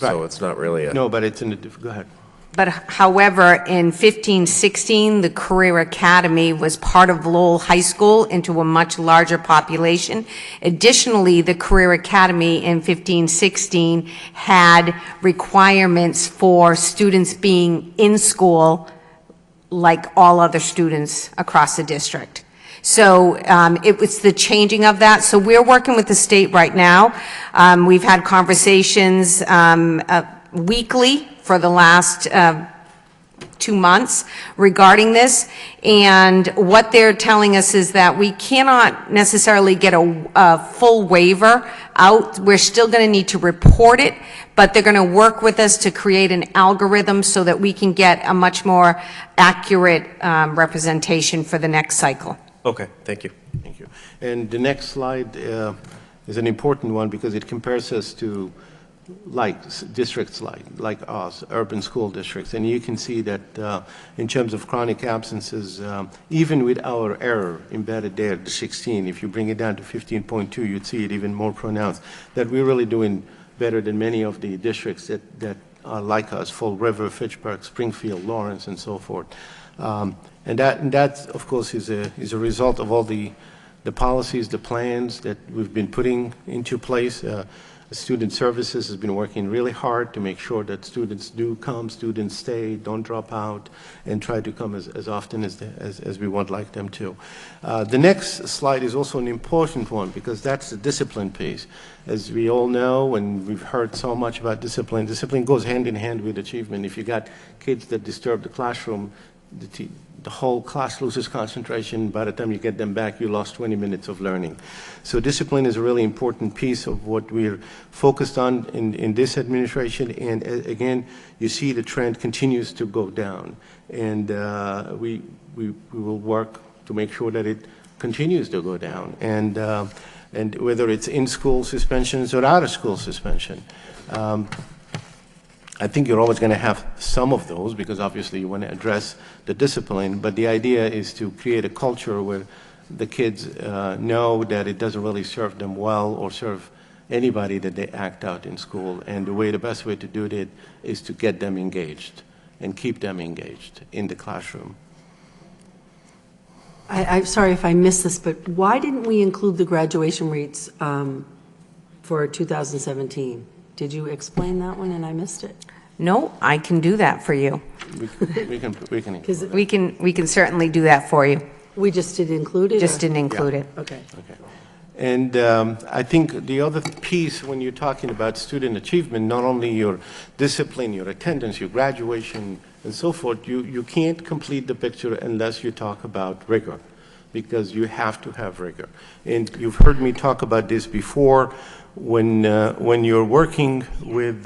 Right. So it's not really a... No, but it's in the, go ahead. But however, in 15-16, the Career Academy was part of Lowell High School into a much larger population. Additionally, the Career Academy in 15-16 had requirements for students being in school like all other students across the district. So it was the changing of that. So we're working with the state right now. We've had conversations weekly for the last 2 months regarding this, and what they're telling us is that we cannot necessarily get a full waiver out. We're still going to need to report it, but they're going to work with us to create an algorithm so that we can get a much more accurate representation for the next cycle. Okay, thank you. Thank you. And the next slide is an important one because it compares us to districts like us, urban school districts, and you can see that in terms of chronic absences, even with our error embedded there, the 16, if you bring it down to 15.2, you'd see it even more pronounced, that we're really doing better than many of the districts that are like us, Fall River, Fitchburg, Springfield, Lawrence, and so forth. And that, of course, is a result of all the policies, the plans that we've been putting into place. Student Services has been working really hard to make sure that students do come, students stay, don't drop out, and try to come as often as we would like them to. The next slide is also an important one because that's the discipline piece. As we all know, and we've heard so much about discipline, discipline goes hand in hand with achievement. If you got kids that disturb the classroom, the whole class loses concentration. By the time you get them back, you lost 20 minutes of learning. So discipline is a really important piece of what we're focused on in this administration. And again, you see the trend continues to go down. And we will work to make sure that it continues to go down. And whether it's in-school suspensions or out-of-school suspension. I think you're always going to have some of those because obviously you want to address the discipline, but the idea is to create a culture where the kids know that it doesn't really serve them well or serve anybody that they act out in school. And the best way to do it is to get them engaged and keep them engaged in the classroom. I'm sorry if I missed this, but why didn't we include the graduation rates for 2017? Did you explain that one and I missed it? No, I can do that for you. We can certainly do that for you. We just didn't include it? Just didn't include it. Okay. And I think the other piece when you're talking about student achievement, not only your discipline, your attendance, your graduation, and so forth, you can't complete the picture unless you talk about rigor, because you have to have rigor. And you've heard me talk about this before. When you're working with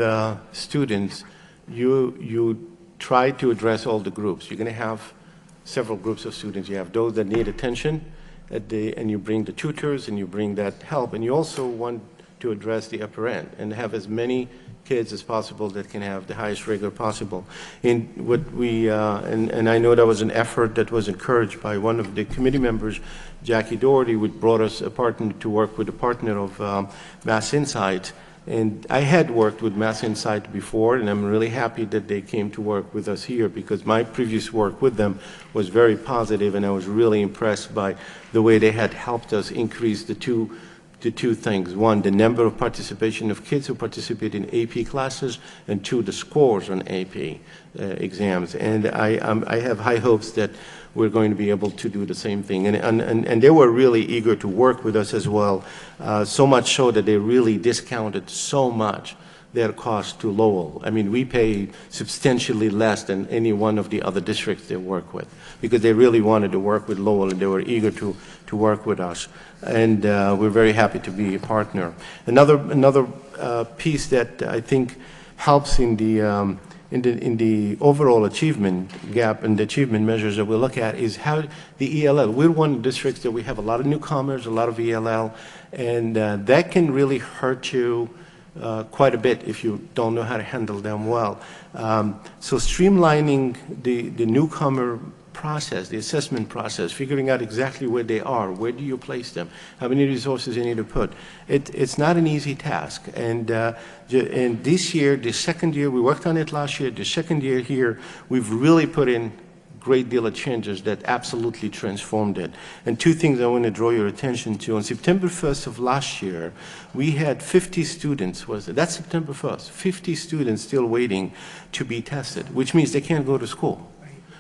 students, you try to address all the groups. You're going to have several groups of students. You have those that need attention, and you bring the tutors and you bring that help, and you also want to address the upper end and have as many kids as possible that can have the highest rigor possible. And what we, and I know that was an effort that was encouraged by one of the committee members, Jackie Doherty, which brought us a partner to work with a partner of Mass Insight. And I had worked with Mass Insight before, and I'm really happy that they came to work with us here, because my previous work with them was very positive, and I was really impressed by the way they had helped us increase the two things. One, the number of participation of kids who participate in AP classes, and two, the scores on AP exams. And I have high hopes that we're going to be able to do the same thing. And they were really eager to work with us as well, so much so that they really discounted so much their cost to Lowell. I mean, we pay substantially less than any one of the other districts they work with, because they really wanted to work with Lowell, and they were eager to work with us. And we're very happy to be a partner. Another piece that I think helps in the overall achievement gap and the achievement measures that we look at is how the ELL. We're one of the districts that we have a lot of newcomers, a lot of ELL, and that can really hurt you quite a bit if you don't know how to handle them well. So streamlining the newcomer process, the assessment process, figuring out exactly where they are, where do you place them, how many resources you need to put. It's not an easy task. And this year, the second year, we worked on it last year, the second year here, we've really put in great deal of changes that absolutely transformed it. And two things I want to draw your attention to. On September 1st of last year, we had 50 students, that's September 1st, 50 students still waiting to be tested, which means they can't go to school.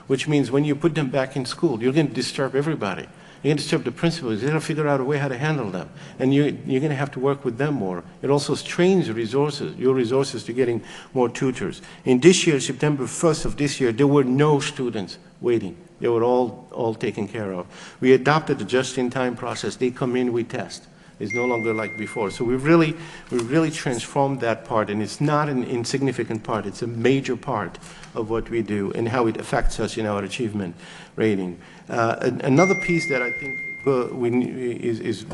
Which means when you put them back in school, you're going to disturb everybody. You're going to disturb the principals. You're going to figure out a way how to handle them. And you're going to have to work with them more. It also strains your resources to getting more tutors. In this year, September 1st of this year, there were no students waiting. They were all taken care of. We adopted the just-in-time process. They come in, we test. It's no longer like before. So we've really transformed that part, and it's not an insignificant part. It's a major part of what we do and how it affects us in our achievement rating. Another piece that I think is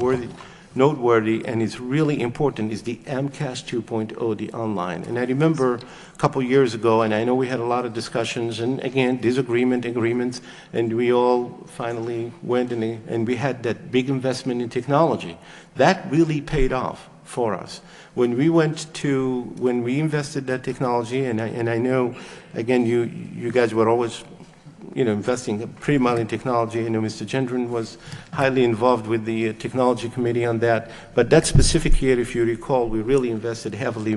noteworthy and is really important is the MCAS 2.0, the online. And I remember a couple years ago, and I know we had a lot of discussions, and again, agreements, and we all finally went and we had that big investment in technology. That really paid off for us. When we invested that technology, and I know, again, you guys were always investing a pretty much in technology. I know Mr. Gendron was highly involved with the technology committee on that. But that specific year, if you recall, we really invested heavily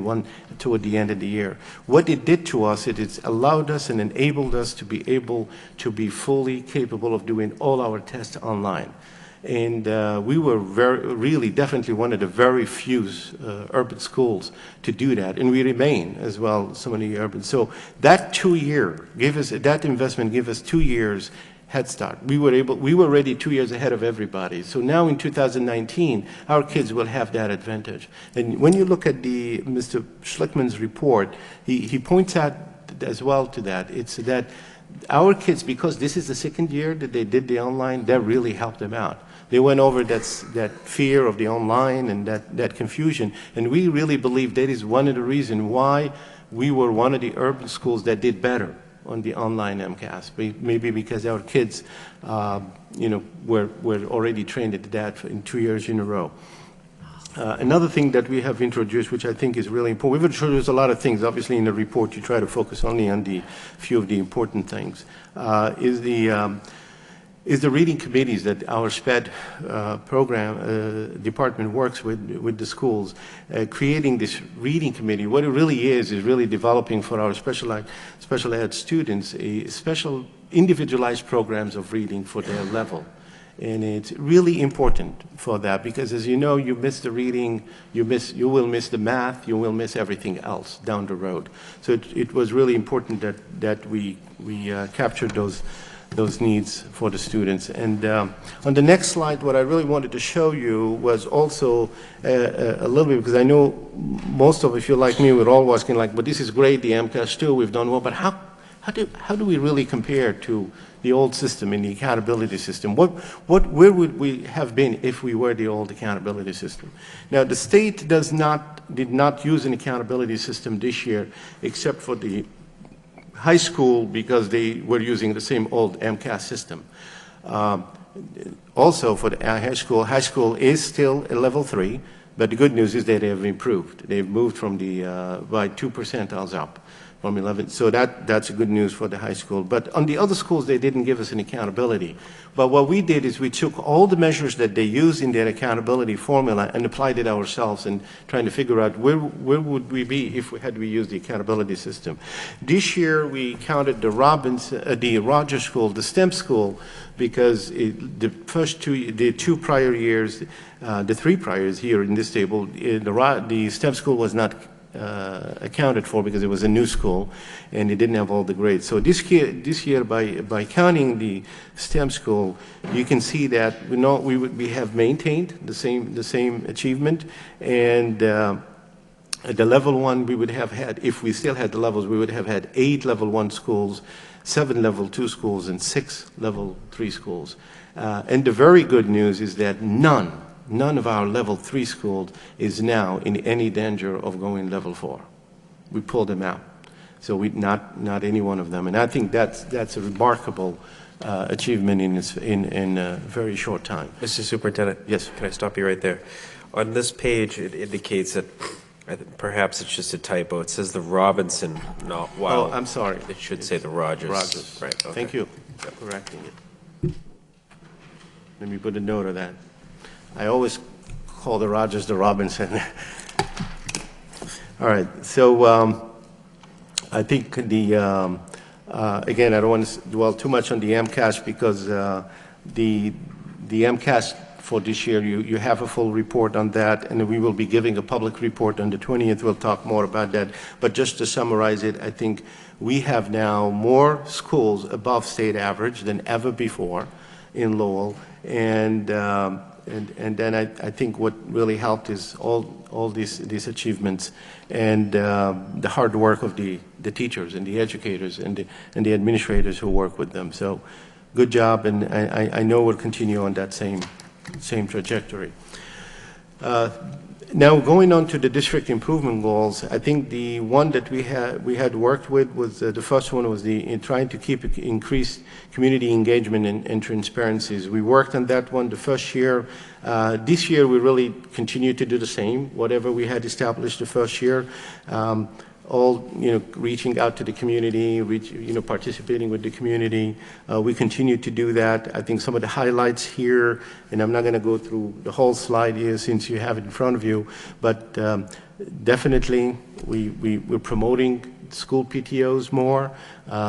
toward the end of the year. What it did to us, it allowed us and enabled us to be able to be fully capable of doing all our tests online. And we were really definitely one of the very few urban schools to do that, and we remain as well so many urban. So that that investment gave us 2 years head start. We were ready 2 years ahead of everybody. So now in 2019, our kids will have that advantage. And when you look at Mr. Schlickman's report, he points out as well to that. It's that our kids, because this is the second year that they did the online, that really helped them out. They went over that fear of the online and that confusion. And we really believe that is one of the reasons why we were one of the urban schools that did better on the online MCAS. Maybe because our kids, were already trained at that in 2 years in a row. Another thing that we have introduced, which I think is really important, we've introduced a lot of things. Obviously, in the report, you try to focus only on the few of the important things, is the reading committees that our SPED program department works with the schools, creating this reading committee. What it really is really developing for our special ed students special individualized programs of reading for their level. And it's really important for that because, as you know, you miss the reading, you will miss the math, you will miss everything else down the road. So it was really important that we captured those needs for the students. And on the next slide, what I really wanted to show you was also a little bit, because I know most of, if you're like me, we're all asking like, but this is great, the MCAS too, we've done well, but how do we really compare to the old system, in the accountability system. Where would we have been if we were the old accountability system? Now, the state did not use an accountability system this year, except for the high school, because they were using the same old MCAS system. Also, for the high school is still a level 3, but the good news is that they have improved. They've moved from by 2 percentiles up from 11. So that's good news for the high school. But on the other schools, they didn't give us an accountability. But what we did is we took all the measures that they use in their accountability formula and applied it ourselves, and trying to figure out where would we be if we used the accountability system. This year, we counted the Rogers School, the STEM school, because the 2 prior years, the 3 prior years here in this table, the STEM school was not accounted for because it was a new school and it didn't have all the grades. So this year by counting the STEM school, you can see that we have maintained the same achievement, and at the level 1 we would have had, if we still had the levels, we would have had 8 level 1 schools, 7 level 2 schools, and 6 level 3 schools. And the very good news is that none of our level 3 schools is now in any danger of going level 4. We pulled them out. So not any one of them. And I think that's a remarkable achievement in a very short time. Mr. Superintendent? Yes. Can I stop you right there? On this page, it indicates that perhaps it's just a typo. It says the Robinson, no, wow. Oh, I'm sorry. It should say the Rogers. Rogers. Right, okay. Thank you for correcting it. Let me put a note of that. I always call the Rogers the Robinson. All right, so I think again, I don't want to dwell too much on the MCAS, because the MCAS for this year, you have a full report on that, and we will be giving a public report on the 20th. We'll talk more about that. But just to summarize it, I think we have now more schools above state average than ever before in Lowell, and then I think what really helped is all these achievements and the hard work of the teachers and the educators and the administrators who work with them. So good job, and I know we'll continue on that same trajectory. Now, going on to the district improvement goals, I think the one that we had worked with was the first one was in trying to keep increased community engagement and transparencies. We worked on that one the first year. This year, we really continue to do the same, whatever we had established the first year. All reaching out to the community, participating with the community. We continue to do that. I think some of the highlights here, and I'm not going to go through the whole slide here since you have it in front of you, but definitely we're promoting school PTOs more,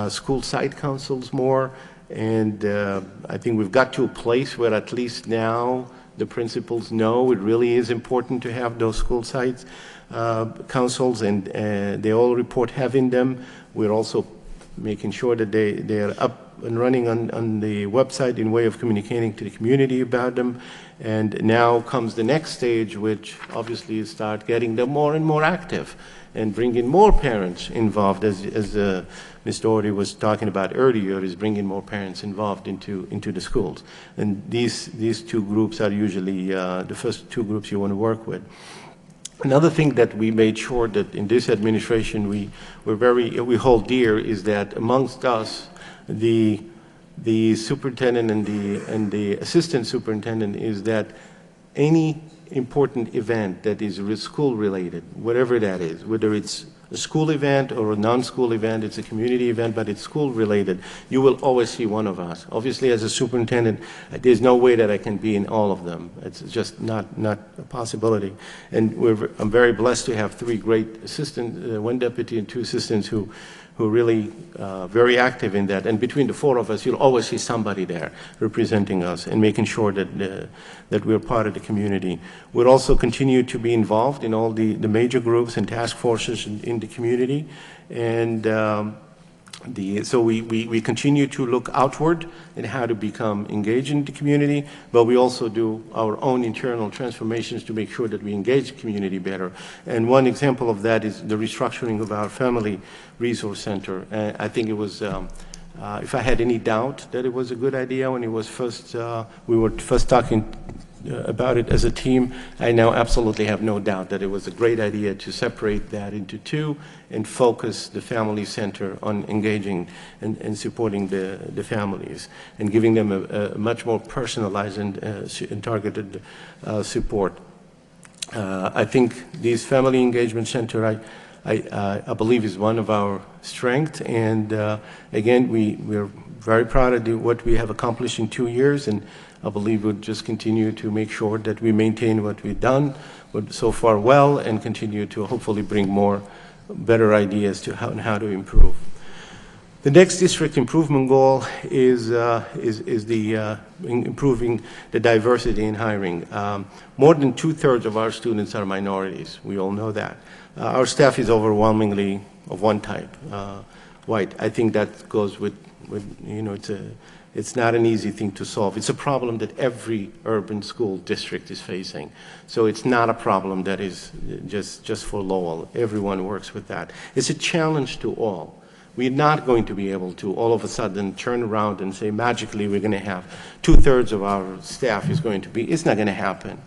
school site councils more, and I think we've got to a place where at least now the principals know it really is important to have those school sites councils, and they all report having them. We're also making sure that they are up and running on the website in way of communicating to the community about them. And now comes the next stage, which obviously is start getting them more and more active and bringing more parents involved, as Ms. Doherty was talking about earlier, is bringing more parents involved into the schools. And these two groups are usually the first two groups you want to work with. Another thing that we made sure that in this administration we hold dear is that amongst us, the superintendent and the assistant superintendent, is that any important event that is school related, whatever that is, whether it's a school event or a non-school event, it's a community event, but it's school related, you will always see one of us. Obviously, as a superintendent, there's no way that I can be in all of them. It's just not a possibility. And I'm very blessed to have 3 great assistants, 1 deputy and 2 assistants who really very active in that. And between the 4 of us, you'll always see somebody there representing us and making sure that we're part of the community. We'll also continue to be involved in all the major groups and task forces in the community. And so we continue to look outward in how to become engaged in the community, but we also do our own internal transformations to make sure that we engage the community better. And one example of that is the restructuring of our Family Resource Center. I think it was If I had any doubt that it was a good idea when it was first, we were first talking about it as a team, I now absolutely have no doubt that it was a great idea to separate that into two and focus the family center on engaging and supporting the families and giving them a much more personalized and targeted support. I think this family engagement center, I believe, is one of our strengths, and again, we're very proud of what we have accomplished in 2 years, and I believe we'll just continue to make sure that we maintain what we've done so far well, and continue to hopefully bring more better ideas to how to improve. The next district improvement goal is improving the diversity in hiring. More than 2/3 of our students are minorities. We all know that. Our staff is overwhelmingly of one type, white. I think that goes with you know, it's not an easy thing to solve. It's a problem that every urban school district is facing. So it's not a problem that is just for Lowell. Everyone works with that. It's a challenge to all. We're not going to be able to all of a sudden turn around and say magically we're going to have 2/3 of our staff is going to be. It's not going to happen.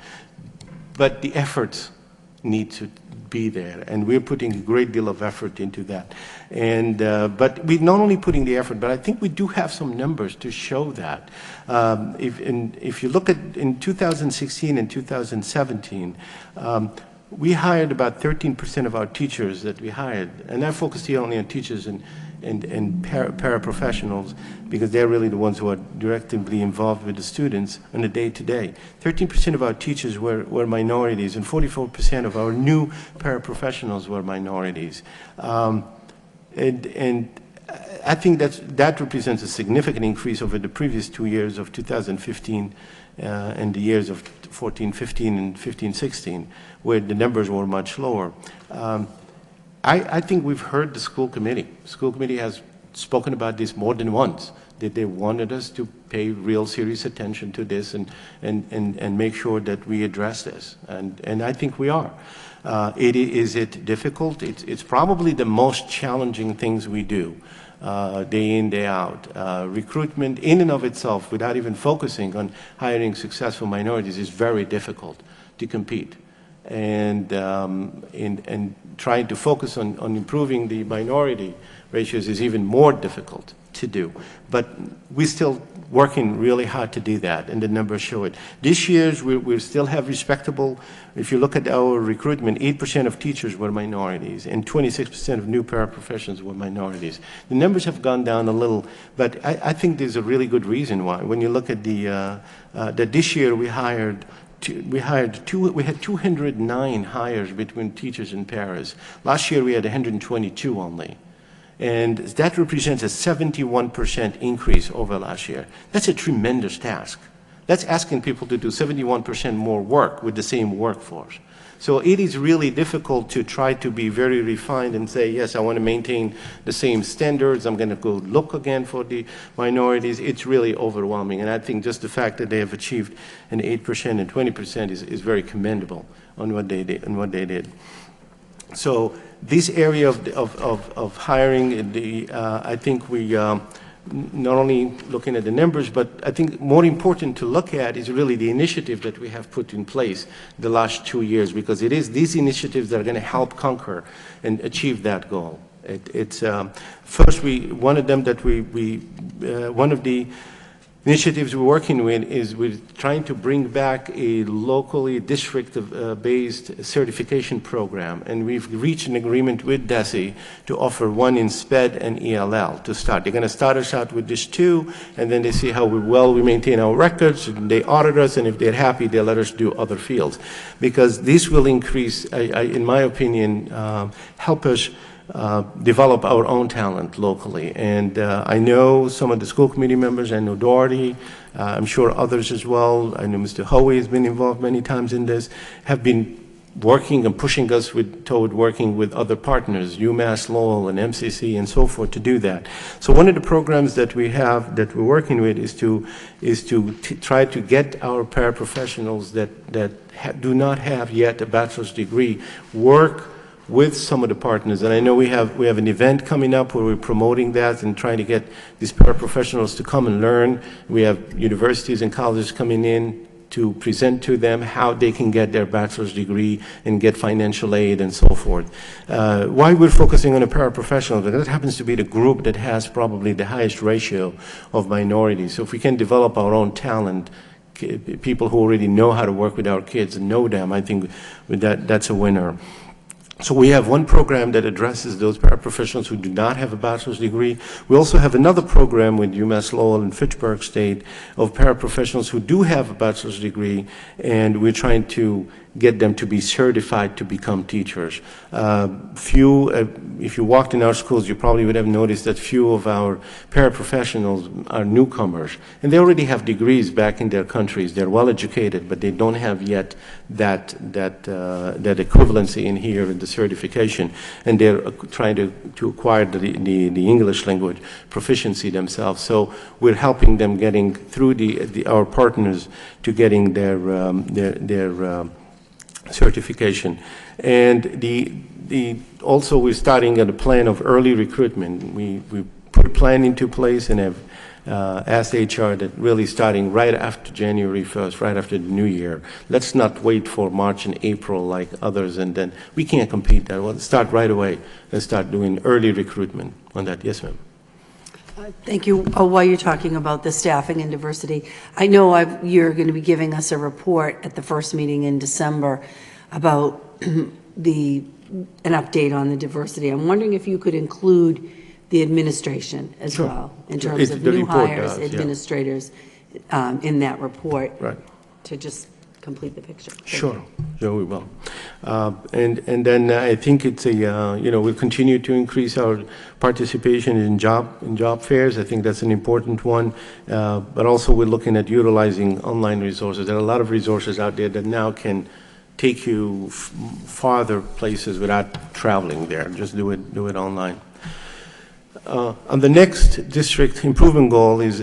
But the efforts need to be there, and we're putting a great deal of effort into that. And but we're not only putting the effort, but I think we do have some numbers to show that. If you look at in 2016 and 2017, we hired about 13% of our teachers that we hired, and I focused here only on teachers and paraprofessionals, because they're really the ones who are directly involved with the students on a day-to-day. 13% of our teachers were minorities, and 44% of our new paraprofessionals were minorities. And I think that represents a significant increase over the previous 2 years of 2015 and the years of 14-15 and 15-16, where the numbers were much lower. I think we've heard the school committee. School committee has spoken about this more than once, that they wanted us to pay real serious attention to this and make sure that we address this. And I think we are. Is it difficult? It's probably the most challenging things we do. Day in, day out. Recruitment in and of itself, without even focusing on hiring successful minorities, is very difficult to compete. And trying to focus on improving the minority ratios is even more difficult to do. But we're still working really hard to do that, and the numbers show it. This year, we still have respectable, if you look at our recruitment, 8% of teachers were minorities, and 26% of new paraprofessionals were minorities. The numbers have gone down a little, but I think there's a really good reason why. When you look at that this year we had 209 hires between teachers and paras. Last year we had 122 only. And that represents a 71% increase over last year. That's a tremendous task. That's asking people to do 71% more work with the same workforce. So it is really difficult to try to be very refined and say, yes, I want to maintain the same standards. I'm going to go look again for the minorities. It's really overwhelming. And I think just the fact that they have achieved an 8% and 20% is very commendable on what they did. So this area of hiring, I think we not only looking at the numbers, but I think more important to look at is really the initiative that we have put in place the last 2 years, because it is these initiatives that are going to help conquer and achieve that goal. It's first, one of them that one of the initiatives we're working with is we're trying to bring back a locally district-based certification program, and we've reached an agreement with DESE to offer one in SPED and ELL to start. They're going to start us out with this two, and then they see how well we maintain our records, and they audit us, and if they're happy, they let us do other fields. Because this will increase, in my opinion, help us develop our own talent locally. And I know some of the school committee members, I know Doherty, I'm sure others as well, I know Mr. Hoey has been involved many times in this, have been working and pushing us toward working with other partners, UMass Lowell and MCC and so forth, to do that. So one of the programs that we have, that we're working with, is to try to get our paraprofessionals that do not have yet a bachelor's degree work with some of the partners. And I know we have an event coming up where we're promoting that and trying to get these paraprofessionals to come and learn. We have universities and colleges coming in to present to them how they can get their bachelor's degree and get financial aid and so forth. Why we're focusing on a paraprofessional, that happens to be the group that has probably the highest ratio of minorities. So if we can develop our own talent, people who already know how to work with our kids and know them, I think that's a winner. So we have one program that addresses those paraprofessionals who do not have a bachelor's degree. We also have another program with UMass Lowell and Fitchburg State of paraprofessionals who do have a bachelor's degree, and we're trying to get them to be certified to become teachers. If you walked in our schools, you probably would have noticed that few of our paraprofessionals are newcomers, and they already have degrees back in their countries. They're well educated, but they don't have yet that equivalency in here in the certification, and they're trying to acquire the English language proficiency themselves. So we're helping them getting through our partners to getting their certification. And also we're starting at a plan of early recruitment. We put a plan into place and have asked HR that really starting right after January 1st, right after the new year. Let's not wait for March and April like others, and then we can't compete that. We'll start right away and start doing early recruitment on that. Yes, ma'am. Thank you. While you're talking about the staffing and diversity, I know you're going to be giving us a report at the first meeting in December about an update on the diversity. I'm wondering if you could include the administration as well, in terms of new hires, administrators, in that report, to just complete the picture. Sure, we will. And then I think it's we'll continue to increase our participation in job fairs. I think that's an important one. But also we're looking at utilizing online resources. There are a lot of resources out there that now can take you farther places without traveling there. Just do it online. And the next district improvement goal is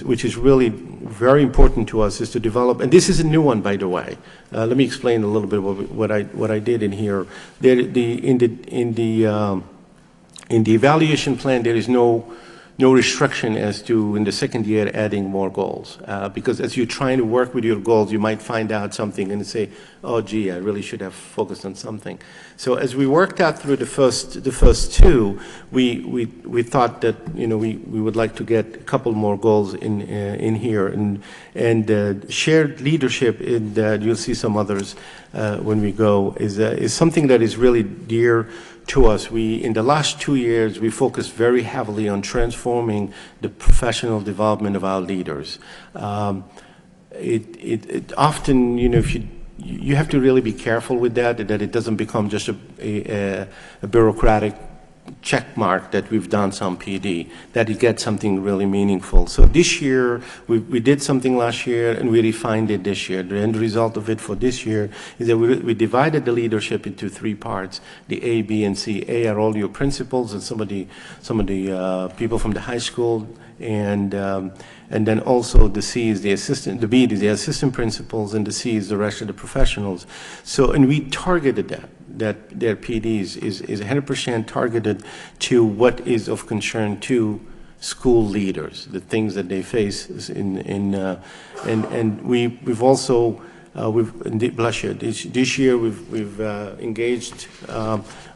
which is really very important to us, is to develop, and this is a new one, by the way. Let me explain a little bit what I did in here. In the evaluation plan, there is no restriction as to, in the second year, adding more goals. Because as you're trying to work with your goals, you might find out something and say, oh, gee, I really should have focused on something. So as we worked out through the first two, we thought that, we would like to get a couple more goals in here. And shared leadership, you'll see some others when we go, is something that is really dear to us. In the last 2 years, we focused very heavily on transforming the professional development of our leaders. It often, if you have to really be careful with that it doesn't become just a bureaucratic check mark that we've done some PD, that you get something really meaningful. So this year, we did something last year and we refined it this year. The end result of it for this year is that we divided the leadership into 3 parts, the A, B, and C. A are all your principals and some of the people from the high school, and then also the C is the assistant, the B is the assistant principals, and the C is the rest of the professionals. So, and we targeted that their PDs is 100% targeted to what is of concern to school leaders, the things that they face and we've also bless you. This year we've engaged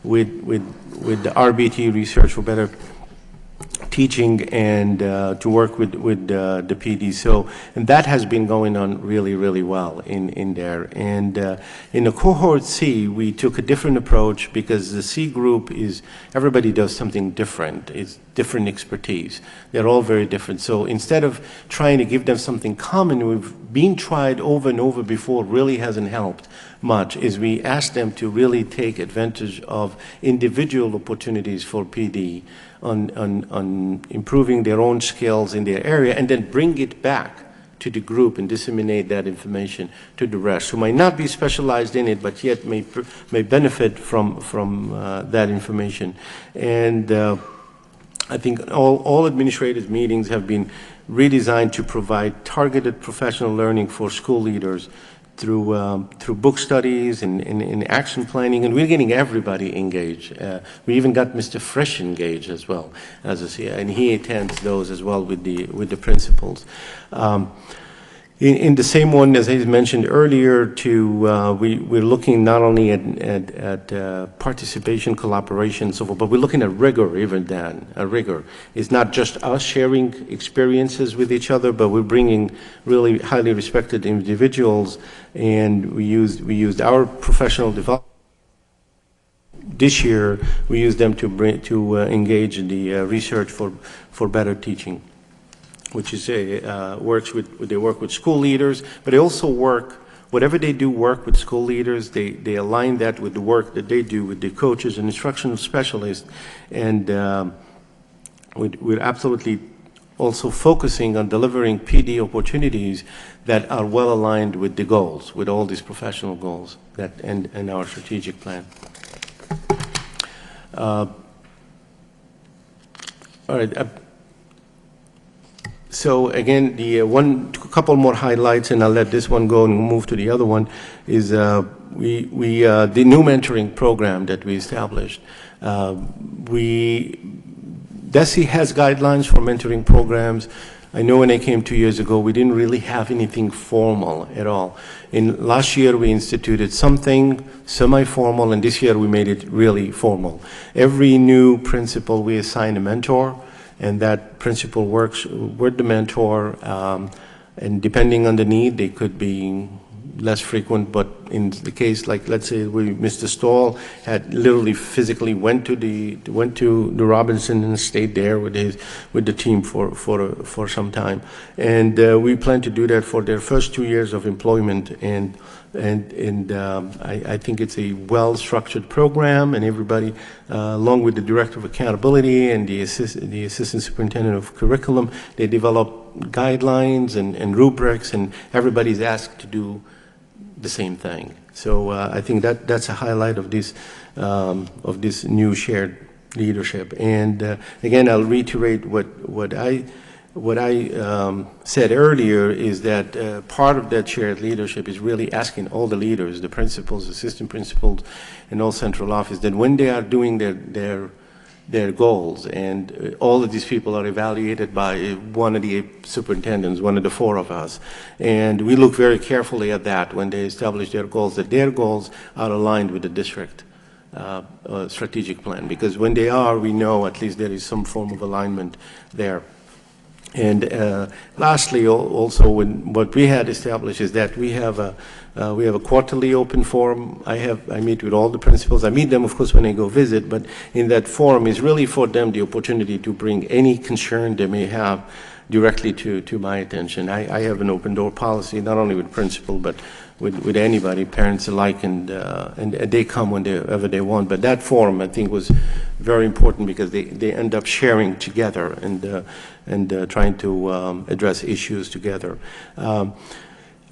with the RBT Research for Better Teaching and to work with the PD. So, and that has been going on really, really well in there. And in the cohort C, we took a different approach because the C group is, everybody does something different. It's different expertise. They're all very different. So instead of trying to give them something common, we've been tried over and over before, really hasn't helped much, is we ask them to really take advantage of individual opportunities for PD on improving their own skills in their area, and then bring it back to the group and disseminate that information to the rest, who might not be specialized in it, but yet may benefit from that information. And I think all administrative meetings have been redesigned to provide targeted professional learning for school leaders through book studies and action planning, and we're getting everybody engaged. We even got Mr. Fresh engaged as well, and he attends those as well with the principals. In the same one, as I mentioned earlier, we're looking not only at participation, collaboration, so forth, but we're looking at rigor, even then. Rigor. It's not just us sharing experiences with each other, but we're bringing really highly respected individuals, and we used our professional development. This year, we used them to engage in the research for better teaching, which is they work with school leaders, but they also whatever they do work with school leaders, they align that with the work that they do with the coaches and instructional specialists, and we're absolutely also focusing on delivering PD opportunities that are well aligned with the goals, with all these professional goals and our strategic plan. All right. So again, couple more highlights, and I'll let this one go and move to the other one, is the new mentoring program that we established. DESE has guidelines for mentoring programs. I know when I came 2 years ago, we didn't really have anything formal at all. Last year, we instituted something semi-formal, and this year we made it really formal. Every new principal, we assign a mentor, and that principal works with the mentor, and depending on the need, they could be less frequent, but in the case, like let's say Mr. Stahl had literally physically went to the Robinson and stayed there with the team for some time, and we plan to do that for their first 2 years of employment, and I think it's a well-structured program, and everybody, along with the Director of Accountability and the Assistant Superintendent of Curriculum, they develop guidelines and rubrics, and everybody's asked to do the same thing. So I think that's a highlight of this new shared leadership. And again, I'll reiterate what I said earlier, is that part of that shared leadership is really asking all the leaders, the principals, assistant principals, and all central office, that when they are doing their goals, and all of these people are evaluated by one of the superintendents, one of the four of us, and we look very carefully at that when they establish their goals, that their goals are aligned with the district strategic plan, because when they are, we know at least there is some form of alignment there. And lastly, also, what we had established is that we have a quarterly open forum. I meet with all the principals. I meet them, of course, when I go visit, but in that forum is really for them the opportunity to bring any concern they may have directly to my attention. I have an open door policy, not only with principal, but with anybody, parents alike, and they come whenever they want. But that forum, I think, was very important, because they end up sharing together and trying to address issues together.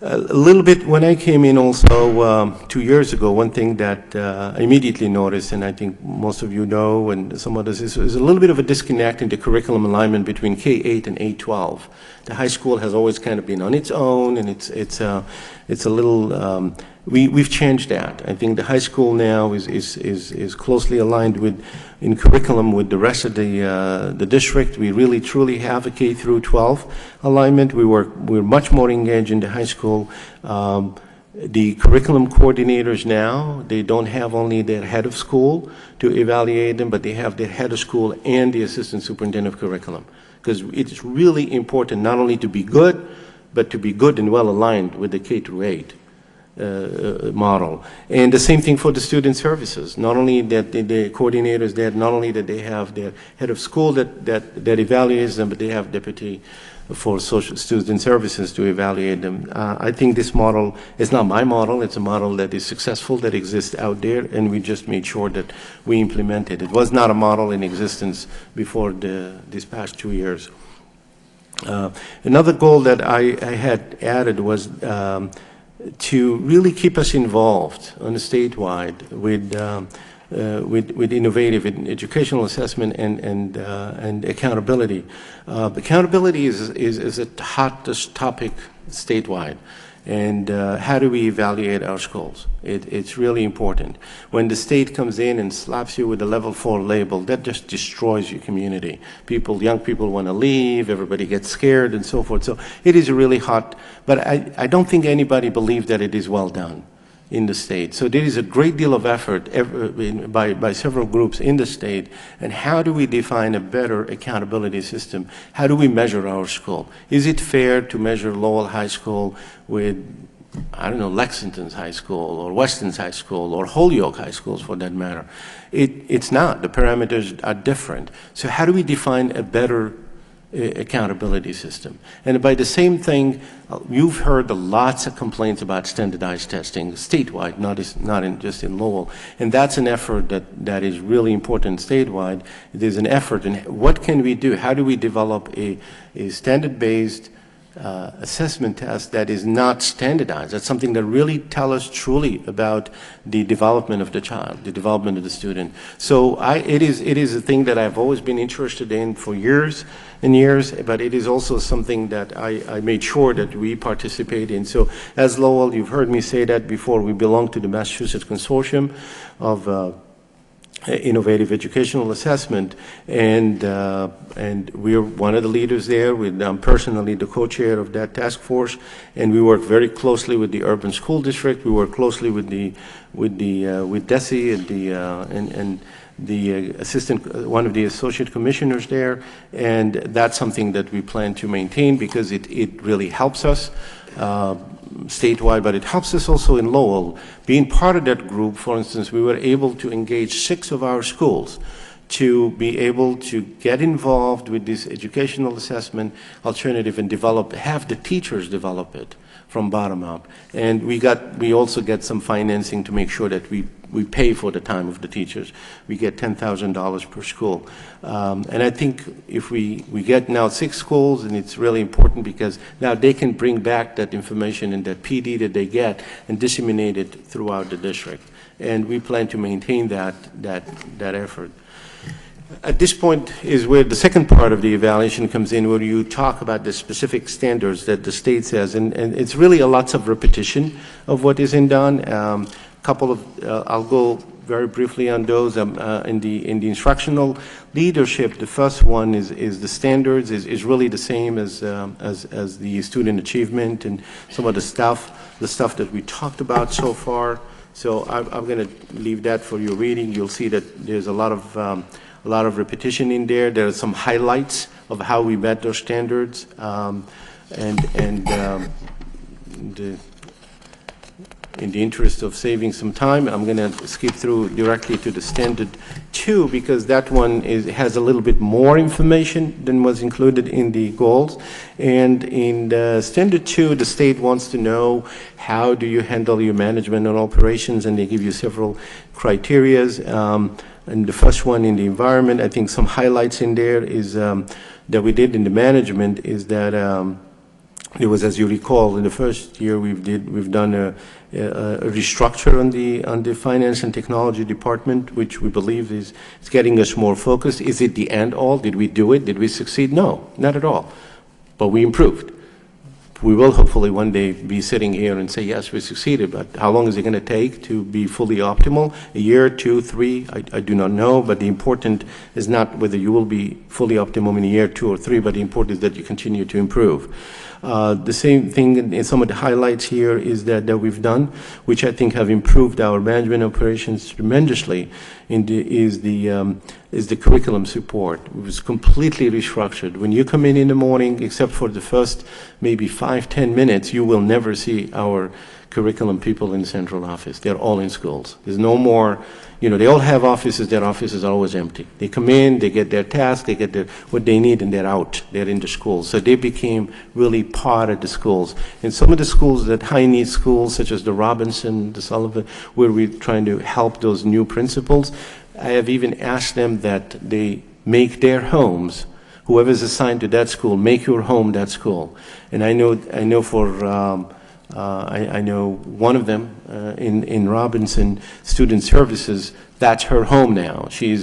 A little bit, when I came in also 2 years ago, one thing that I immediately noticed, and I think most of you know, and some others, is a little bit of a disconnect in the curriculum alignment between K-8 and 8-12. The high school has always kind of been on its own, and it's a little, we've changed that. I think the high school now is closely aligned in curriculum with the rest of the district. We really truly have a K through 12 alignment. We're much more engaged in the high school. The curriculum coordinators now, they don't have only their head of school to evaluate them, but they have their head of school and the assistant superintendent of curriculum, because it's really important not only to be good, but to be good and well aligned with the K through 8 model. And the same thing for the student services. Not only that the coordinators there, not only that they have their head of school that evaluates them, but they have deputy for social student services to evaluate them. I think this model is not my model. It's a model that is successful, that exists out there, and we just made sure that we implement it. It was not a model in existence before these past 2 years. Another goal that I had added was to really keep us involved on a statewide with innovative educational assessment and accountability. Accountability is a hottest topic statewide, And how do we evaluate our schools? It's really important. When the state comes in and slaps you with a level 4 label, that just destroys your community. Young people want to leave, everybody gets scared and so forth. So it is really hot, but I don't think anybody believes that it is well done in the state. So there is a great deal of effort by several groups in the state. And how do we define a better accountability system? How do we measure our school? Is it fair to measure Lowell High School with, I don't know, Lexington's High School or Weston's High School or Holyoke High Schools for that matter? It's not. The parameters are different. So how do we define a better accountability system? And by the same thing, you've heard lots of complaints about standardized testing statewide, not just in Lowell. And that's an effort that is really important statewide. There's an effort, and what can we do? How do we develop a standard-based assessment test that is not standardized? That's something that really tells us truly about the development of the child, the development of the student. So it is a thing that I've always been interested in for years and years, but it is also something that I made sure that we participate in. So as Lowell, you've heard me say that before, we belong to the Massachusetts Consortium of Innovative Educational Assessment, and we're one of the leaders there. I'm personally the co-chair of that task force, and we work very closely with the urban school district. We work closely with DESE and the one of the associate commissioners there, and that's something that we plan to maintain because it really helps us statewide, but it helps us also in Lowell. Being part of that group, for instance, we were able to engage 6 of our schools to be able to get involved with this educational assessment alternative and have the teachers develop it from bottom up. And we also get some financing to make sure that we pay for the time of the teachers. We get $10,000 per school. And I think if we get now 6 schools, and it's really important because now they can bring back that information and that PD that they get and disseminate it throughout the district. And we plan to maintain that effort. At this point is where the second part of the evaluation comes in, where you talk about the specific standards that the state says, and it's really lots of repetition of what isn't done. I'll go very briefly on those. In the instructional leadership, the first one is the standards is really the same as the student achievement and some of the stuff that we talked about so far. So I'm going to leave that for your reading. You'll see that there's a lot of repetition in there. There are some highlights of how we met those standards, in the interest of saving some time, I'm going to skip through directly to the Standard 2 because that one has a little bit more information than was included in the goals. And in the Standard 2, the state wants to know how do you handle your management and operations, and they give you several criterias. And the first one in the environment, I think some highlights in there is that we did in the management is that it was, as you recall, in the first year we've done a restructure on the finance and technology department, which we believe is getting us more focused. Is it the end all? Did we do it? Did we succeed? No, not at all. But we improved. We will hopefully one day be sitting here and say, yes, we succeeded, but how long is it going to take to be fully optimal? A year, 2, 3, I do not know, but the important is not whether you will be fully optimum in a year, 2 or 3, but the important is that you continue to improve. The same thing in some of the highlights here is that we've done, which I think have improved our management operations tremendously, is the curriculum support. It was completely restructured. When you come in the morning, except for the first maybe 5-10 minutes, you will never see our curriculum people in the central office. They're all in schools. There's no more, they all have offices. Their offices are always empty. They come in, they get their task, they get what they need, and they're out. They're in the schools. So they became really part of the schools. And some of the schools, that high-need schools, such as the Robinson, the Sullivan, where we're trying to help those new principals, I have even asked them that they make their homes, whoever's assigned to that school, make your home that school. And I know one of them in Robinson Student Services, that's her home now. She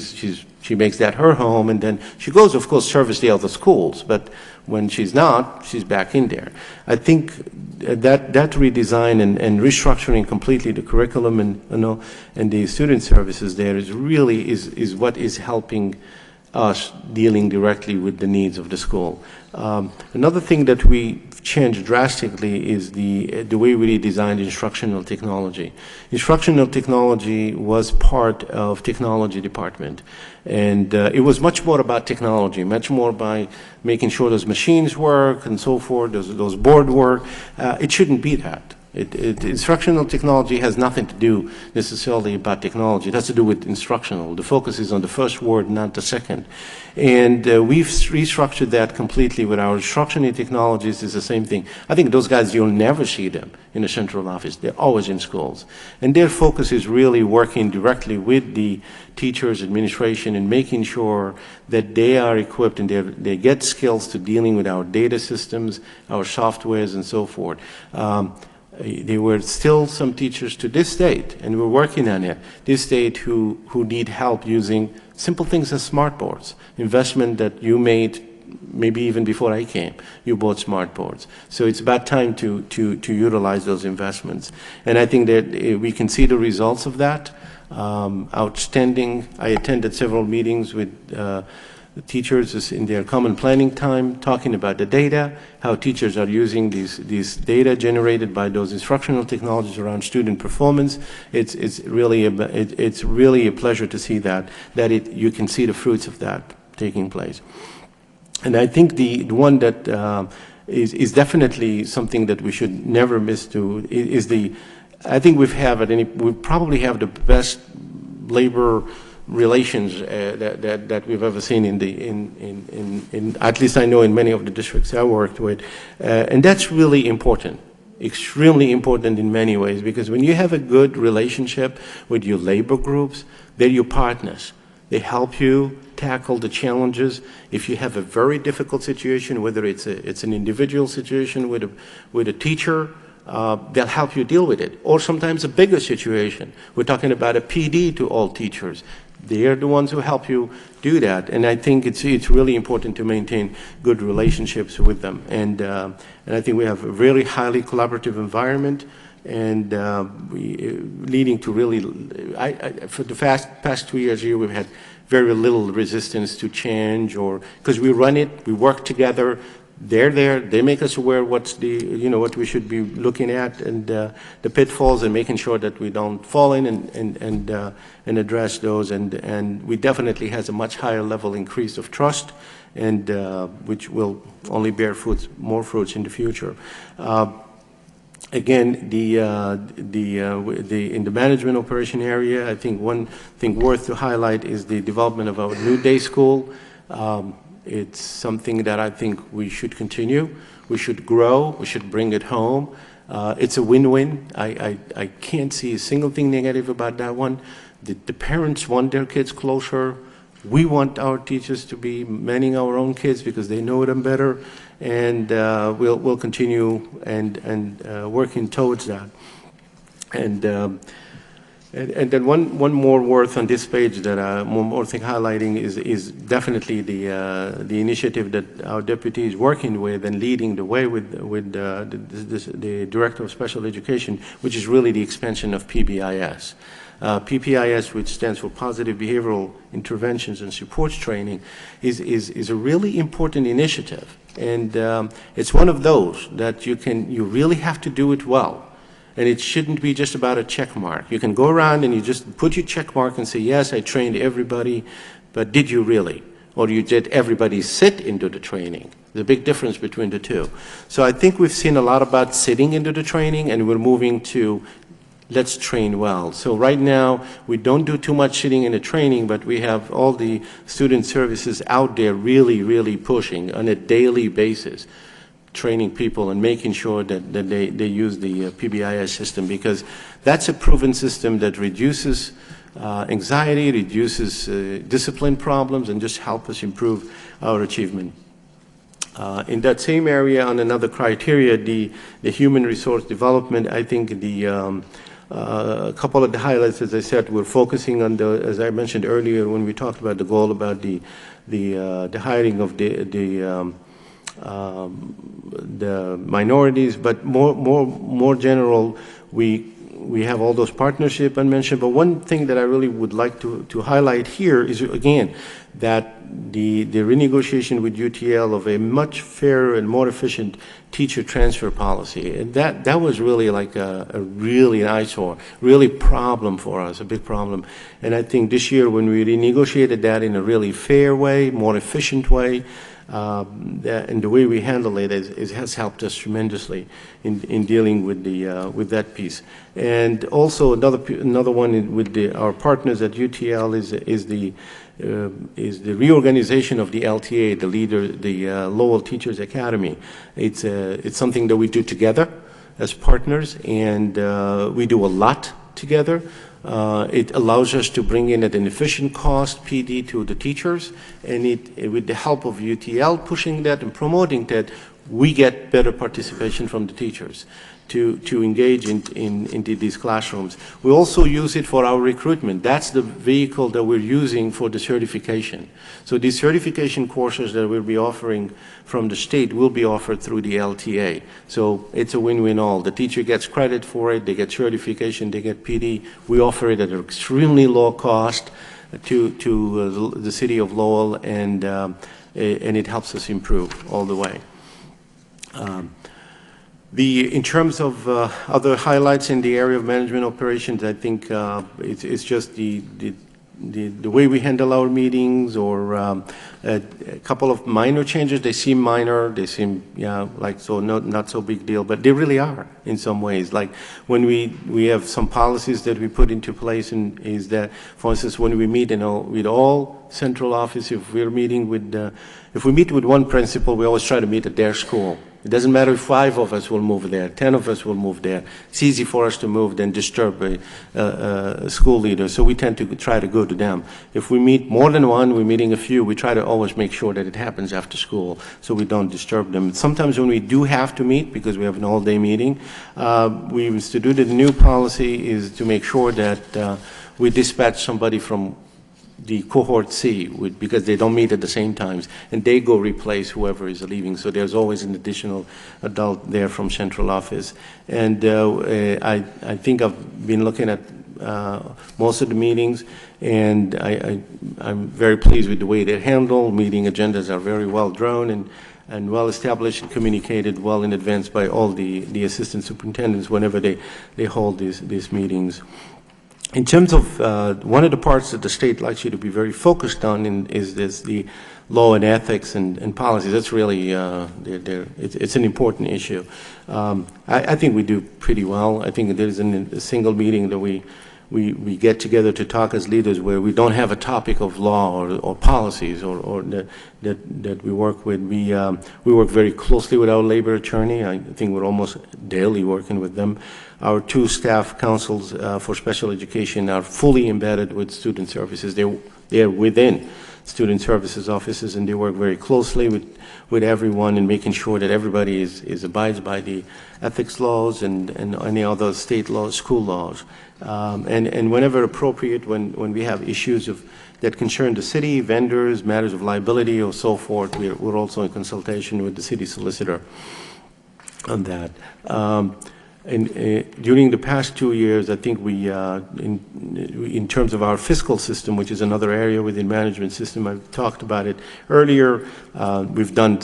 makes that her home, and then she goes, of course, service the other schools. But When she's not, she's back in there. I think that redesign and restructuring completely the curriculum and the student services there is really is what is helping us dealing directly with the needs of the school. Another thing that we changed drastically is the way we redesigned instructional technology. Instructional technology was part of technology department, and it was much more about technology, much more by making sure those machines work and so forth, those board work. It shouldn't be that. Instructional technology has nothing to do necessarily about technology. It has to do with instructional. The focus is on the first word, not the second. And we've restructured that completely with our instructional technologies. Is the same thing. I think those guys, you'll never see them in the central office. They're always in schools. And their focus is really working directly with the teachers, administration, and making sure that they are equipped and they get skills to dealing with our data systems, our softwares, and so forth. There were still some teachers to this date, and we're working on it, this date who need help using simple things as smart boards, investment that you made maybe even before I came. You bought smart boards. So it's about time to utilize those investments. And I think that we can see the results of that. Outstanding. I attended several meetings with the teachers in their common planning time, talking about the data, how teachers are using these data generated by those instructional technologies around student performance. It's really a pleasure to see that you can see the fruits of that taking place. And I think the one that is definitely something that we should never miss is I think we probably have the best labor relations that we've ever seen in at least I know in many of the districts I worked with, and that's really important, extremely important in many ways, because when you have a good relationship with your labor groups, they're your partners. They help you tackle the challenges. If you have a very difficult situation, whether it's an individual situation with a teacher, they'll help you deal with it. Or sometimes a bigger situation. We're talking about a PD to all teachers. They are the ones who help you do that, and I think it's really important to maintain good relationships with them. And I think we have a really highly collaborative environment, and leading to really, for the past 2 years here, we've had very little resistance to change, or because we run it, we work together. They're there. They make us aware what we should be looking at, and the pitfalls, and making sure that we don't fall in and address those. And we definitely has a much higher level increase of trust, and which will only bear more fruits in the future. Again, in the management operation area, I think one thing worth to highlight is the development of our new day school. It's something that I think we should continue. We should grow. We should bring it home. It's a win-win. I can't see a single thing negative about that one. The parents want their kids closer. We want our teachers to be manning our own kids because they know them better, and we'll continue and working towards that. And then one more worth on this page that one more thing highlighting is definitely the initiative that our deputy is working with and leading the way with the Director of Special Education, which is really the expansion of PBIS. PPIS, which stands for Positive Behavioral Interventions and Supports Training, is a really important initiative, and it's one of those that you really have to do it well. And it shouldn't be just about a check mark. You can go around and you just put your check mark and say, yes, I trained everybody, but did you really? Or did everybody sit into the training? There's a big difference between the two. So I think we've seen a lot about sitting into the training, and we're moving to let's train well. So right now, we don't do too much sitting in the training, but we have all the student services out there really, really pushing on a daily basis, training people and making sure that they use the PBIS system, because that's a proven system that reduces anxiety, reduces discipline problems, and just help us improve our achievement. In that same area, on another criteria, the human resource development, I think a couple of the highlights, as I said, we're focusing on as I mentioned earlier when we talked about the goal about the hiring of the the minorities, but more general, we have all those partnerships I mentioned. But one thing that I really would like to highlight here is, again, that the renegotiation with UTL of a much fairer and more efficient teacher transfer policy. And that was really like a really eyesore, really problem for us, a big problem. And I think this year when we renegotiated that in a really fair way, more efficient way, and the way we handle it has helped us tremendously in dealing with that piece. And also another one with our partners at UTL is the reorganization of the LTA, the Lowell Teachers Academy. It's something that we do together as partners, and we do a lot together. It allows us to bring in at an efficient cost PD to the teachers, and with the help of UTL pushing that and promoting that, we get better participation from the teachers to engage into these classrooms. We also use it for our recruitment. That's the vehicle that we're using for the certification. So these certification courses that we'll be offering from the state will be offered through the LTA. So it's a win-win all. The teacher gets credit for it, they get certification, they get PD. We offer it at an extremely low cost to the city of Lowell, and it helps us improve all the way. In terms of other highlights in the area of management operations, I think it's just the way we handle our meetings, or a couple of minor changes. They seem minor, they seem like so not so big deal, but they really are in some ways. Like when we have some policies that we put into place, and is that, for instance, when we meet with all central office, if we meet with one principal, we always try to meet at their school. It doesn't matter if 5 of us will move there, 10 of us will move there. It's easy for us to move than disturb a school leader, so we tend to try to go to them. If we meet more than one, we're meeting a few, we try to always make sure that it happens after school so we don't disturb them. Sometimes when we do have to meet, because we have an all-day meeting, we instituted a new policy is to make sure that we dispatch somebody from the cohort C, because they don't meet at the same times, and they go replace whoever is leaving. So there's always an additional adult there from central office. And I think I've been looking at most of the meetings, and I'm very pleased with the way they're handled. Meeting agendas are very well drawn and well established and communicated well in advance by all the assistant superintendents whenever they hold these meetings. In terms of one of the parts that the state likes you to be very focused on is the law and ethics and policies. That's really it's an important issue. I think we do pretty well. I think there isn't a single meeting that we get together to talk as leaders where we don't have a topic of law or policies or that we work with. We work very closely with our labor attorney. I think we're almost daily working with them. Our 2 staff councils for special education are fully embedded with student services. They're within student services offices, and they work very closely with everyone in making sure that everybody abides by the ethics laws and any other state laws, school laws. And whenever appropriate, when we have issues that concern the city, vendors, matters of liability or so forth, we're also in consultation with the city solicitor on that. During the past 2 years, I think we, in terms of our fiscal system, which is another area within management system, I've talked about it earlier, we've done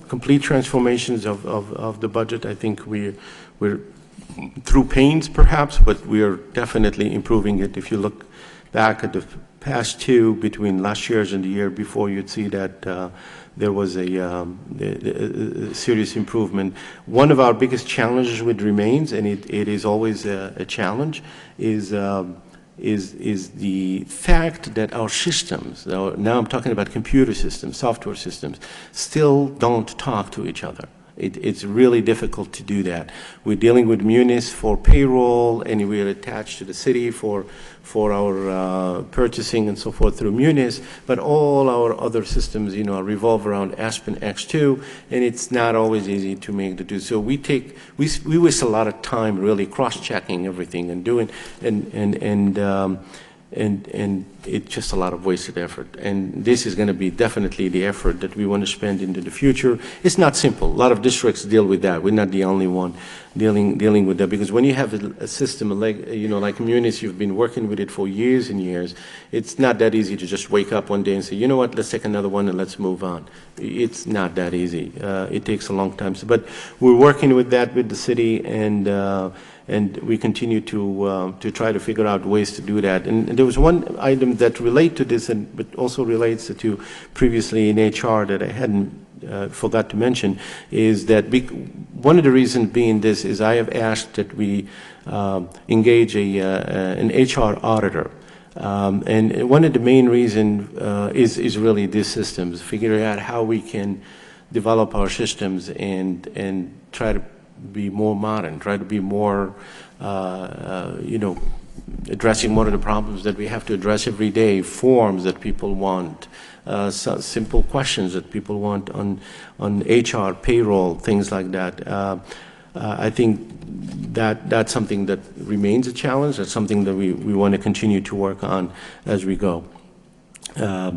complete transformations of the budget. I think we're through pains perhaps, but we are definitely improving it. If you look back at the past 2, between last year's and the year before, you'd see that there was a serious improvement. One of our biggest challenges which remains, and it is always a challenge, is the fact that our systems, now I'm talking about computer systems, software systems, still don't talk to each other. It's really difficult to do that. We're dealing with munis for payroll, and we're attached to the city for our purchasing and so forth through munis, but all our other systems, revolve around Aspen X2, and it's not always easy to make the do. So we waste a lot of time really cross-checking everything and doing, and it's just a lot of wasted effort. And this is going to be definitely the effort that we want to spend into the future. It's not simple. A lot of districts deal with that. We're not the only one dealing with that, because when you have a system like, like Munis, you've been working with it for years and years. It's not that easy to just wake up one day and say, you know what, let's take another one and let's move on. It's not that easy. It takes a long time. But we're working with that with the city, and we continue to try to figure out ways to do that. And there was one item that relates to this, but also relates to previously in HR that I hadn't forgot to mention, is that one of the reasons being this is I have asked that we engage an HR auditor. And one of the main reasons is really these systems, figuring out how we can develop our systems and try to be more modern, try to be more, addressing one of the problems that we have to address every day, forms that people want, simple questions that people want on HR, payroll, things like that. I think that's something that remains a challenge. That's something that we want to continue to work on as we go. I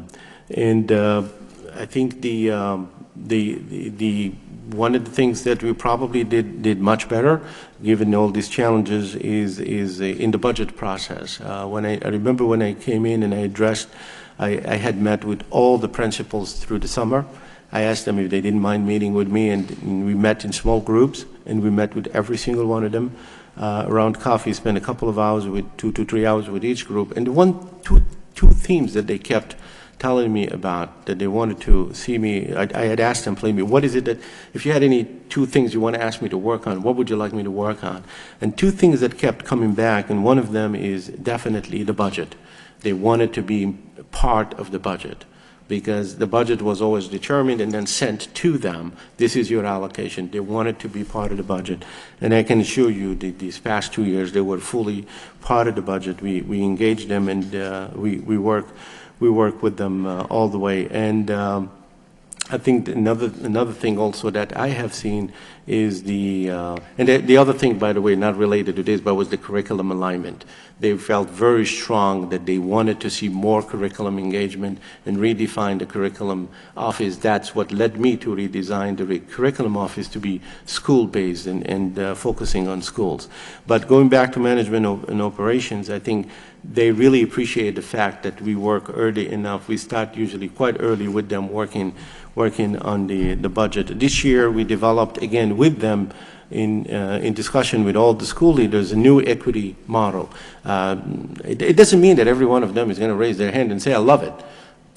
think the one of the things that we probably did much better, given all these challenges, is in the budget process. I remember when I came in and I had met with all the principals through the summer. I asked them if they didn't mind meeting with me, and we met in small groups, and we met with every single one of them around coffee. Spent a couple of hours, with 2 to 3 hours with each group, and two themes that they kept telling me about, that they wanted to see me. I had asked them plainly, what is it that, if you had any 2 things you want to ask me to work on, what would you like me to work on? And 2 things that kept coming back, and one of them is definitely the budget. They wanted to be part of the budget, because the budget was always determined and then sent to them. This is your allocation. They wanted to be part of the budget. And I can assure you that these past 2 years, they were fully part of the budget. We engaged them, and we work with them all the way. And I think another thing also that I have seen is the other thing, by the way, not related to this, but was the curriculum alignment. They felt very strong that they wanted to see more curriculum engagement and redefine the curriculum office. That's what led me to redesign the curriculum office to be school-based and focusing on schools. But going back to management and operations, I think they really appreciate the fact that we work early enough. We start usually quite early with them working on the budget. This year we developed, again with them, in discussion with all the school leaders, a new equity model. It doesn't mean that every one of them is going to raise their hand and say, I love it.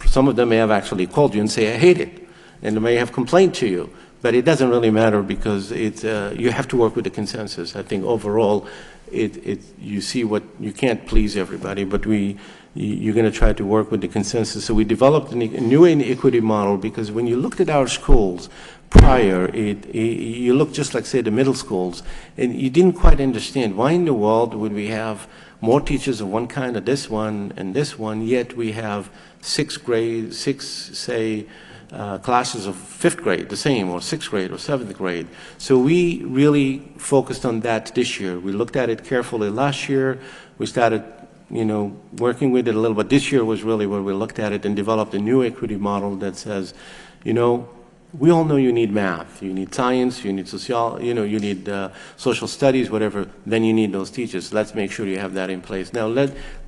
Some of them may have actually called you and say, I hate it. And they may have complained to you. But it doesn't really matter, because you have to work with the consensus. I think overall, you see what, you can't please everybody, but you're going to try to work with the consensus. So we developed a new equity model, because when you looked at our schools prior, you looked just like, say, the middle schools, and you didn't quite understand why in the world would we have more teachers of one kind of this one and this one, yet we have six, say, classes of 5th grade, the same, or 6th grade or 7th grade. So we really focused on that this year. We looked at it carefully last year. We started, working with it a little bit. This year was really where we looked at it and developed a new equity model that says, we all know you need math, you need science, you need you need social studies, whatever, then you need those teachers. Let's make sure you have that in place. Now,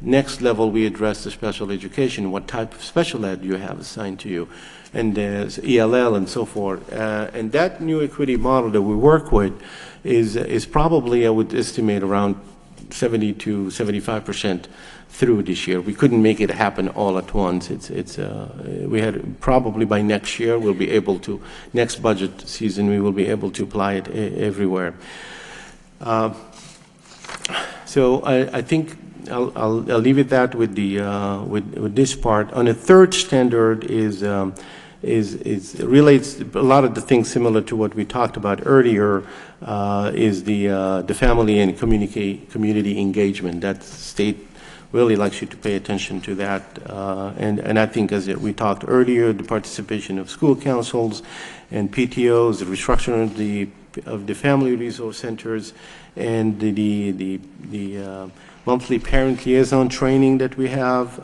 next level, we address the special education. What type of special ed you have assigned to you, and ELL and so forth. And that new equity model that we work with is probably, I would estimate, around 70 to 75% through this year. We couldn't make it happen all at once. We had probably by next year we'll be able to, next budget season we will be able to apply it everywhere. So I think I'll leave it that with with this part. On a third standard relates a lot of the things similar to what we talked about earlier. Is the family and community engagement. That state really likes you to pay attention to that, and I think, as we talked earlier, the participation of school councils and PTOs, the restructuring of the family resource centers, and the monthly parent liaison training that we have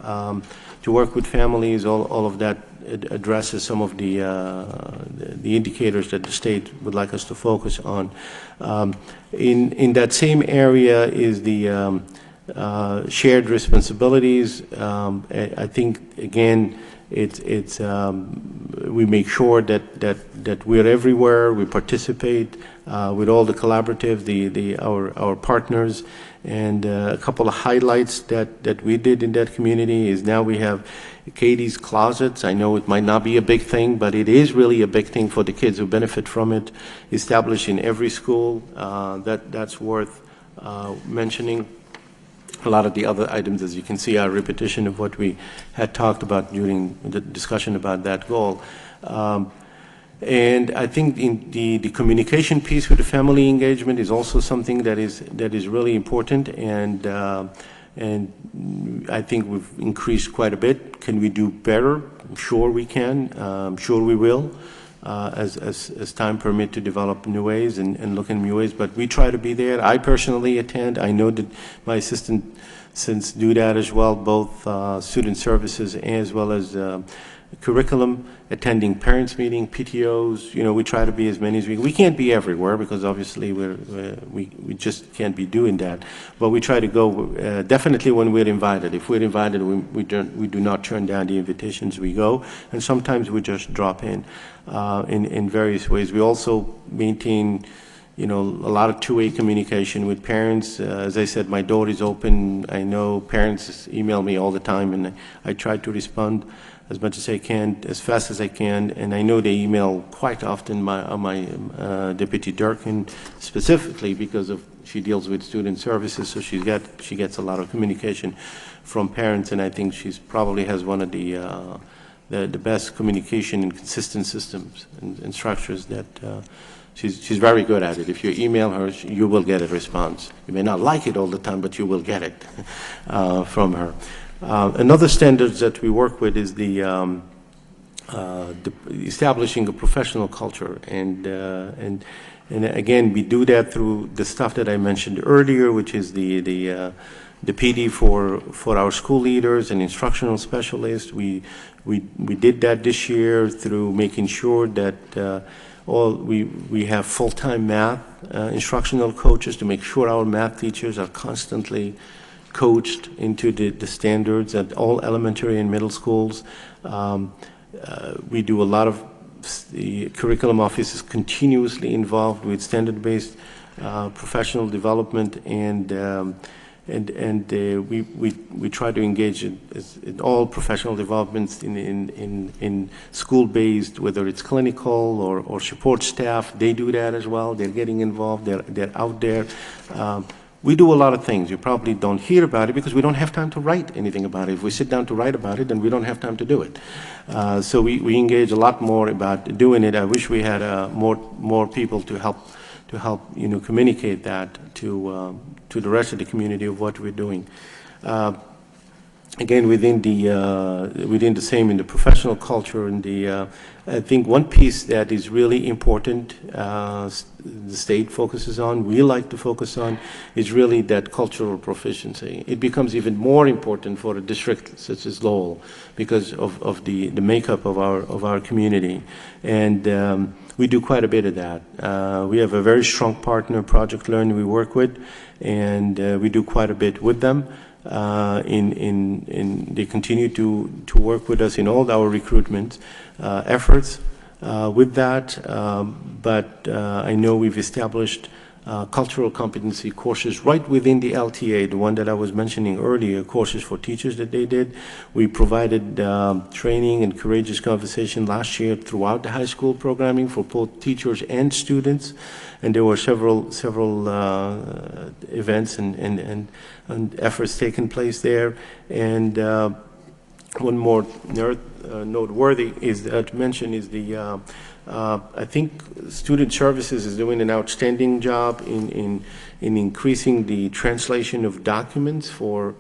to work with families. All of that addresses some of the indicators that the state would like us to focus on. In that same area is the shared responsibilities. I think, again, it's we make sure that we're everywhere, we participate with all the collaborative, our partners, and a couple of highlights that we did in that community is now we have Katie's Closets. I know it might not be a big thing, but it is really a big thing for the kids who benefit from it, established in every school. That's worth mentioning. A lot of the other items, as you can see, are repetition of what we had talked about during the discussion about that goal. And I think in the communication piece with the family engagement is also something that is really important, and I think we've increased quite a bit. Can we do better? I'm sure we can. I'm sure we will, as time permit to develop new ways and look in new ways. But we try to be there. I personally attend. I know that my assistants do that as well, both student services as well as curriculum, attending parents meeting, PTOs. We try to be as many as we can't be everywhere because obviously we just can't be doing that. But we try to go definitely when we're invited. If we're invited, we do not turn down the invitations. We go, and sometimes we just drop in various ways. We also maintain a lot of two-way communication with parents. As I said, my door is open. I know parents email me all the time, and I try to respond as much as I can, as fast as I can, and I know they email quite often my Deputy Durkin specifically because she deals with student services, so she gets a lot of communication from parents, and I think she's probably has one of the best communication and consistent systems and structures that she's very good at it. If you email her, you will get a response. You may not like it all the time, but you will get it from her. Another standard that we work with is the establishing a professional culture, and again we do that through the stuff that I mentioned earlier, which is the PD for our school leaders and instructional specialists. We did that this year through making sure that we have full-time math instructional coaches to make sure our math teachers are constantly coached into the standards at all elementary and middle schools. We do a lot of the curriculum office is continuously involved with standard-based professional development, and we try to engage in all professional developments in school-based, whether it's clinical or support staff. They do that as well. They're getting involved. They're out there. We do a lot of things. You probably don't hear about it because we don't have time to write anything about it. If we sit down to write about it, then we don't have time to do it. So we engage a lot more about doing it. I wish we had more people to help communicate that to the rest of the community of what we're doing. Again, within the same in the professional culture, and I think one piece that is really important, the state focuses on, we like to focus on, is really that cultural proficiency. It becomes even more important for a district such as Lowell because of the makeup of our community, and we do quite a bit of that. We have a very strong partner, Project Learn, we work with, and we do quite a bit with them. They continue to work with us in all our recruitment efforts with that, but I know we've established cultural competency courses right within the LTA, the one that I was mentioning earlier, courses for teachers that they did. We provided training and courageous conversation last year throughout the high school programming for both teachers and students, and there were several events and efforts taking place there. And one more noteworthy is to mention is the I think Student Services is doing an outstanding job in increasing the translation of documents for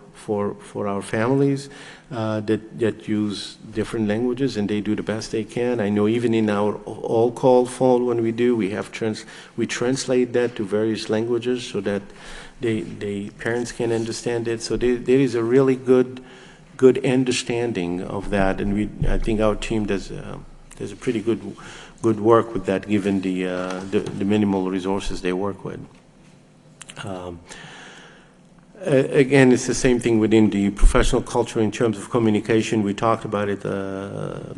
our families that use different languages, and they do the best they can. I know even in our all-call phone when we translate that to various languages so that parents can understand it. So there is a really good understanding of that, and I think our team does a pretty good work with that, given the minimal resources they work with. Again, it's the same thing within the professional culture in terms of communication. We talked about it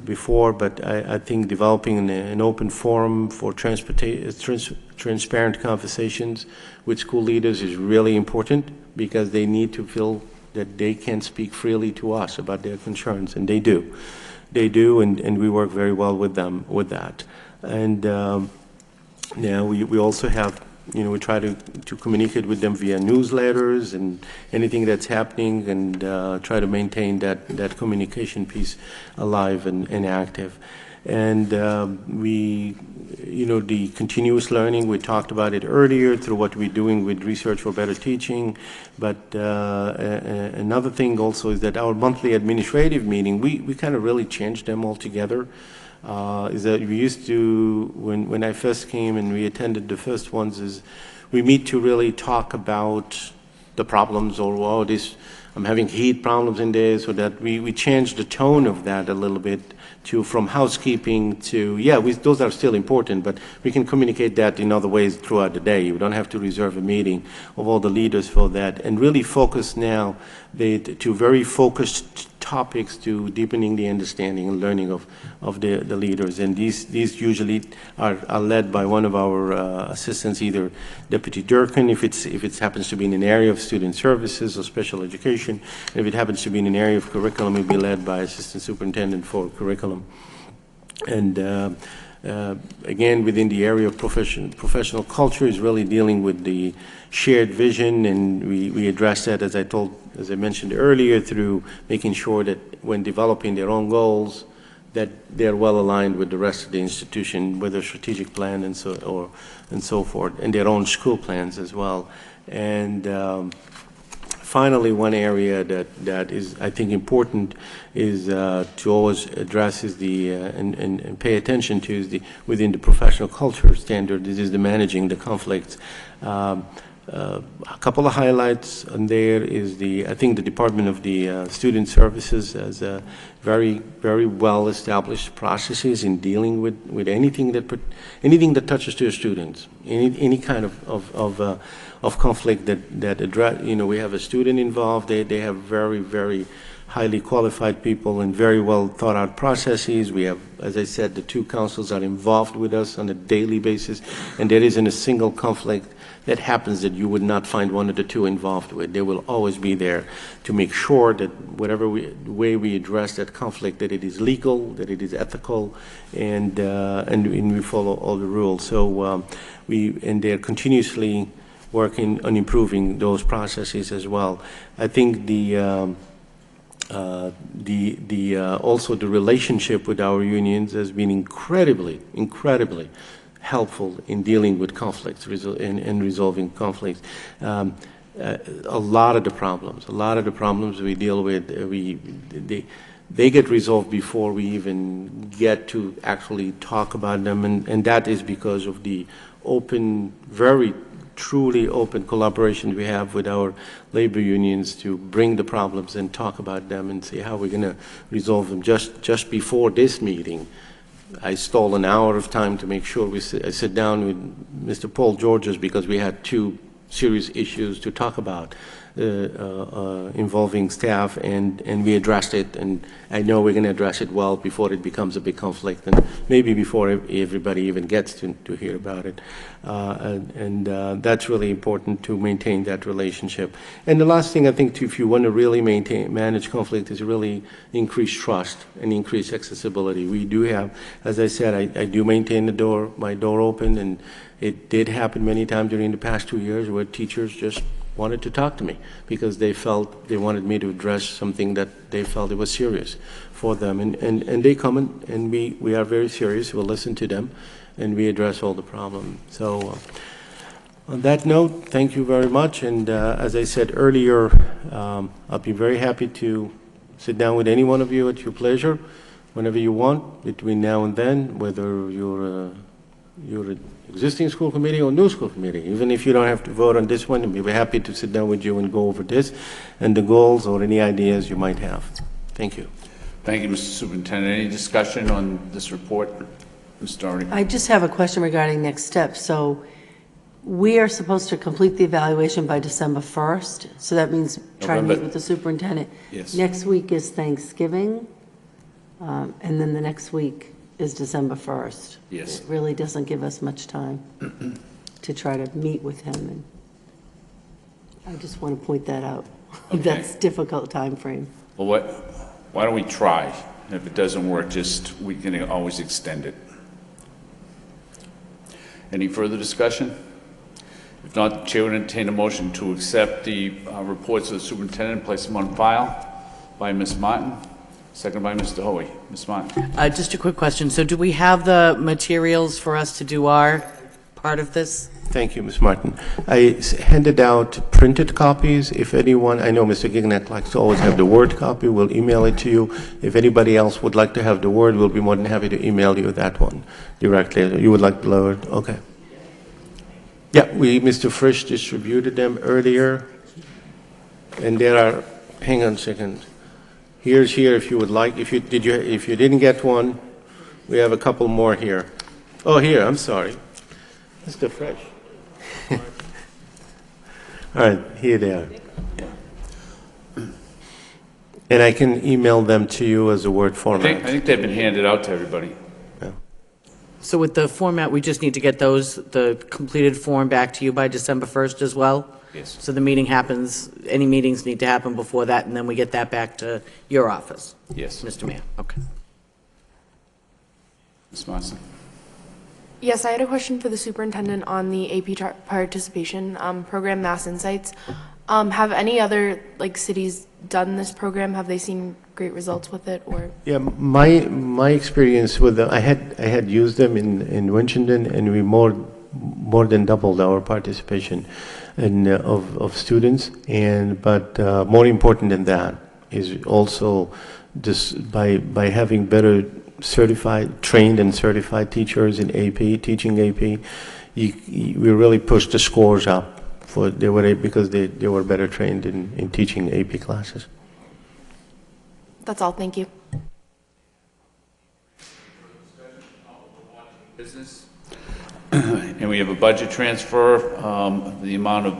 before, but I think developing an open forum for transparent conversations with school leaders is really important, because they need to feel that they can speak freely to us about their concerns, and they do. They do, and we work very well with them with that. And now we also have, we try to communicate with them via newsletters and anything that's happening, and try to maintain that communication piece alive and active. And the continuous learning, we talked about it earlier through what we're doing with Research for Better Teaching. But another thing also is that our monthly administrative meeting, we kind of really changed them altogether. Is that we used to, when I first came and we attended the first ones, is we meet to really talk about the problems, or I'm having heat problems in there, so that we changed the tone of that a little bit from housekeeping to, those are still important, but we can communicate that in other ways throughout the day. We don't have to reserve a meeting of all the leaders for that, and really focus now to very focused topics, to deepening the understanding and learning of the leaders. And these usually are led by one of our assistants, either Deputy Durkin, if it happens to be in an area of student services or special education. And if it happens to be in an area of curriculum, it will be led by Assistant Superintendent for Curriculum. And again, within the area of professional culture, is really dealing with the shared vision, and we address that, as I mentioned earlier, through making sure that when developing their own goals, that they're well aligned with the rest of the institution, with their strategic plan and so forth, and their own school plans as well. And finally, one area that is, I think, important is to always address is and pay attention to is within the professional culture standard. This is the managing the conflicts. A couple of highlights on there is I think the Department of the Student Services has a very, very well established processes in dealing with anything that touches their students, any kind of conflict that address. We have a student involved. They have very, very highly qualified people and very well thought out processes. We have, as I said, the two councils are involved with us on a daily basis, and there isn't a single conflict that happens that you would not find one of the two involved with. They will always be there to make sure that whatever way we address that conflict, that it is legal, that it is ethical, and we follow all the rules. So they're continuously working on improving those processes as well. I think also the relationship with our unions has been incredibly helpful in dealing with conflicts and resolving conflicts. A lot of the problems we deal with, they get resolved before we even get to actually talk about them, and that is because of the open, very truly open collaboration we have with our labor unions to bring the problems and talk about them and see how we're going to resolve them. Just before this meeting, I stole an hour of time to make sure I sit down with Mr. Paul Georges, because we had two serious issues to talk about involving staff, and we addressed it, and I know we're going to address it well before it becomes a big conflict, and maybe before everybody even gets to hear about it. That's really important to maintain that relationship. And the last thing I think, if you want to really manage conflict, is really increase trust and increase accessibility. We do have, as I said, I do maintain my door open, and it did happen many times during the past 2 years where teachers just wanted to talk to me because they felt they wanted me to address something that they felt it was serious for them. And they come and we are very serious. We'll listen to them and we address all the problems. So on that note, thank you very much. And as I said earlier, I'll be very happy to sit down with any one of you at your pleasure whenever you want between now and then, whether you're your existing school committee or new school committee. Even if you don't have to vote on this one, we'll be happy to sit down with you and go over this and the goals or any ideas you might have. Thank you. Thank you, Mr. Superintendent. Any discussion on this report? Ms. Doherty? I just have a question regarding next steps. So we are supposed to complete the evaluation by December 1st. So that means try to meet with the superintendent. Yes. Next week is Thanksgiving, and then the next week is December 1st. Yes. It really doesn't give us much time to try to meet with him. And I just want to point that out. Okay. That's a difficult time frame. Well, why don't we try? And if it doesn't work, we can always extend it. Any further discussion? If not, the chair would entertain a motion to accept the reports of the superintendent and place them on file by Ms. Martin, second by Mr. Hoey. Ms. Martin. Just a quick question. So do we have the materials for us to do our part of this? Thank you, Ms. Martin. I handed out printed copies. If anyone, I know Mr. Gignac likes to always have the Word copy, we'll email it to you. If anybody else would like to have the Word, we'll be more than happy to email you that one directly. You would like the Word? Okay. Yeah, Mr. Frisch distributed them earlier. And there are, hang on a second. Here's here if you would like. If you didn't get one, we have a couple more here. Oh, here, I'm sorry. Mr. Frisch. All right, here they are. And I can email them to you as a Word format. I think they've been handed out to everybody. So with the format, we just need to get the completed form back to you by December 1st as well? Yes. So the meeting happens, any meetings need to happen before that, and then we get that back to your office? Yes. Mr. Mayor, okay. Ms. Monson. Yes, I had a question for the superintendent on the AP participation program, Mass Insights. Have any other cities done this program? Have they seen great results with it? Or Yeah, my experience with them, I had used them in Winchendon, and we more than doubled our participation of students. But more important than that is also just by having better trained and certified teachers in AP, teaching AP, we really pushed the scores up because they were better trained in teaching AP classes. that's all. Thank you. Business. And we have a budget transfer, the amount of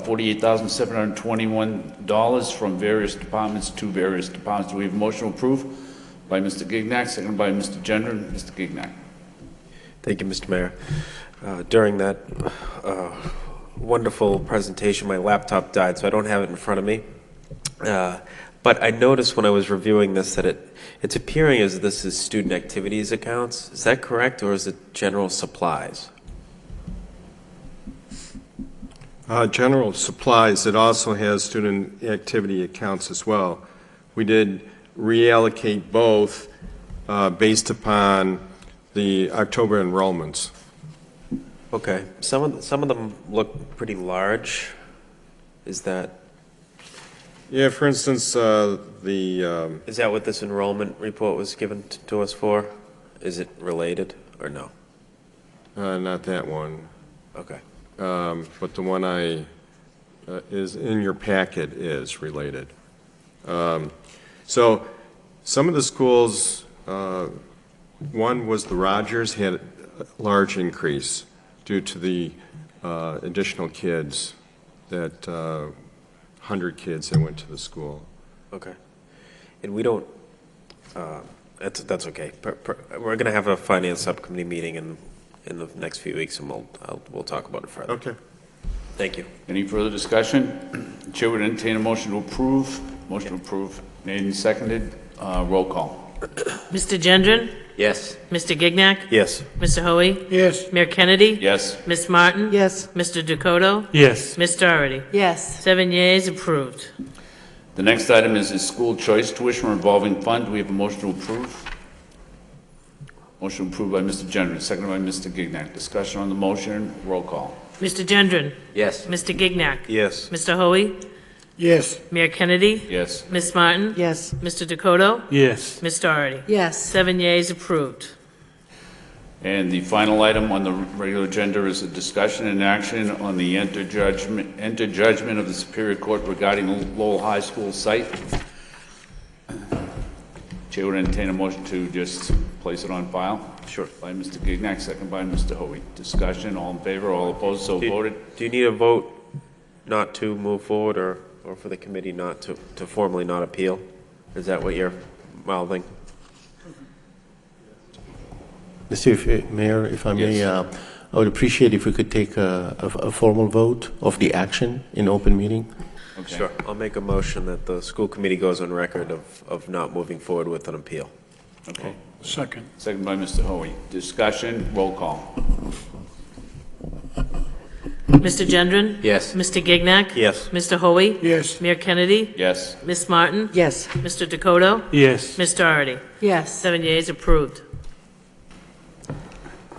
$48,721 from various departments to various departments. Do we have a motion to approve? By Mr. Gignac, seconded by Mr. Gendron. Mr. Gignac. Thank you, Mr. Mayor. During that wonderful presentation, my laptop died, so I don't have it in front of me. But I noticed when I was reviewing this that it's appearing as this is student activities accounts. Is that correct, or is it general supplies? General supplies, it also has student activity accounts as well. We did reallocate both based upon the October enrollments. Okay. Some of them look pretty large. Is that? Yeah, for instance, Is that what this enrollment report was given to us for? Is it related or no? not that one. Okay. But the one is in your packet is related. So some of the schools, one was the Rogers, had a large increase due to the additional kids, that 100 kids that went to the school. Okay. And we don't, that's okay. We're going to have a finance subcommittee meeting in the next few weeks, and we'll talk about it further. Okay. Thank you. Any further discussion? The chair would entertain a motion to approve. Motion to approve made and seconded. Roll call. Mr. Gendron? Yes. Mr. Gignac? Yes. Mr. Hoey? Yes. Mayor Kennedy? Yes. Ms. Martin? Yes. Mr. Dakota? Yes. Ms. Doherty? Yes. 7 yeas, approved. The next item is the school choice tuition revolving fund. Do we have a motion to approve? Motion approved by Mr. Gendron, seconded by Mr. Gignac. Discussion on the motion. Roll call. Mr. Gendron? Yes. Mr. Gignac? Yes. Mr. Hoey? Yes. Mayor Kennedy? Yes. Ms. Martin? Yes. Mr. Dakota? Yes. Ms. Doherty? Yes. 7 yeas, approved. And the final item on the regular agenda is a discussion and action on the enter judgment of the Superior Court regarding Lowell High School site. Chair would entertain a motion to just place it on file. Sure. By Mr. Gignac, second by Mr. Hoey. Discussion, all in favor, all opposed, so voted. Do you need a vote not to move forward, or for the committee not to formally not appeal? Is that what you're mouthing? Mr. Mayor, if I may, I would appreciate if we could take a formal vote of the action in open meeting. Okay. Sure. I'll make a motion that the school committee goes on record of not moving forward with an appeal. Okay. Second. Second by Mr. Hoey. Discussion, roll call. Mr. Gendron? Yes. Mr. Gignac? Yes. Mr. Hoey? Yes. Mayor Kennedy? Yes. Ms. Martin? Yes. Mr. Dakota? Yes. Ms. Doherty? Yes. 7 yeas, approved.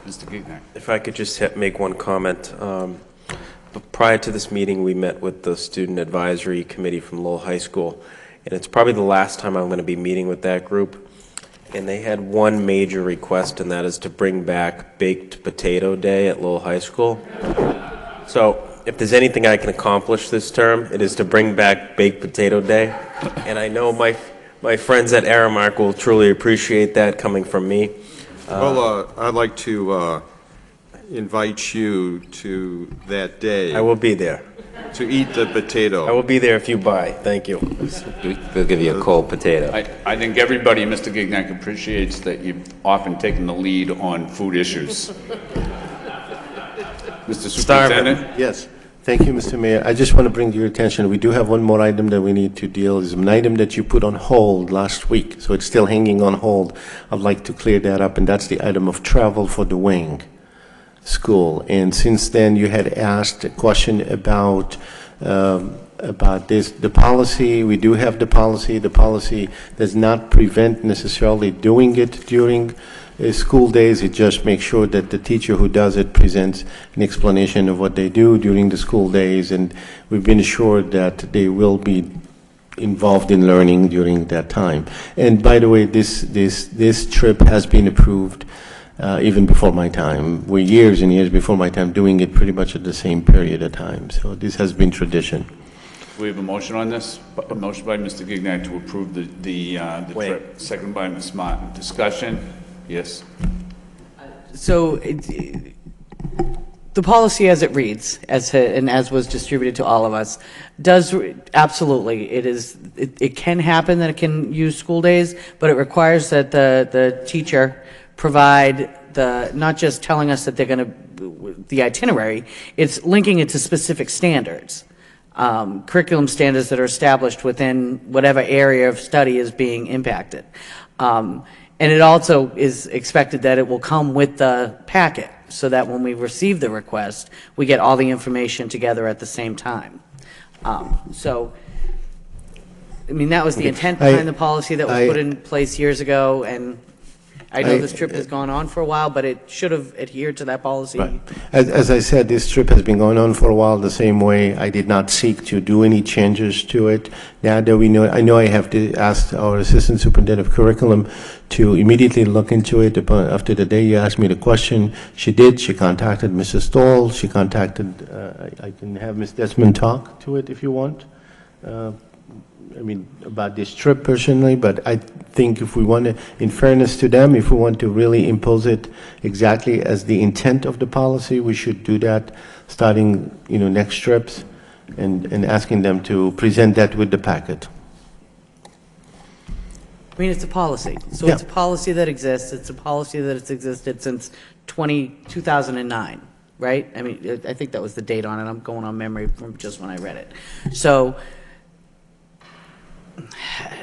Mr. Gignac. If I could just make one comment. Prior to this meeting, we met with the Student Advisory Committee from Lowell High School, and it's probably the last time I'm going to be meeting with that group. And they had one major request, and that is to bring back Baked Potato Day at Lowell High School. So if there's anything I can accomplish this term, it is to bring back Baked Potato Day. And I know my friends at Aramark will truly appreciate that coming from me. Well, I'd like to invite you to that day. I will be there. To eat the potato. I will be there if you buy. Thank you. We'll give you a cold potato. I think everybody, Mr. Gignac, appreciates that you've often taken the lead on food issues. Mr. Superintendent? Yes. Thank you, Mr. Mayor. I just want to bring to your attention, we do have one more item that we need to deal. It's an item that you put on hold last week, so it's still hanging on hold. I'd like to clear that up, and that's the item of travel for the wing school. And since then, you had asked a question about this, the policy. We do have the policy. The policy does not prevent necessarily doing it during school days. It just makes sure that the teacher who does it presents an explanation of what they do during the school days, and we've been assured that they will be involved in learning during that time. And by the way, this trip has been approved even before my time. We're years and years before my time doing it pretty much at the same period of time. So this has been tradition. We have a motion on this. A motion by Mr. Gignac to approve the trip. Second by Ms. Martin. Discussion? Yes. So the policy as it reads, and as was distributed to all of us, does absolutely, it can happen that it can use school days, but it requires that the teacher provide not just telling us that they're going to, the itinerary, it's linking it to specific standards, curriculum standards that are established within whatever area of study is being impacted. And it also is expected that it will come with the packet, so that when we receive the request, we get all the information together at the same time. So, I mean, that was the intent behind the policy that was put in place years ago, and I know this trip has gone on for a while, but it should have adhered to that policy. Right. As I said, this trip has been going on for a while the same way. I did not seek to do any changes to it. Now that we know, I know I have to ask our Assistant Superintendent of Curriculum to immediately look into it. After the day you asked me the question, she did. She contacted Mrs. Stoll. She contacted, I can have Ms. Desmond talk to it if you want. I mean, about this trip personally, but I think if we want to, in fairness to them, if we want to really impose it exactly as the intent of the policy, we should do that starting, next trips and asking them to present that with the packet. I mean, it's a policy. So Yeah. it's a policy that exists. It's a policy that has existed since 2009, right? I mean, I think that was the date on it. I'm going on memory from just when I read it. So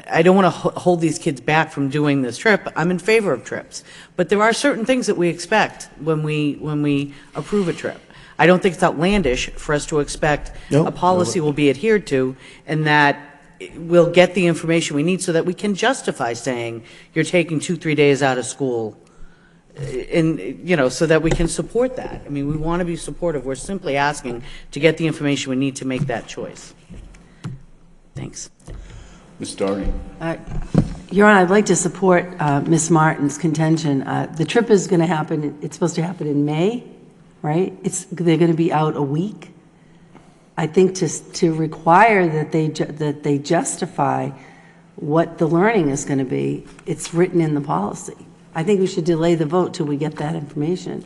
I don't want to hold these kids back from doing this trip. I'm in favor of trips. But there are certain things that we expect when we approve a trip. I don't think it's outlandish for us to expect a policy will be adhered to, and that we'll get the information we need so that we can justify saying you're taking 2-3 days out of school, and so that we can support that. I mean, we want to be supportive. We're simply asking to get the information we need to make that choice. Thanks. Ms. Doherty? Your Honor, I'd like to support Ms. Martin's contention. The trip is going to happen, it's supposed to happen in May, right? They're going to be out a week. I think to require that they justify what the learning is going to be, it's written in the policy. I think we should delay the vote till we get that information.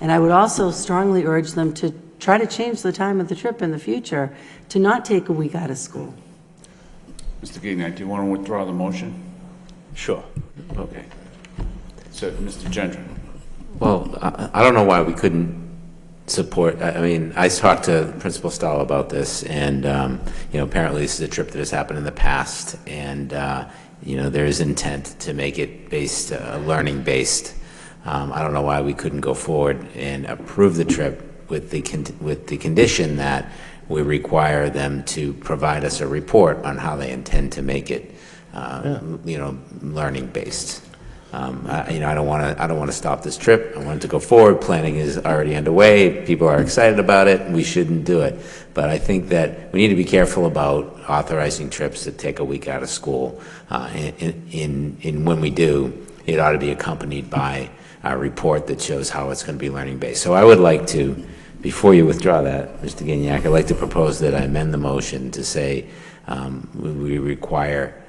And I would also strongly urge them to try to change the time of the trip in the future to not take a week out of school. Mr. Gignac, do you want to withdraw the motion? Sure. Okay. So, Mr. Gendron? Well, I don't know why we couldn't support. I mean, I talked to Principal Stahl about this, and apparently this is a trip that has happened in the past, and there is intent to make it based, learning based. I don't know why we couldn't go forward and approve the trip with the condition that we require them to provide us a report on how they intend to make it, learning based. I don't want to stop this trip. I want it to go forward. Planning is already underway. People are excited about it. We shouldn't do it. But I think that we need to be careful about authorizing trips that take a week out of school. When we do, it ought to be accompanied by a report that shows how it's going to be learning based. So I would like to, before you withdraw that, Mr. Gignac, I'd like to propose that I amend the motion to say we require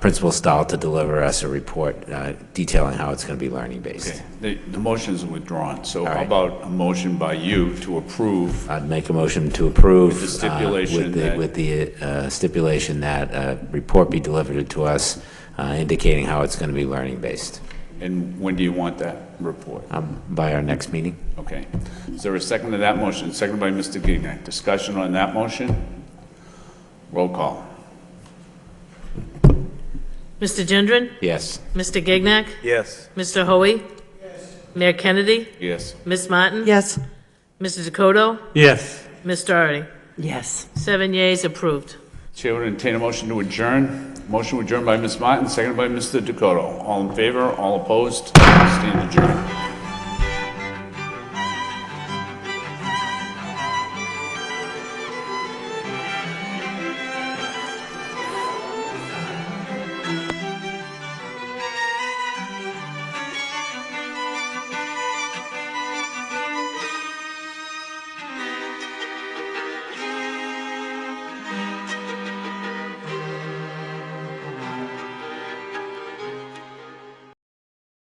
Principal Stahl to deliver us a report detailing how it's going to be learning based. Okay. The motion is withdrawn. So how about a motion by you to approve? I'd make a motion to approve with the stipulation with the stipulation that a report be delivered to us indicating how it's going to be learning based. And when do you want that report? By our next meeting. Okay. Is there a second to that motion? Seconded by Mr. Gignac. Discussion on that motion? Roll call. Mr. Gendron? Yes. Mr. Gignac? Yes. Mr. Hoey? Yes. Mayor Kennedy? Yes. Ms. Martin? Yes. Mr. Dakota? Yes. Ms. Doherty? Yes. 7 yeas, approved. Chair would entertain a motion to adjourn. Motion adjourned by Ms. Martin, seconded by Mr. Dakota. All in favor, all opposed, stand adjourned.